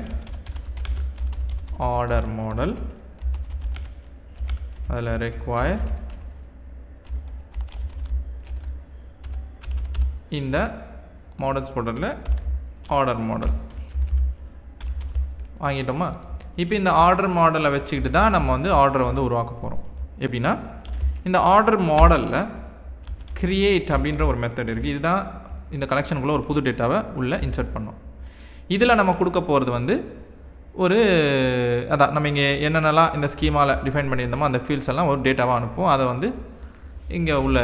ஆர்டர் மாடல் அதில் require இந்த மாடல்ஸ் போர்ட்டலில் ஆர்டர் மாடல் வாங்கிட்டோமா. இப்போ இந்த ஆர்டர் மாடலை வச்சுக்கிட்டு தான் நம்ம வந்து ஆர்டரை வந்து உருவாக்க போகிறோம். எப்படின்னா இந்த ஆர்டர் மாடலில் கிரியேட் அப்படின்ற ஒரு மெத்தட் இருக்குது. இதுதான் இந்த கலெக்ஷனுக்குள்ளே ஒரு புது டேட்டாவை உள்ளே இன்சர்ட் பண்ணோம். இதில் நம்ம கொடுக்க போகிறது வந்து ஒரு அதான் நம்ம இங்கே என்னென்னலாம் இந்த ஸ்கீமாவில் டிஃபைன் பண்ணியிருந்தோமோ அந்த ஃபீல்ட்ஸ் எல்லாம் ஒரு டேட்டாவாக அனுப்புவோம். அதை வந்து இங்கே உள்ள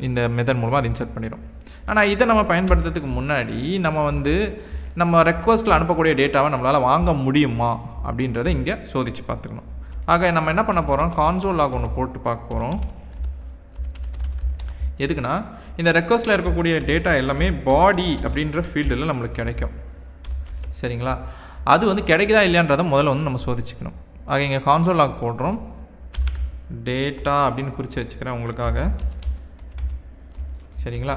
இந்த மெத்தட் மூலமாக அதை இன்சர்ட் பண்ணிடும். ஆனால் இதை நம்ம பயன்படுத்துறதுக்கு முன்னாடி நம்ம ரெக்வஸ்ட்டில் அனுப்பக்கூடிய டேட்டாவை நம்மளால் வாங்க முடியுமா அப்படின்றத இங்கே சோதித்து பார்த்துக்கணும். ஆக நம்ம என்ன பண்ண போகிறோம், கான்சோல் லாக் ஒன்று போட்டு பார்க்க போகிறோம். எதுக்குன்னா இந்த ரெக்வஸ்ட்டில் இருக்கக்கூடிய டேட்டா எல்லாமே பாடி அப்படின்ற ஃபீல்டில் நம்மளுக்கு கிடைக்கும். சரிங்களா, அது வந்து கிடைக்குதா இல்லையான்றதை முதல்ல வந்து நம்ம சோதிச்சுக்கணும். ஆக இங்கே கான்சோல் லாக் போடுறோம், டேட்டா அப்படின்னு குறித்து வச்சுக்கிறேன் உங்களுக்காக. சரிங்களா,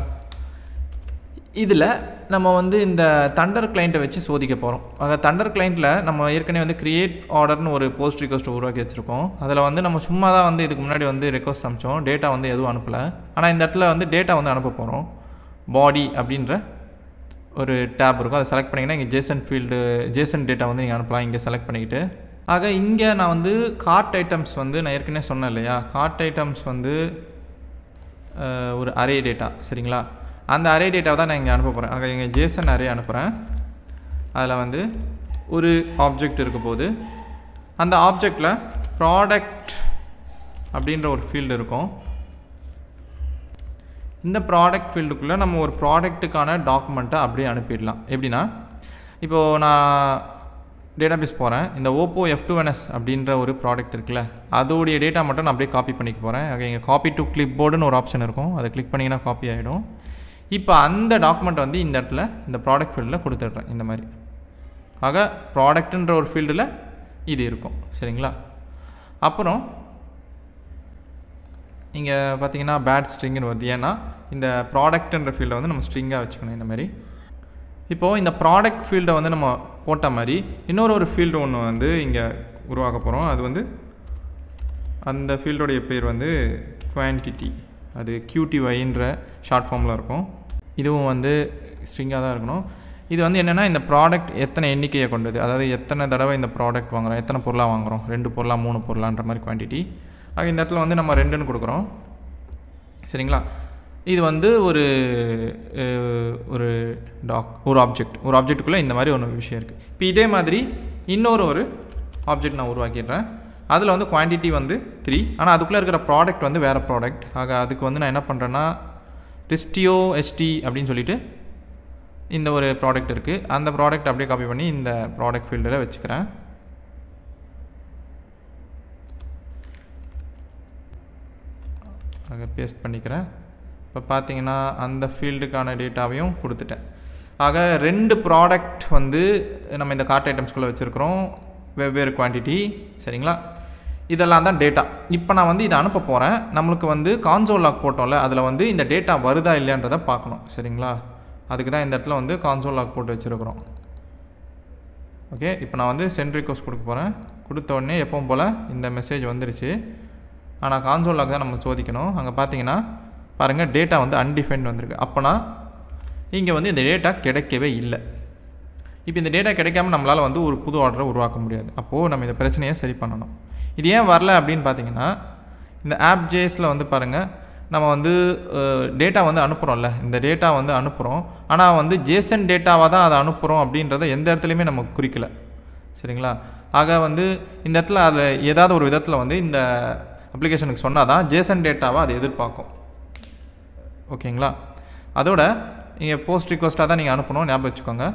இதில் நம்ம வந்து இந்த தண்டர் கிளைண்ட்டை வச்சு சோதிக்க போகிறோம். ஆக தண்டர் கிளைண்ட்டில் நம்ம ஏற்கனவே வந்து கிரியேட் ஆர்டர்னு ஒரு போஸ்ட் ரிக்வஸ்ட் உருவாக்கி வச்சுருக்கோம். அதில் வந்து நம்ம சும்மா தான் வந்து இதுக்கு முன்னாடி வந்து ரெக்வஸ்ட் அனுப்பிச்சோம், டேட்டா வந்து எதுவும் அனுப்பலை. ஆனால் இந்த இடத்துல வந்து டேட்டா வந்து அனுப்ப போகிறோம். பாடி அப்படின்ற ஒரு டேப் இருக்கும், அதை செலக்ட் பண்ணிங்கன்னா இங்கே ஜேசன் டேட்டா வந்து நீங்கள் அனுப்பலாம் இங்கே செலக்ட் பண்ணிக்கிட்டு. ஆக இங்கே நான் வந்து கார்ட் ஐட்டம்ஸ் வந்து நான் ஏற்கனவே சொன்னேன் இல்லையா, கார்ட் ஐட்டம்ஸ் வந்து ஒரு அரே டேட்டா. சரிங்களா, அந்த அரே டேட்டாவை தான் நான் இங்கே அனுப்ப போகிறேன். ஆக இங்கே ஜேசன் அரே அனுப்புகிறேன். அதில் வந்து ஒரு ஆப்ஜெக்ட் இருக்க போது அந்த ஆப்ஜெக்டில் ப்ராடக்ட் அப்படின்ற ஒரு ஃபீல்டு இருக்கும். இந்த ப்ராடக்ட் ஃபீல்டுக்குள்ளே நம்ம ஒரு ப்ராடக்ட்டுக்கான டாக்குமெண்ட்டை அப்படியே அனுப்பிடலாம். எப்படின்னா இப்போது நான் டேட்டாபேஸ் போகிறேன், இந்த ஓப்போ F2ns அப்படின்ற ஒரு ப்ராடக்ட் இருக்குல்ல, அதோடைய டேட்டா மட்டும் நான் அப்படியே காப்பி பண்ணிக்க போகிறேன். ஆக இங்கே காப்பி டு கிளிப் போர்டுன்னு ஒரு ஆப்ஷன் இருக்கும், அதை கிளிக் பண்ணிங்கன்னா காப்பி ஆகிடும். இப்போ அந்த டாக்குமெண்ட் வந்து இந்த இடத்துல இந்த ப்ராடக்ட் ஃபீல்டில் கொடுத்துட்றேன் இந்த மாதிரி. ஆக ப்ராடக்ட்டுன்ற ஒரு ஃபீல்டில் இது இருக்கும். சரிங்களா, அப்புறம் இங்கே பார்த்தீங்கன்னா பேட் ஸ்ட்ரிங்னு வருது. ஏன்னா இந்த ப்ராடக்ட்ன்ற ஃபீல்டை வந்து நம்ம ஸ்ட்ரிங்காக வச்சுக்கணும் இந்த மாதிரி. இப்போது இந்த ப்ராடக்ட் ஃபீல்டை வந்து நம்ம போட்ட மாதிரி இன்னொரு ஃபீல்டு ஒன்று வந்து இங்கே உருவாக்க போகிறோம். அது வந்து அந்த ஃபீல்டோடைய பேர் வந்து குவான்டிட்டி, அது QTYன்ற ஷார்ட் ஃபார்மில் இருக்கும். இதுவும் வந்து ஸ்ட்ரிங்காக தான் இருக்கணும். இது வந்து என்னென்னா இந்த ப்ராடக்ட் எத்தனை எண்ணிக்கையை கொண்டது, அதாவது எத்தனை தடவை இந்த ப்ராடக்ட் வாங்குகிறோம், எத்தனை பொருளாக வாங்குகிறோம், 2 பொருளாக 3 பொருளான்ற மாதிரி குவான்டிட்டி. ஆக இந்த இடத்துல வந்து நம்ம 2ன்னு கொடுக்குறோம். சரிங்களா, இது வந்து ஒரு ஆப்ஜெக்ட்டுக்குள்ளே இந்த மாதிரி ஒரு விஷயம் இருக்குது. இப்போ இதே மாதிரி ஒரு ஆப்ஜெக்ட் நான் உருவாக்கிடுறேன். அதில் வந்து குவான்டிட்டி வந்து 3, ஆனால் அதுக்குள்ளே இருக்கிற ப்ராடக்ட் வந்து வேறு ப்ராடக்ட். ஆக அதுக்கு வந்து நான் என்ன பண்ணுறேன்னா டிஸ்டியோ HT அப்படின்னு சொல்லிட்டு இந்த ஒரு ப்ராடக்ட் இருக்குது, அந்த ப்ராடக்ட் அப்படியே காப்பி பண்ணி இந்த ப்ராடக்ட் ஃபீல்டில் வச்சுக்கிறேன். ஆக பேஸ்ட் பண்ணிக்கிறேன். இப்போ பார்த்தீங்கன்னா அந்த ஃபீல்டுக்கான டேட்டாவையும் கொடுத்துட்டேன். ஆக 2 ப்ராடக்ட் வந்து நம்ம இந்த கார்ட் ஐட்டம்ஸ்குள்ளே வச்சுருக்கிறோம், வெவ்வேறு குவான்டிட்டி. சரிங்களா, இதெல்லாம் தான் டேட்டா. இப்போ நான் வந்து இதை அனுப்ப போகிறேன். நம்மளுக்கு வந்து கான்சோல் லாக் போட்டோம்ல, அதில் வந்து இந்த டேட்டா வருதா இல்லையான்றதை பார்க்கணும். சரிங்களா, அதுக்கு தான் இந்த இடத்துல வந்து கான்சோல் லாக் போட்டு வச்சுருக்கிறோம். ஓகே, இப்போ நான் வந்து சென்ட் ரிக்வெஸ்ட் கொடுக்க போகிறேன். கொடுத்த உடனே எப்பவும் போல் இந்த மெசேஜ் வந்துருச்சு. ஆனால் கான்சோல் லாக் தான் நம்ம சோதிக்கணும். அங்கே பார்த்தீங்கன்னா பாருங்கள் டேட்டா வந்து அன்டிஃபைன்ட் வந்திருக்கு. அப்போனா இங்கே வந்து இந்த டேட்டா கிடைக்கவே இல்லை. இப்போ இந்த டேட்டா கிடைக்காம நம்மளால் வந்து ஒரு புது ஆர்டரை உருவாக்க முடியாது. அப்போது நம்ம இந்த பிரச்சனையை சரி பண்ணணும். இது ஏன் வரல அப்படின்னு பார்த்தீங்கன்னா இந்த AppJSல வந்து பாருங்கள் நம்ம வந்து டேட்டா வந்து அனுப்புகிறோம்ல, இந்த டேட்டா வந்து அனுப்புகிறோம், ஆனால் வந்து ஜேசன் டேட்டாவாக தான் அதை அனுப்புகிறோம் அப்படின்றத எந்த இடத்துலையுமே நம்ம குறிக்கலை. சரிங்களா, ஆக வந்து இந்த இடத்துல அதை ஏதாவது ஒரு விதத்தில் வந்து இந்த அப்ளிகேஷனுக்கு சொன்னால் தான் ஜேசன் டேட்டாவை அதை எதிர்பார்க்கும். ஓகேங்களா, அதோட இங்கே போஸ்ட் ரிக்வஸ்ட்டாக தான் நீங்கள் அனுப்பணும், ஞாபகம் வச்சுக்கோங்க.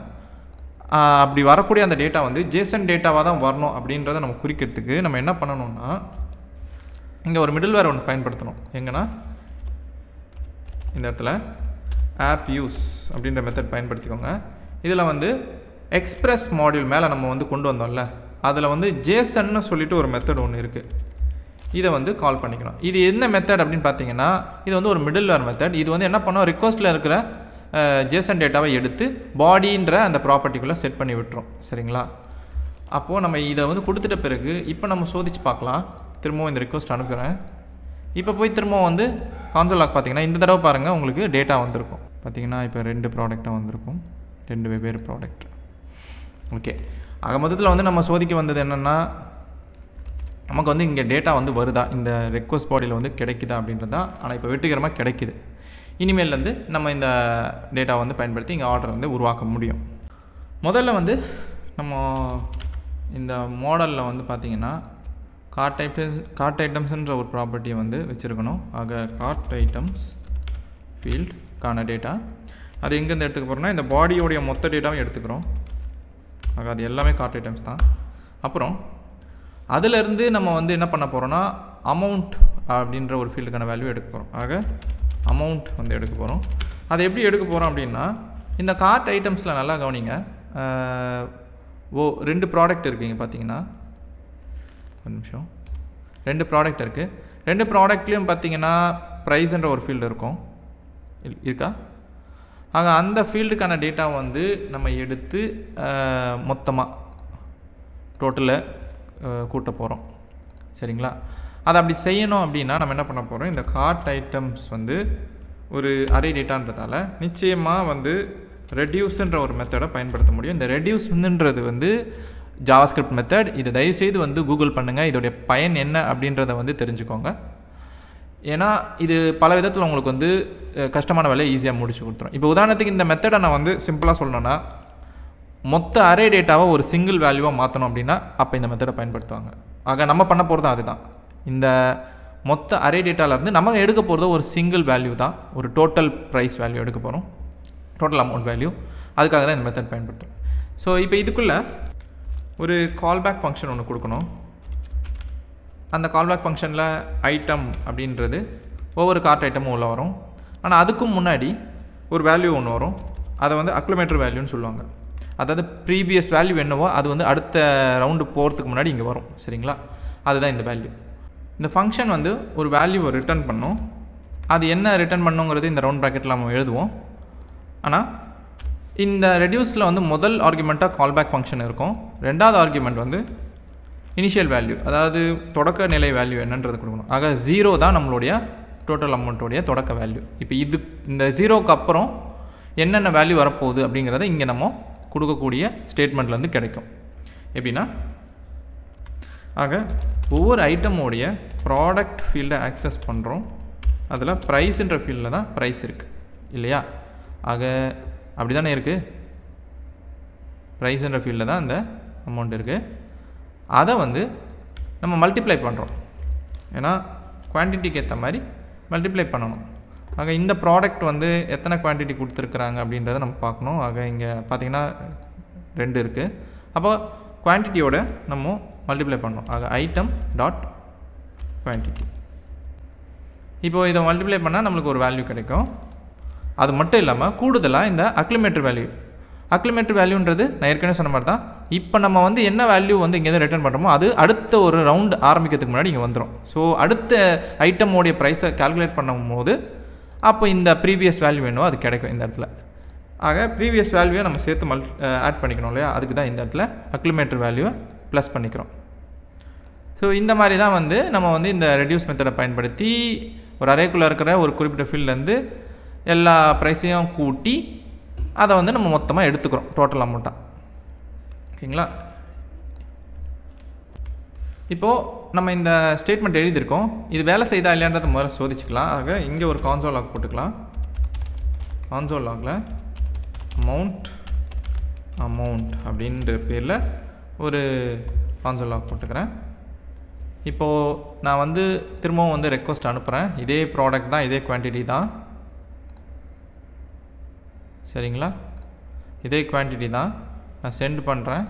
அப்படி வரக்கூடிய அந்த டேட்டா வந்து ஜேசன் டேட்டாவாக தான் வரணும் அப்படின்றத நம்ம குறிக்கிறதுக்கு நம்ம என்ன பண்ணணும்னா இங்கே ஒரு மிடில்வேர் ஒன்று பயன்படுத்தணும். எங்கன்னா இந்த இடத்துல ஆப் யூஸ் அப்படின்ற மெத்தட் பயன்படுத்திக்கோங்க. இதில் வந்து எக்ஸ்பிரஸ் மாடியூல் மேலே நம்ம வந்து கொண்டு வந்தோம்ல, அதில் வந்து ஜேசன்னு சொல்லிட்டு ஒரு மெத்தட் ஒன்று இருக்குது. இதை வந்து கால் பண்ணிக்கணும். இது என்ன மெத்தட் அப்படின்னு பார்த்தீங்கன்னா இது வந்து ஒரு மிடில்வேர் மெத்தட். இது வந்து என்ன பண்ணோம், ரிக்வஸ்ட்டில் இருக்கிற ஜேசன் டேட்டாவை எடுத்து பாடின்ற அந்த ப்ராப்பர்ட்டிக்குள்ளே செட் பண்ணி விட்டுரும். சரிங்களா, அப்போது நம்ம இதை வந்து கொடுத்துட்ட பிறகு இப்போ நம்ம சோதித்து பார்க்கலாம். திரும்பவும் இந்த ரிக்வெஸ்ட் அனுப்புகிறேன். இப்போ போய் திரும்பவும் வந்து கான்சோல் லாக் பார்த்தீங்கன்னா இந்த தடவை பாருங்கள் உங்களுக்கு டேட்டா வந்திருக்கும். பார்த்தீங்கன்னா இப்போ 2 ப்ராடக்டாக வந்திருக்கும், 2 வெவ்வேறு ப்ராடக்ட். ஓகே, ஆக மொத்தத்தில் வந்து நம்ம சோதிக்க வந்தது என்னென்னா நமக்கு வந்து இங்கே டேட்டா வந்து வருதா, இந்த ரெக்வஸ்ட் பாடியில் வந்து கிடைக்குதா அப்படின்றது தான். ஆனால் இப்போ வெற்றிகரமாக கிடைக்குது. இனிமேல்லேருந்து நம்ம இந்த டேட்டா வந்து பயன்படுத்தி இங்கே ஆர்டர் வந்து உருவாக்க முடியும். முதல்ல வந்து நம்ம இந்த மாடலில் வந்து பார்த்திங்கன்னா கார்ட் ஐட்டம்ஸ்ன்ற ஒரு ப்ராப்பர்ட்டியை வந்து வச்சுருக்கணும். ஆக கார்ட் ஐட்டம்ஸ் ஃபீல்டுக்கான டேட்டா அது எங்கேருந்து எடுத்துக்க போகிறோம்னா இந்த பாடியோடைய மொத்த டேட்டாவும் எடுத்துக்கிறோம். ஆக அது எல்லாமே கார்ட் ஐட்டம்ஸ் தான். அப்புறம் அதிலேருந்து நம்ம வந்து என்ன பண்ண போகிறோன்னா அமௌண்ட் அப்படின்ற ஒரு ஃபீல்டுக்கான வேல்யூ எடுக்க போகிறோம். ஆக அமௌண்ட் வந்து எடுக்க போகிறோம். அதை எப்படி எடுக்க போகிறோம் அப்படின்னா இந்த கார்ட் ஐட்டம்ஸில் நல்லா கவனிங்க. 2 ப்ராடக்ட் இருக்குங்க பார்த்தீங்கன்னா, ஒரு நிமிஷம், 2 ப்ராடக்ட் இருக்குது. 2 ப்ராடக்ட்லேயும் பார்த்தீங்கன்னா ப்ரைஸ்ன்ற ஒரு ஃபீல்டு இருக்கும், இருக்கா? ஆக அந்த ஃபீல்டுக்கான டேட்டா வந்து நம்ம எடுத்து மொத்தமாக டோட்டலை கூட்ட போகிறோம். சரிங்களா? அதை அப்படி செய்யணும் அப்படின்னா நம்ம என்ன பண்ண போகிறோம், இந்த கார்ட் ஐட்டம்ஸ் வந்து ஒரு அரே டேட்டான்றதால நிச்சயமாக வந்து ரெடியூஸ்ன்ற ஒரு மெத்தடை பயன்படுத்த முடியும். இந்த ரெடியூஸ்ன்றது வந்து ஜாவாஸ்கிரிப்ட் மெத்தட். இதை தயவுசெய்து வந்து கூகுள் பண்ணுங்கள், இதோடைய பயன் என்ன அப்படின்றத வந்து தெரிஞ்சுக்கோங்க. ஏன்னா இது பல விதத்தில் உங்களுக்கு வந்து கஷ்டமான வேலையை ஈஸியாக முடிச்சு கொடுத்துரும். இப்போ உதாரணத்துக்கு இந்த மெத்தடை நான் வந்து சிம்பிளாக சொல்லணுன்னா மொத்த அரே டேட்டாவை ஒரு சிங்கிள் வேல்யூவாக மாற்றணும் அப்படின்னா அப்போ இந்த மெத்தடை பயன்படுத்துவாங்க. ஆக நம்ம பண்ண போகிறது அதுதான். இந்த மொத்த அரே டேட்டாவிலேருந்து நம்ம எடுக்க போகிறது ஒரு சிங்கிள் வேல்யூ தான், ஒரு டோட்டல் ப்ரைஸ் வேல்யூ எடுக்க போகிறோம், டோட்டல் அமௌண்ட் வேல்யூ. அதுக்காக தான் இந்த மெத்தட் பயன்படுத்துகிறோம். ஸோ இப்போ இதுக்குள்ளே ஒரு கால்பேக் ஃபங்க்ஷன் ஒன்று கொடுக்கணும். அந்த கால்பேக் ஃபங்க்ஷனில் ஐட்டம் அப்படின்றது ஒவ்வொரு கார்ட் ஐட்டமும் உள்ள வரும். ஆனால் அதுக்கும் முன்னாடி ஒரு வேல்யூ ஒன்று வரும், அதை வந்து அக்ளிமேட்டர் வேல்யூன்னு சொல்லுவாங்க. அதாவது ப்ரீவியஸ் வேல்யூ என்னவோ அது வந்து அடுத்த ரவுண்டு போகிறதுக்கு முன்னாடி இங்கே வரும். சரிங்களா? அதுதான் இந்த வேல்யூ. இந்த ஃபங்க்ஷன் வந்து ஒரு வேல்யூவை ரிட்டர்ன் பண்ணும். அது என்ன ரிட்டர்ன் பண்ணுங்கிறது இந்த ரவுண்ட் ப்ராக்கெட்டில் நம்ம எழுதுவோம். ஆனால் இந்த ரெடியூஸில் வந்து முதல் ஆர்குமெண்ட்டாக கால்பேக் ஃபங்க்ஷன் இருக்கும். ரெண்டாவது ஆர்குமெண்ட் வந்து இனிஷியல் வேல்யூ, அதாவது தொடக்க நிலை வேல்யூ என்னன்றது கொடுக்கணும். ஆக 0 தான் நம்மளுடைய டோட்டல் அமௌண்ட்டோடைய தொடக்க வேல்யூ. இப்போ இந்த 0க்கு அப்புறம் என்னென்ன வேல்யூ வரப்போகுது அப்படிங்கிறத இங்கே நம்ம கொடுக்கக்கூடிய ஸ்டேட்மெண்ட்லேருந்து கிடைக்கும். எப்படின்னா ஆக ஒவ்வொரு ஐட்டமோடைய ப்ராடக்ட் ஃபீல்டை ஆக்சஸ் பண்ணுறோம். அதில் ப்ரைஸுன்ற ஃபீல்டில் தான் ப்ரைஸ் இருக்குது இல்லையா? ஆக அப்படி தானே இருக்குது, ப்ரைஸுன்ற ஃபீல்டில் தான் அந்த அமௌண்ட் இருக்குது. அதை வந்து நம்ம மல்டிப்ளை பண்ணுறோம். ஏன்னா குவான்டிட்டிக்கு ஏற்ற மாதிரி மல்டிப்ளை பண்ணணும். ஆக இந்த ப்ராடக்ட் வந்து எத்தனை குவான்டிட்டி கொடுத்துருக்குறாங்க அப்படின்றத நம்ம பார்க்கணும். ஆக இங்கே பார்த்திங்கன்னா 2 இருக்குது. அப்போ குவான்டிட்டியோட நம்ம மல்டிப்ளை பண்ணணும். ஆக ஐட்டம் டாட் குவான்டிட்டி. இப்போது இதை மல்டிப்ளை பண்ணால் நம்மளுக்கு ஒரு வேல்யூ கிடைக்கும். அது மட்டும் இல்லாமல் கூடுதலாக இந்த அக்ளிமேட்டர் வேல்யூன்றது நான் ஏற்கனவே சொன்ன மாதிரி தான். இப்போ நம்ம வந்து என்ன வேல்யூ வந்து இங்கேருந்து ரிட்டர்ன் பண்ணுறோமோ அது அடுத்த ஒரு ரவுண்டு ஆரம்பிக்கிறதுக்கு முன்னாடி இங்கே வந்துடும். ஸோ அடுத்த ஐட்டமோடைய ப்ரைஸை கால்குலேட் பண்ணும்போது அப்போ இந்த ப்ரீவியஸ் வேல்யூ வேணும் அது கிடைக்கும் இந்த இடத்துல. ஆக ப்ரீவியஸ் வேல்யூவை நம்ம சேர்த்து ஆட் பண்ணிக்கணும் இல்லையா? அதுக்கு தான் இந்த இடத்துல அக்ளிமேட்டர் வேல்யூவை ப்ளஸ் பண்ணிக்கிறோம். ஸோ இந்த மாதிரி தான் வந்து நம்ம வந்து இந்த ரெடியூஸ் மெத்தடை பயன்படுத்தி ஒரு அரேக்குள்ளே இருக்கிற ஒரு குறிப்பிட்ட ஃபீல்ட்லேருந்து எல்லா ப்ரைஸையும் கூட்டி அதை வந்து நம்ம மொத்தமாக எடுத்துக்கிறோம் டோட்டல் அமௌண்ட்டாக. ஓகேங்களா? இப்போது நம்ம இந்த ஸ்டேட்மெண்ட் எழுதியிருக்கோம். இது வேலை செய்தா இல்லையான்றதை முதல்ல சோதிச்சுக்கலாம். ஆக இங்கே ஒரு கான்சோல் லாக் போட்டுக்கலாம். கான்சோல் லாகில் அமௌண்ட் அப்படின்ற பேரில் ஒரு கான்சோல் லாக் போட்டுக்கிறேன். இப்போது நான் வந்து திரும்பவும் வந்து ரெக்வஸ்ட் அனுப்புகிறேன். இதே ப்ராடக்ட் தான், இதே குவான்டிட்டி தான். சரிங்களா? இதே குவான்டிட்டி தான். நான் சென்ட் பண்ணுறேன்.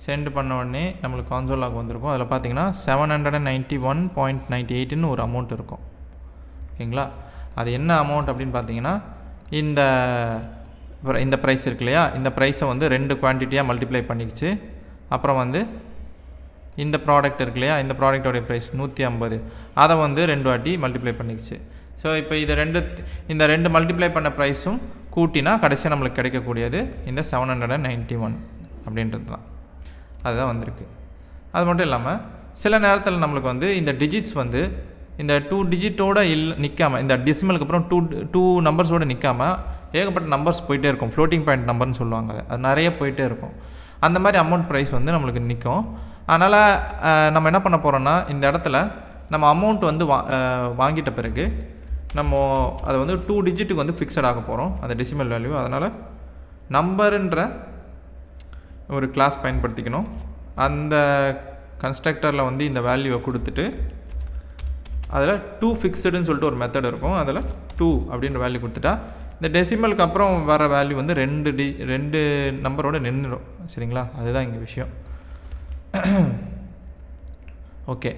சென்ட் பண்ண உடனே நம்மளுக்கு கான்சோல் லாக் வந்திருக்கும். அதில் பார்த்தீங்கன்னா 791.98ன்னு ஒரு அமௌண்ட் இருக்கும். ஓகேங்களா? அது என்ன அமௌண்ட் அப்படின்னு பார்த்தீங்கன்னா இந்த ப்ரைஸ் இருக்கு இல்லையா? இந்த ப்ரைஸை வந்து 2 குவான்டிட்டியாக மல்டிப்ளை பண்ணிக்கிச்சு. அப்புறம் வந்து இந்த ப்ராடக்ட் இருக்கு இல்லையா? இந்த ப்ராடக்டோடைய ப்ரைஸ் 150, அதை வந்து 2 வாட்டி மல்டிப்ளை பண்ணிக்கிச்சு. ஸோ இப்போ இந்த 2 மல்டிப்ளை பண்ண ப்ரைஸும் கூட்டினா கடைசியாக நம்மளுக்கு கிடைக்கக்கூடியது இந்த 791 அப்படின்றது தான். அதுதான் வந்திருக்கு. அது மட்டும் இல்லாமல் சில நேரத்தில் நம்மளுக்கு வந்து இந்த டிஜிட்ஸ் வந்து இந்த 2 டிஜிட்டோட நிற்காமல், இந்த டெசிமலுக்கு அப்புறம் 2 நம்பர்ஸோடு நிற்காமல் ஏகப்பட்ட நம்பர்ஸ் போயிட்டே இருக்கும். ஃப்ளோட்டிங் பாயிண்ட் நம்பர்னு சொல்லுவாங்க. அது நிறைய போயிட்டே இருக்கும். அந்த மாதிரி அமௌண்ட் ப்ரைஸ் வந்து நம்மளுக்கு நிற்கும். அதனால் நம்ம என்ன பண்ண போகிறோன்னா, இந்த இடத்துல நம்ம அமௌண்ட் வந்து வாங்கிட்ட பிறகு நம்ம அதை வந்து 2 டிஜிட்டுக்கு வந்து ஃபிக்ஸட் ஆக போகிறோம் அந்த டெசிமல் வேல்யூ. அதனால் நம்பருன்ற ஒரு கிளாஸ் பயன்படுத்திக்கணும். அந்த கன்ஸ்ட்ரக்டரில் வந்து இந்த வேல்யூவை கொடுத்துட்டு அதில் 2 ஃபிக்ஸடுன்னு சொல்லிட்டு ஒரு மெத்தட் இருக்கும். அதில் 2 அப்படின்ற வேல்யூ கொடுத்துட்டா இந்த டெசிமலுக்கு அப்புறம் வர வேல்யூ வந்து 2 நம்பரோட நின்றுடும். சரிங்களா? அதுதான் இங்கே விஷயம். ஓகே,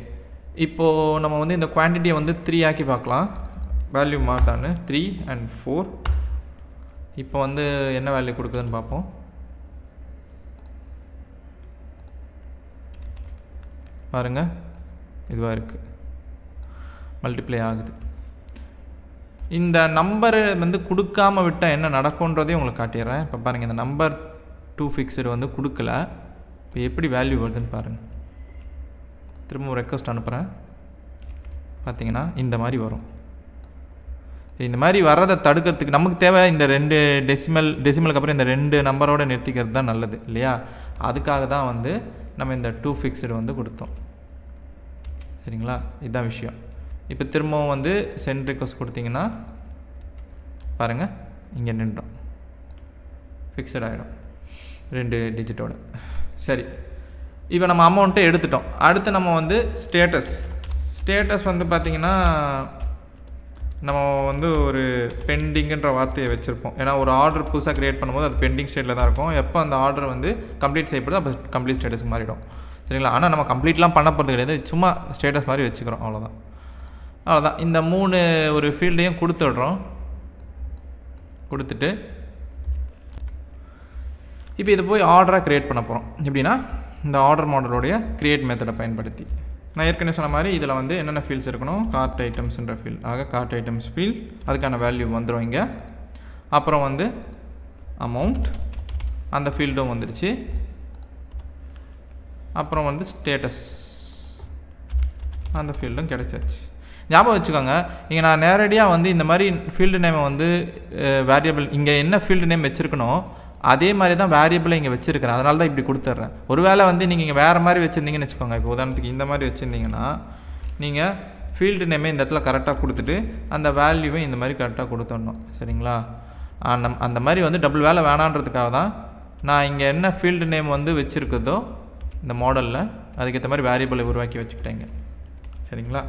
இப்போது நம்ம வந்து இந்த குவான்டிட்டியை வந்து 3 ஆக்கி பார்க்கலாம். வேல்யூ மாற்றான்னு 3 and 4. இப்போ வந்து என்ன வேல்யூ கொடுக்குதுன்னு பார்ப்போம். பாருங்கள், இதுவாக இருக்குது, மல்டிப்ளை ஆகுது. இந்த நம்பரை வந்து கொடுக்காம விட்டால் என்ன நடக்கும்ன்றதையும் உங்களுக்கு காட்டிடுறேன். இப்போ பாருங்கள், இந்த நம்பர் 2 ஃபிக்ஸடு வந்து கொடுக்கல. இப்போ எப்படி வேல்யூ வருதுன்னு பாருங்கள். திரும்ப ஒரு ரெக்வஸ்ட் அனுப்புகிறேன். பார்த்தீங்கன்னா இந்த மாதிரி வரும். இந்த மாதிரி வர்றதை தடுக்கிறதுக்கு நமக்கு தேவை இந்த 2 டெசிமலுக்கு அப்புறம் இந்த 2 நம்பரோடு நிறுத்திக்கிறது தான் நல்லது இல்லையா? அதுக்காக தான் வந்து நம்ம இந்த 2 ஃபிக்ஸடு வந்து கொடுத்தோம். சரிங்களா? இதுதான் விஷயம். இப்போ திரும்பவும் வந்து சென்ட் ரிக்வஸ்ட் கொடுத்தீங்கன்னா பாருங்கள், இங்கே நின்றோம், ஃபிக்ஸட் ஆகிடும் 2 டிஜிட்டோட. சரி, இப்போ நம்ம அமௌண்ட்டை எடுத்துட்டோம். அடுத்து நம்ம வந்து ஸ்டேட்டஸ் வந்து பார்த்திங்கன்னா நம்ம வந்து ஒரு பெண்டிங்குன்ற வார்த்தையை வச்சுருப்போம். ஏன்னா ஒரு ஆர்டர் புதுசாக க்ரியேட் பண்ணும்போது அது பெண்டிங் ஸ்டேட்டில் தான் இருக்கும். எப்போ அந்த ஆர்டர் வந்து கம்ப்ளீட் செய்யப்படுது அப்போ கம்ப்ளீட் ஸ்டேட்டஸ் மாறிடும். சரிங்களா? ஆனால் நம்ம கம்ப்ளீட்லாம் பண்ண போகிறது கிடையாது, சும்மா ஸ்டேட்டஸ் மாதிரி வச்சுக்கிறோம், அவ்வளோதான். இந்த 3 ஒரு ஃபீல்டையும் கொடுத்துட்றோம். கொடுத்துட்டு இப்போ இதை போய் ஆர்டராக க்ரியேட் பண்ண போகிறோம். எப்படின்னா இந்த ஆர்டர் மாடலோடைய க்ரியேட் மெத்தடை பயன்படுத்தி நான் ஏற்கனவே சொன்ன மாதிரி இதில் வந்து என்னென்ன ஃபீல்ட்ஸ் இருக்கணும், கார்ட் ஐட்டம்ஸ்ன்ற ஃபீல்ட். கார்ட் ஐட்டம்ஸ் ஃபீல்ட், அதுக்கான வேல்யூ வந்துடும் இங்கே. அப்புறம் வந்து அமௌண்ட், அந்த ஃபீல்டும் வந்துடுச்சு. அப்புறம் வந்து ஸ்டேட்டஸ், அந்த ஃபீல்டும் கிடைச்சாச்சு. ஞாபகம் வச்சுக்கோங்க, இங்கே நான் நேரடியாக வந்து இந்த மாதிரி ஃபீல்டு நேமை வந்து வேரியபிள் இங்கே என்ன ஃபீல்டு நேம் வச்சுருக்கணும் அதே மாதிரி தான் வேரியபிளை இங்கே வச்சுருக்கிறேன். அதனால தான் இப்படி கொடுத்துட்றேன். ஒருவேளை வந்து நீங்கள் இங்கே வேறு மாதிரி வச்சுருந்தீங்கன்னு வச்சுக்கோங்க. இப்போ உதாரணத்துக்கு இந்த மாதிரி வச்சுருந்தீங்கன்னா நீங்கள் ஃபீல்டு நேமே இந்த இடத்துல கரெக்டாக கொடுத்துட்டு அந்த வேல்யூவை இந்த மாதிரி கரெக்டாக கொடுத்துடணும். சரிங்களா? அந்த மாதிரி வந்து டபுள் வேலை வேணான்றதுக்காக தான் நான் இங்கே என்ன ஃபீல்டு நேம் வந்து வச்சுருக்குதோ இந்த மாடலில் அதுக்கேற்ற மாதிரி வேரியபிளை உருவாக்கி வச்சுக்கிட்டேங்க. சரிங்களா?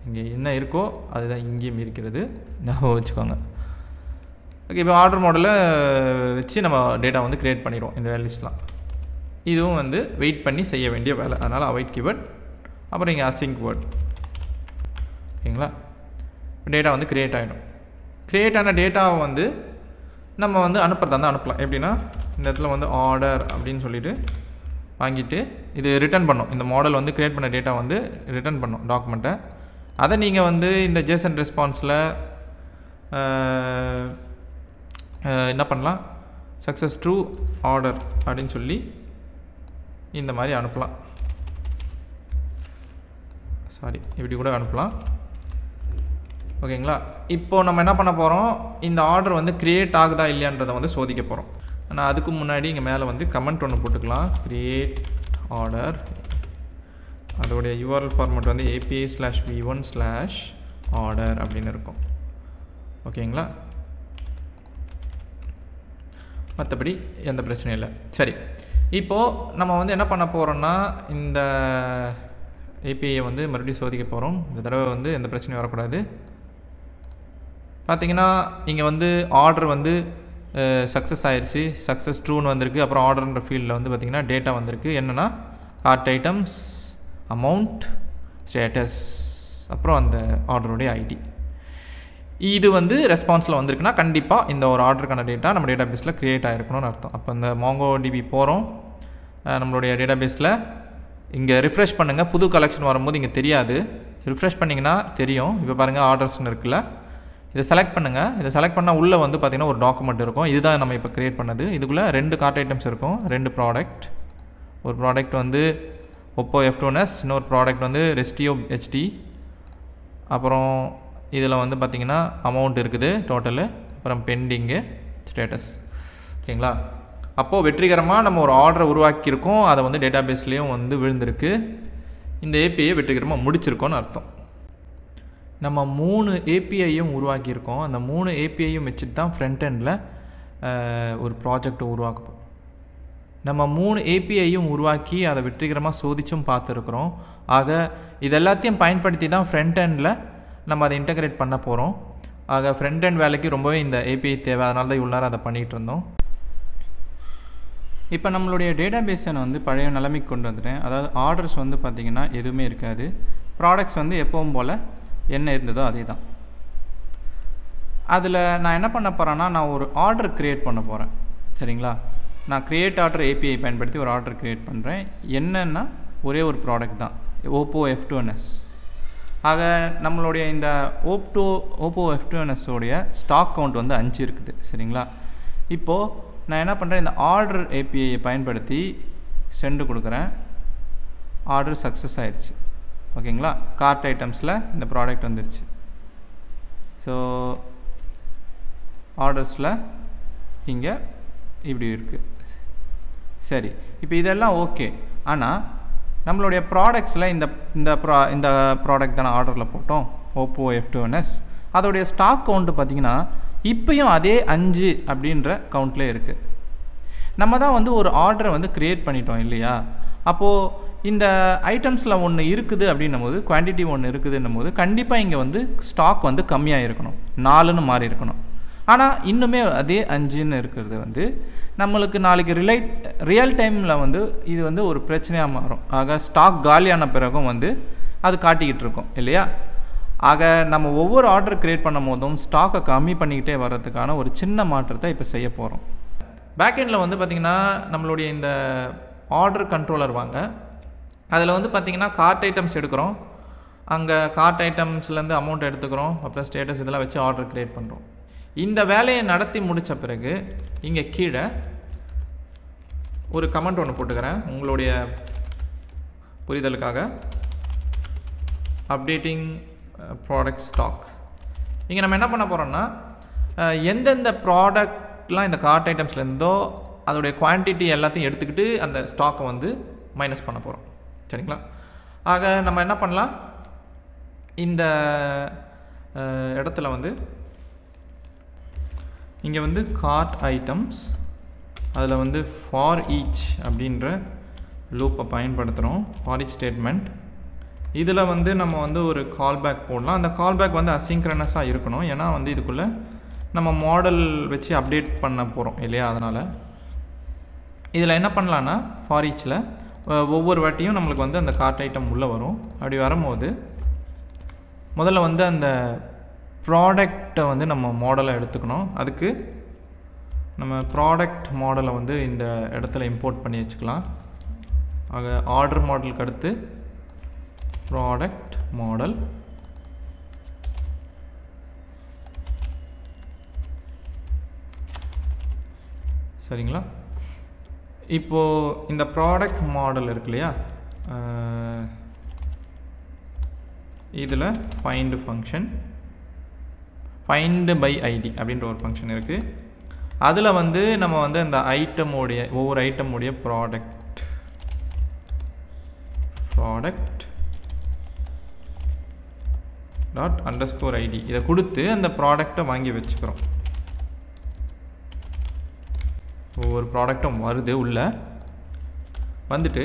இங்கே என்ன இருக்கோ அதுதான் இங்கேயும் இருக்கிறது, ஞாபகம் வச்சுக்கோங்க. ஓகே, இப்போ ஆர்டர் மாடலை வச்சு நம்ம டேட்டா வந்து க்ரியேட் பண்ணிடுவோம். இந்த வேல்யூஸ்லாம் இதுவும் வந்து வெயிட் பண்ணி செய்ய வேண்டிய வேலை. அதனால் அவாய்ட் கீவேர்ட், அப்புறம் இங்கே அசிங்க் வேர்ட். ஓகேங்களா? டேட்டா வந்து க்ரியேட் ஆகிடும். க்ரியேட் ஆன டேட்டாவை வந்து நம்ம வந்து அனுப்புறதா இருந்தால் அனுப்பலாம். எப்படின்னா இந்த இடத்துல வந்து ஆர்டர் அப்படின்னு சொல்லிட்டு வாங்கிட்டு இது ரிட்டர்ன் பண்ணோம். இந்த மாடல் வந்து க்ரியேட் பண்ண டேட்டா வந்து ரிட்டர்ன் பண்ணோம் டாக்குமெண்ட்டை. அதை நீங்கள் வந்து இந்த ஜேசன் ரெஸ்பான்ஸில் என்ன பண்ணலாம், சக்ஸஸ் ட்ரூ ஆர்டர் அப்படின்னு சொல்லி இந்த மாதிரி அனுப்பலாம். இப்படி கூட அனுப்பலாம். ஓகேங்களா? இப்போது நம்ம என்ன பண்ண போகிறோம், இந்த ஆர்டர் வந்து க்ரியேட் ஆகுதா இல்லையான்றதை வந்து சோதிக்க போகிறோம். ஆனால் அதுக்கு முன்னாடி இங்கே மேலே வந்து கமெண்ட் ஒன்று போட்டுக்கலாம். க்ரியேட் ஆர்டர், அதோடைய URL ஃபார்மேட் வந்து API/v1/order அப்படின்னு இருக்கும். ஓகேங்களா? மற்றபடி எந்த பிரச்சனையும் இல்லை. சரி, இப்போது நம்ம வந்து என்ன பண்ண போகிறோம்னா இந்த ஏபிஐயை வந்து மறுபடியும் சோதிக்க போகிறோம். இந்த தடவை வந்து எந்த பிரச்சனையும் வரக்கூடாது. பார்த்திங்கன்னா இங்கே வந்து ஆர்டர் வந்து சக்ஸஸ் ஆயிடுச்சு, சக்ஸஸ் ட்ரூன்னு வந்திருக்கு. அப்புறம் ஆர்டர்ன்ற ஃபீல்டில் வந்து பார்த்திங்கன்னா டேட்டா வந்திருக்கு. என்னென்னா கார்ட் ஐட்டம்ஸ், அமௌண்ட், ஸ்டேட்டஸ், அப்புறம் அந்த ஆர்டருடைய ஐடி. இது வந்து ரெஸ்பான்ஸில் வந்திருக்குன்னா கண்டிப்பாக இந்த ஒரு ஆர்டருக்கான டேட்டா நம்ம டேட்டா பேஸில் க்ரியேட் ஆகிருக்கணும்னு அர்த்தம். அப்போ இந்த MongoDB போகிறோம், நம்மளுடைய டேட்டா பேஸில் இங்கே ரிஃப்ரெஷ் பண்ணுங்கள். புது கலெக்ஷன் வரும்போது இங்கே தெரியாது, ரிஃப்ரெஷ் பண்ணிங்கன்னா தெரியும். இப்போ பாருங்கள் ஆர்டர்ஸ்னு இருக்குல்ல, இதை செலக்ட் பண்ணுங்கள். இதை செலக்ட் பண்ணால் உள்ளே வந்து பார்த்திங்கன்னா ஒரு டாக்குமெண்ட் இருக்கும். இதுதான் நம்ம இப்போ க்ரியேட் பண்ணது. இதுக்குள்ளே 2 கார்ட் ஐட்டம்ஸ் இருக்கும், 2 ப்ராடக்ட். ஒரு ப்ராடக்ட் வந்து Oppo F2s இன்னொரு ப்ராடக்ட் வந்து Restio HD. அப்புறம் இதில் வந்து பார்த்திங்கன்னா அமௌண்ட் இருக்குது டோட்டலு, அப்புறம் பெண்டிங்கு, ஸ்டேட்டஸ். ஓகேங்களா? அப்போது வெற்றிகரமாக நம்ம ஒரு ஆர்டரை உருவாக்கியிருக்கோம், அதை வந்து டேட்டா பேஸ்லேயும் வந்து விழுந்திருக்கு. இந்த ஏபிஐயை வெற்றிகரமாக முடிச்சிருக்கோன்னு அர்த்தம். நம்ம 3 ஏபிஐயும் உருவாக்கியிருக்கோம். அந்த 3 ஏபிஐயும் வச்சுட்டு தான் ஃப்ரண்ட் எண்டில் ஒரு ப்ராஜெக்டை உருவாக்கப்போம். நம்ம 3 ஏபிஐயும் உருவாக்கி அதை வெற்றிகரமாக சோதிச்சும் பார்த்துருக்குறோம். ஆக இது எல்லாத்தையும் பயன்படுத்தி தான் ஃப்ரண்ட் எண்டில் நம்ம அதை இன்டகிரேட் பண்ண போகிறோம். ஆக ஃப்ரண்ட் எண்ட் வேலைக்கு ரொம்பவே இந்த ஏபிஐ தேவை, அதனால தான் இவ்வளோ நேரம் அதை பண்ணிகிட்டு இருந்தோம். இப்போ நம்மளுடைய டேட்டா பேஸை நான் வந்து பழைய நிலைமைக்கு கொண்டு வந்துட்டேன். அதாவது ஆர்டர்ஸ் வந்து பார்த்திங்கன்னா எதுவுமே இருக்காது. ப்ராடக்ட்ஸ் வந்து எப்பவும் போல் என்ன இருந்ததோ அதே தான். அதில் நான் என்ன பண்ண போகிறேன்னா, நான் ஒரு ஆர்டர் க்ரியேட் பண்ண போகிறேன். சரிங்களா? நான் க்ரியேட் ஆர்டர் ஏபிஐ பயன்படுத்தி ஒரு ஆர்டர் க்ரியேட் பண்ணுறேன். என்னென்னா ஒரே ஒரு ப்ராடக்ட் தான், Oppo F2s. ஆக நம்மளுடைய இந்த Oppo F2s உடைய ஸ்டாக் கவுண்ட் வந்து 5 இருக்குது. சரிங்களா? இப்போது நான் என்ன பண்ணுறேன், இந்த ஆர்டர் ஏபிஐயை பயன்படுத்தி சென்டு கொடுக்குறேன். ஆர்டர் சக்ஸஸ் ஆயிடுச்சு. ஓகேங்களா? கார்ட் ஐட்டம்ஸில் இந்த ப்ராடக்ட் வந்துருச்சு. ஸோ ஆர்டர்ஸில் இங்கே இப்படி இருக்குது. சரி, இப்போ இதெல்லாம் ஓகே. ஆனால் நம்மளுடைய ப்ராடக்ட்ஸில் இந்த ப்ராடக்ட் தானே ஆர்டரில் போட்டோம், Oppo F2s. அதோடைய ஸ்டாக் கவுண்ட்டு பார்த்திங்கன்னா இப்போயும் அதே 5 அப்படின்ற கவுண்ட்லேயே இருக்குது. நம்ம தான் வந்து ஒரு ஆர்டரை வந்து க்ரியேட் பண்ணிட்டோம் இல்லையா? அப்போது இந்த ஐட்டம்ஸில் ஒன்று இருக்குது அப்படின்னும் போது, குவான்டிட்டி ஒன்று இருக்குதுன்னும் போது கண்டிப்பாக இங்கே வந்து ஸ்டாக் வந்து கம்மியாக இருக்கணும், 4ன்னு மாறி இருக்கணும். ஆனால் இன்னுமே அதே 5ன்னு இருக்கிறது வந்து நம்மளுக்கு நாளைக்கு ரியல் டைமில் வந்து இது வந்து ஒரு பிரச்சனையாக மாறும். ஆக ஸ்டாக் காலியான பிறகும் வந்து அது காட்டிக்கிட்டு இருக்கோம் இல்லையா? ஆக நம்ம ஒவ்வொரு ஆர்டர் க்ரியேட் பண்ணும் போதும் ஸ்டாக்கை கம்மி பண்ணிக்கிட்டே வர்றதுக்கான ஒரு சின்ன மாற்றத்தை இப்போ செய்ய போகிறோம். பேக்கெண்டில் வந்து பார்த்திங்கன்னா நம்மளுடைய இந்த ஆர்டர் கண்ட்ரோலர் வாங்க. அதில் வந்து பார்த்திங்கன்னா கார்ட் ஐட்டம்ஸ் எடுக்கிறோம். அங்கே கார்ட் ஐட்டம்ஸ்லேருந்து அமௌண்ட் எடுத்துக்கிறோம், அப்புறம் ஸ்டேட்டஸ் இதெல்லாம் வச்சு ஆர்டர் க்ரியேட் பண்ணுறோம். இந்த வேலையை நடத்தி முடித்த பிறகு இங்கே கீழே ஒரு கமெண்ட் ஒன்று போட்டுக்கிறேன் உங்களுடைய புரிதலுக்காக. Updating product stock. இங்கே நம்ம என்ன பண்ண போகிறோம்னா, எந்தெந்த ப்ராடக்ட்லாம் இந்த கார்ட் ஐட்டம்ஸ்லேருந்தோ அதோடைய குவான்டிட்டி எல்லாத்தையும் எடுத்துக்கிட்டு அந்த ஸ்டாக்கை வந்து மைனஸ் பண்ண போகிறோம். சரிங்களா? ஆக நம்ம என்ன பண்ணலாம், இந்த இடத்துல வந்து இங்கே வந்து கார்ட் ஐட்டம்ஸ், அதில் வந்து ஃபார் ஈச் அப்படின்ற லூப்பை பயன்படுத்துகிறோம், ஃபார் ஈச் ஸ்டேட்மெண்ட். இதில் வந்து நம்ம வந்து ஒரு கால்பேக் போடலாம். அந்த கால்பேக் வந்து அசிங்க்ரனஸாக இருக்கணும், ஏன்னா வந்து இதுக்குள்ளே நம்ம மாடல் வச்சு அப்டேட் பண்ண போகிறோம் இல்லையா? அதனால் இதில் என்ன பண்ணலான்னா, ஃபார் ஈச்சில் ஒவ்வொரு வாட்டியும் நம்மளுக்கு வந்து அந்த கார்ட் ஐட்டம் உள்ளே வரும். அப்படி வரும்போது முதல்ல வந்து அந்த ப்ராடக்டை வந்து நம்ம மாடலை எடுத்துக்கணும். அதுக்கு நம்ம ப்ராடக்ட் மாடலை வந்து இந்த இடத்துல இம்போர்ட் பண்ணி வச்சுக்கலாம். ஆக ஆர்டர் மாடலுக்கு அடுத்து ப்ராடக்ட் மாடல். சரிங்களா? இப்போது இந்த ப்ராடக்ட் மாடல் இருக்கு இல்லையா, இதில் find function, find by ID அப்படின்ற ஒரு ஃபங்க்ஷன் இருக்குது. அதில் வந்து நம்ம வந்து அந்த ஐட்டமுடைய ஒவ்வொரு ஐட்டமுடைய ப்ராடக்ட் டாட் அண்டர்ஸ்கோர் ஐடி இதை கொடுத்து அந்த ப்ராடக்டை வாங்கி வச்சுக்கிறோம். ஒவ்வொரு ப்ராடக்டும் வருது உள்ளே வந்துட்டு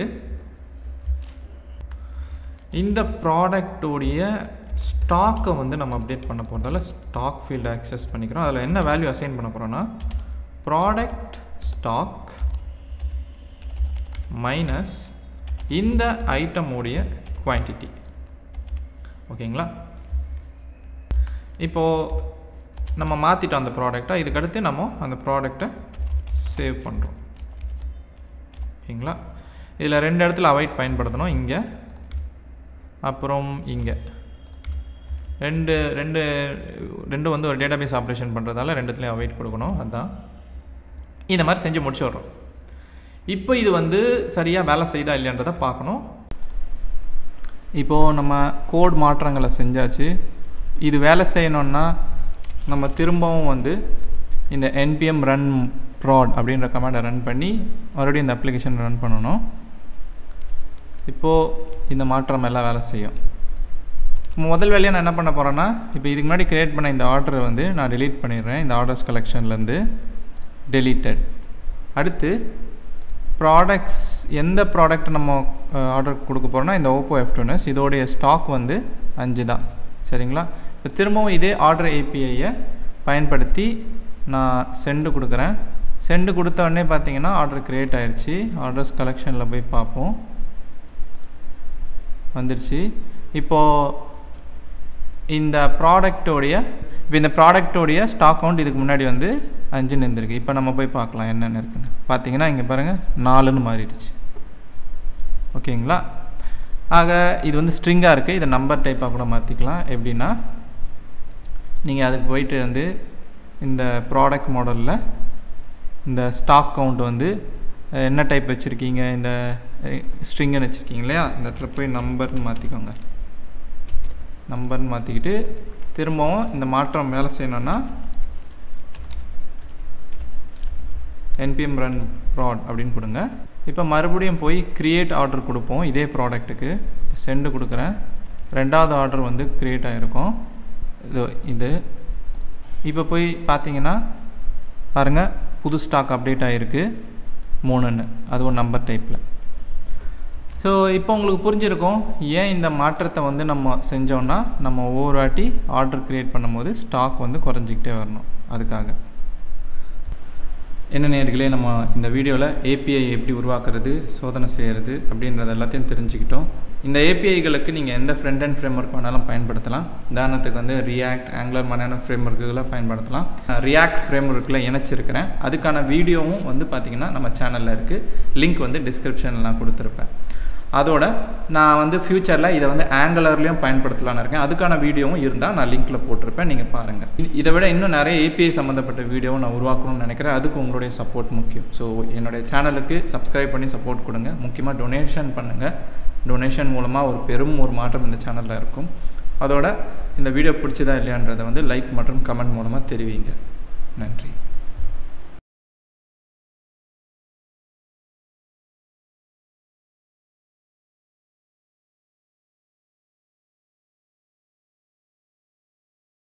இந்த ப்ராடக்டோடைய ஸ்டாக்கை வந்து நம்ம அப்டேட் பண்ண போகிறதால ஸ்டாக் ஃபீல்டு ஆக்சஸ் பண்ணிக்கிறோம். அதில் என்ன வேல்யூ அசைன் பண்ண போகிறோன்னா, ப்ராடக்ட் ஸ்டாக் மைனஸ் இந்த ஐட்டமுடைய குவான்டிட்டி. ஓகேங்களா? இப்போது நம்ம மாற்றிட்டோம் அந்த ப்ராடக்டை. இதுக்கடுத்து நம்ம அந்த ப்ராடக்டை சேவ் பண்ணுறோம். ஓகேங்களா? இதில் 2 இடத்துல அவாய்ட் பயன்படுத்தணும், இங்கே அப்புறம் இங்கே. ரெண்டு வந்து ஒரு டேட்டாபேஸ் ஆப்ரேஷன் பண்ணுறதால 2த்துலேயும் அவாய்ட் கொடுக்கணும். அதுதான் இந்த மாதிரி செஞ்சு முடிச்சு விட்றோம். இப்போ இது வந்து சரியாக வேலை செய்தா இல்லைன்றதை பார்க்கணும். இப்போது நம்ம கோட் மாற்றங்களை செஞ்சாச்சு. இது வேலை செய்யணுன்னா நம்ம திரும்பவும் வந்து இந்த npm run prod அப்படின்ற கமாண்டை ரன் பண்ணி மறுபடியும் இந்த அப்ளிகேஷன் ரன் பண்ணணும். இப்போது இந்த மாற்றம் எல்லாம் வேலை செய்யும். முதல் வேலையாக நான் என்ன பண்ண போகிறேன்னா, இப்போ இதுக்கு முன்னாடி க்ரியேட் பண்ண இந்த ஆர்டரை வந்து நான் delete பண்ணிடுறேன். இந்த ஆர்டர்ஸ் கலெக்ஷன்லேருந்து deleted. அடுத்து ப்ராடக்ட்ஸ், எந்த ப்ராடக்ட் நம்ம ஆர்டர் கொடுக்க போகிறோன்னா இந்த ஓப்போ F2s, இதோடைய ஸ்டாக் வந்து 5 தான். சரிங்களா? இப்போ திரும்பவும் இதே ஆர்டர் APIயை பயன்படுத்தி நான் சென்டு கொடுக்குறேன். சென்டு கொடுத்த உடனே பார்த்தீங்கன்னா ஆர்டர் க்ரியேட் ஆயிடுச்சு. ஆர்டர்ஸ் கலெக்ஷனில் போய் பார்ப்போம், வந்துடுச்சு. இப்போது இந்த ப்ராடக்டோடைய ஸ்டாக் கவுண்ட் இதுக்கு முன்னாடி வந்து 5ன்னு இருந்திருக்கு. இப்போ நம்ம போய் பார்க்கலாம் என்னென்ன இருக்குன்னு. பார்த்தீங்கன்னா இங்கே பாருங்கள் 4ன்னு மாறிடுச்சு. ஓகேங்களா? ஆக இது வந்து ஸ்ட்ரிங்காக இருக்குது. இதை நம்பர் டைப்பாக கூட மாற்றிக்கலாம். எப்படின்னா, நீங்கள் அதுக்கு போயிட்டு வந்து இந்த ப்ராடக்ட் மாடலில் இந்த ஸ்டாக் கவுண்ட் வந்து என்ன டைப் வச்சுருக்கீங்க, இந்த ஸ்ட்ரிங்குன்னு வச்சுருக்கீங்க இல்லையா, இந்த இடத்துல போய் நம்பர்னு மாற்றிக்கோங்க. நம்பர்னு மாற்றிக்கிட்டு திரும்பவும் இந்த மாற்றம் வேலை செய்யணுன்னா npm run prod அப்படின்னு கொடுங்க. இப்போ மறுபடியும் போய் க்ரியேட் ஆர்டர் கொடுப்போம். இதே ப்ராடக்ட்டுக்கு சென்டு கொடுக்குறேன். ரெண்டாவது ஆர்டர் வந்து க்ரியேட் ஆகிருக்கும். இது இப்போ போய் பார்த்தீங்கன்னா பாருங்கள், புது ஸ்டாக் அப்டேட் ஆகிருக்கு 3ன்னு, அதுவும் நம்பர் டைப்பில். ஸோ இப்போ உங்களுக்கு புரிஞ்சிருக்கும் ஏன் இந்த மாற்றத்தை வந்து நம்ம செஞ்சோன்னா நம்ம ஒவ்வொரு வாட்டி ஆர்டர் க்ரியேட் பண்ணும்போது ஸ்டாக் வந்து குறைஞ்சிக்கிட்டே வரணும். அதுக்காக என்ன நேயர்களே, நம்ம இந்த வீடியோவில் API எப்படி உருவாக்குறது, சோதனை செய்கிறது அப்படின்றது எல்லாத்தையும் தெரிஞ்சுக்கிட்டோம். இந்த APIகளுக்கு நீங்கள் எந்த ஃப்ரண்ட் அண்ட் ஃப்ரேம்ஒர்க் வேணாலும் பயன்படுத்தலாம். உதாரணத்துக்கு வந்து ரியாக்ட், ஆங்குலர் மாதிரியான ஃப்ரேம்ஒர்க்குகளை பயன்படுத்தலாம். ரியாக்ட் ஃப்ரேம்ஒர்க்கில் இணைச்சிருக்கிறேன். அதுக்கான வீடியோவும் வந்து பார்த்திங்கன்னா நம்ம சேனலில் இருக்குது. லிங்க் வந்து டிஸ்கிரிப்ஷனில் நான் கொடுத்துருப்பேன். அதோட நான் வந்து ஃப்யூச்சரில் இதை வந்து ஆங்குலர்லேயும் பயன்படுத்தலான்னு இருக்கேன். அதுக்கான வீடியோவும் இருந்தால் நான் லிங்க்கில் போட்டிருப்பேன், நீங்கள் பாருங்கள். இதை விட இன்னும் நிறைய API சம்மந்தப்பட்ட வீடியோவை நான் உருவாக்கணும்னு நினைக்கிறேன். அதுக்கு உங்களுடைய சப்போர்ட் முக்கியம். ஸோ என்னுடைய சேனலுக்கு சப்ஸ்கிரைப் பண்ணி சப்போர்ட் கொடுங்க. முக்கியமாக டொனேஷன் பண்ணுங்கள். டொனேஷன் மூலமாக ஒரு மாற்றம் இந்த சேனலில் இருக்கும். அதோட இந்த வீடியோ பிடிச்சதா இல்லையான்றதை வந்து லைக் மற்றும் கமெண்ட் மூலமாக தெரிவிங்க. நன்றி.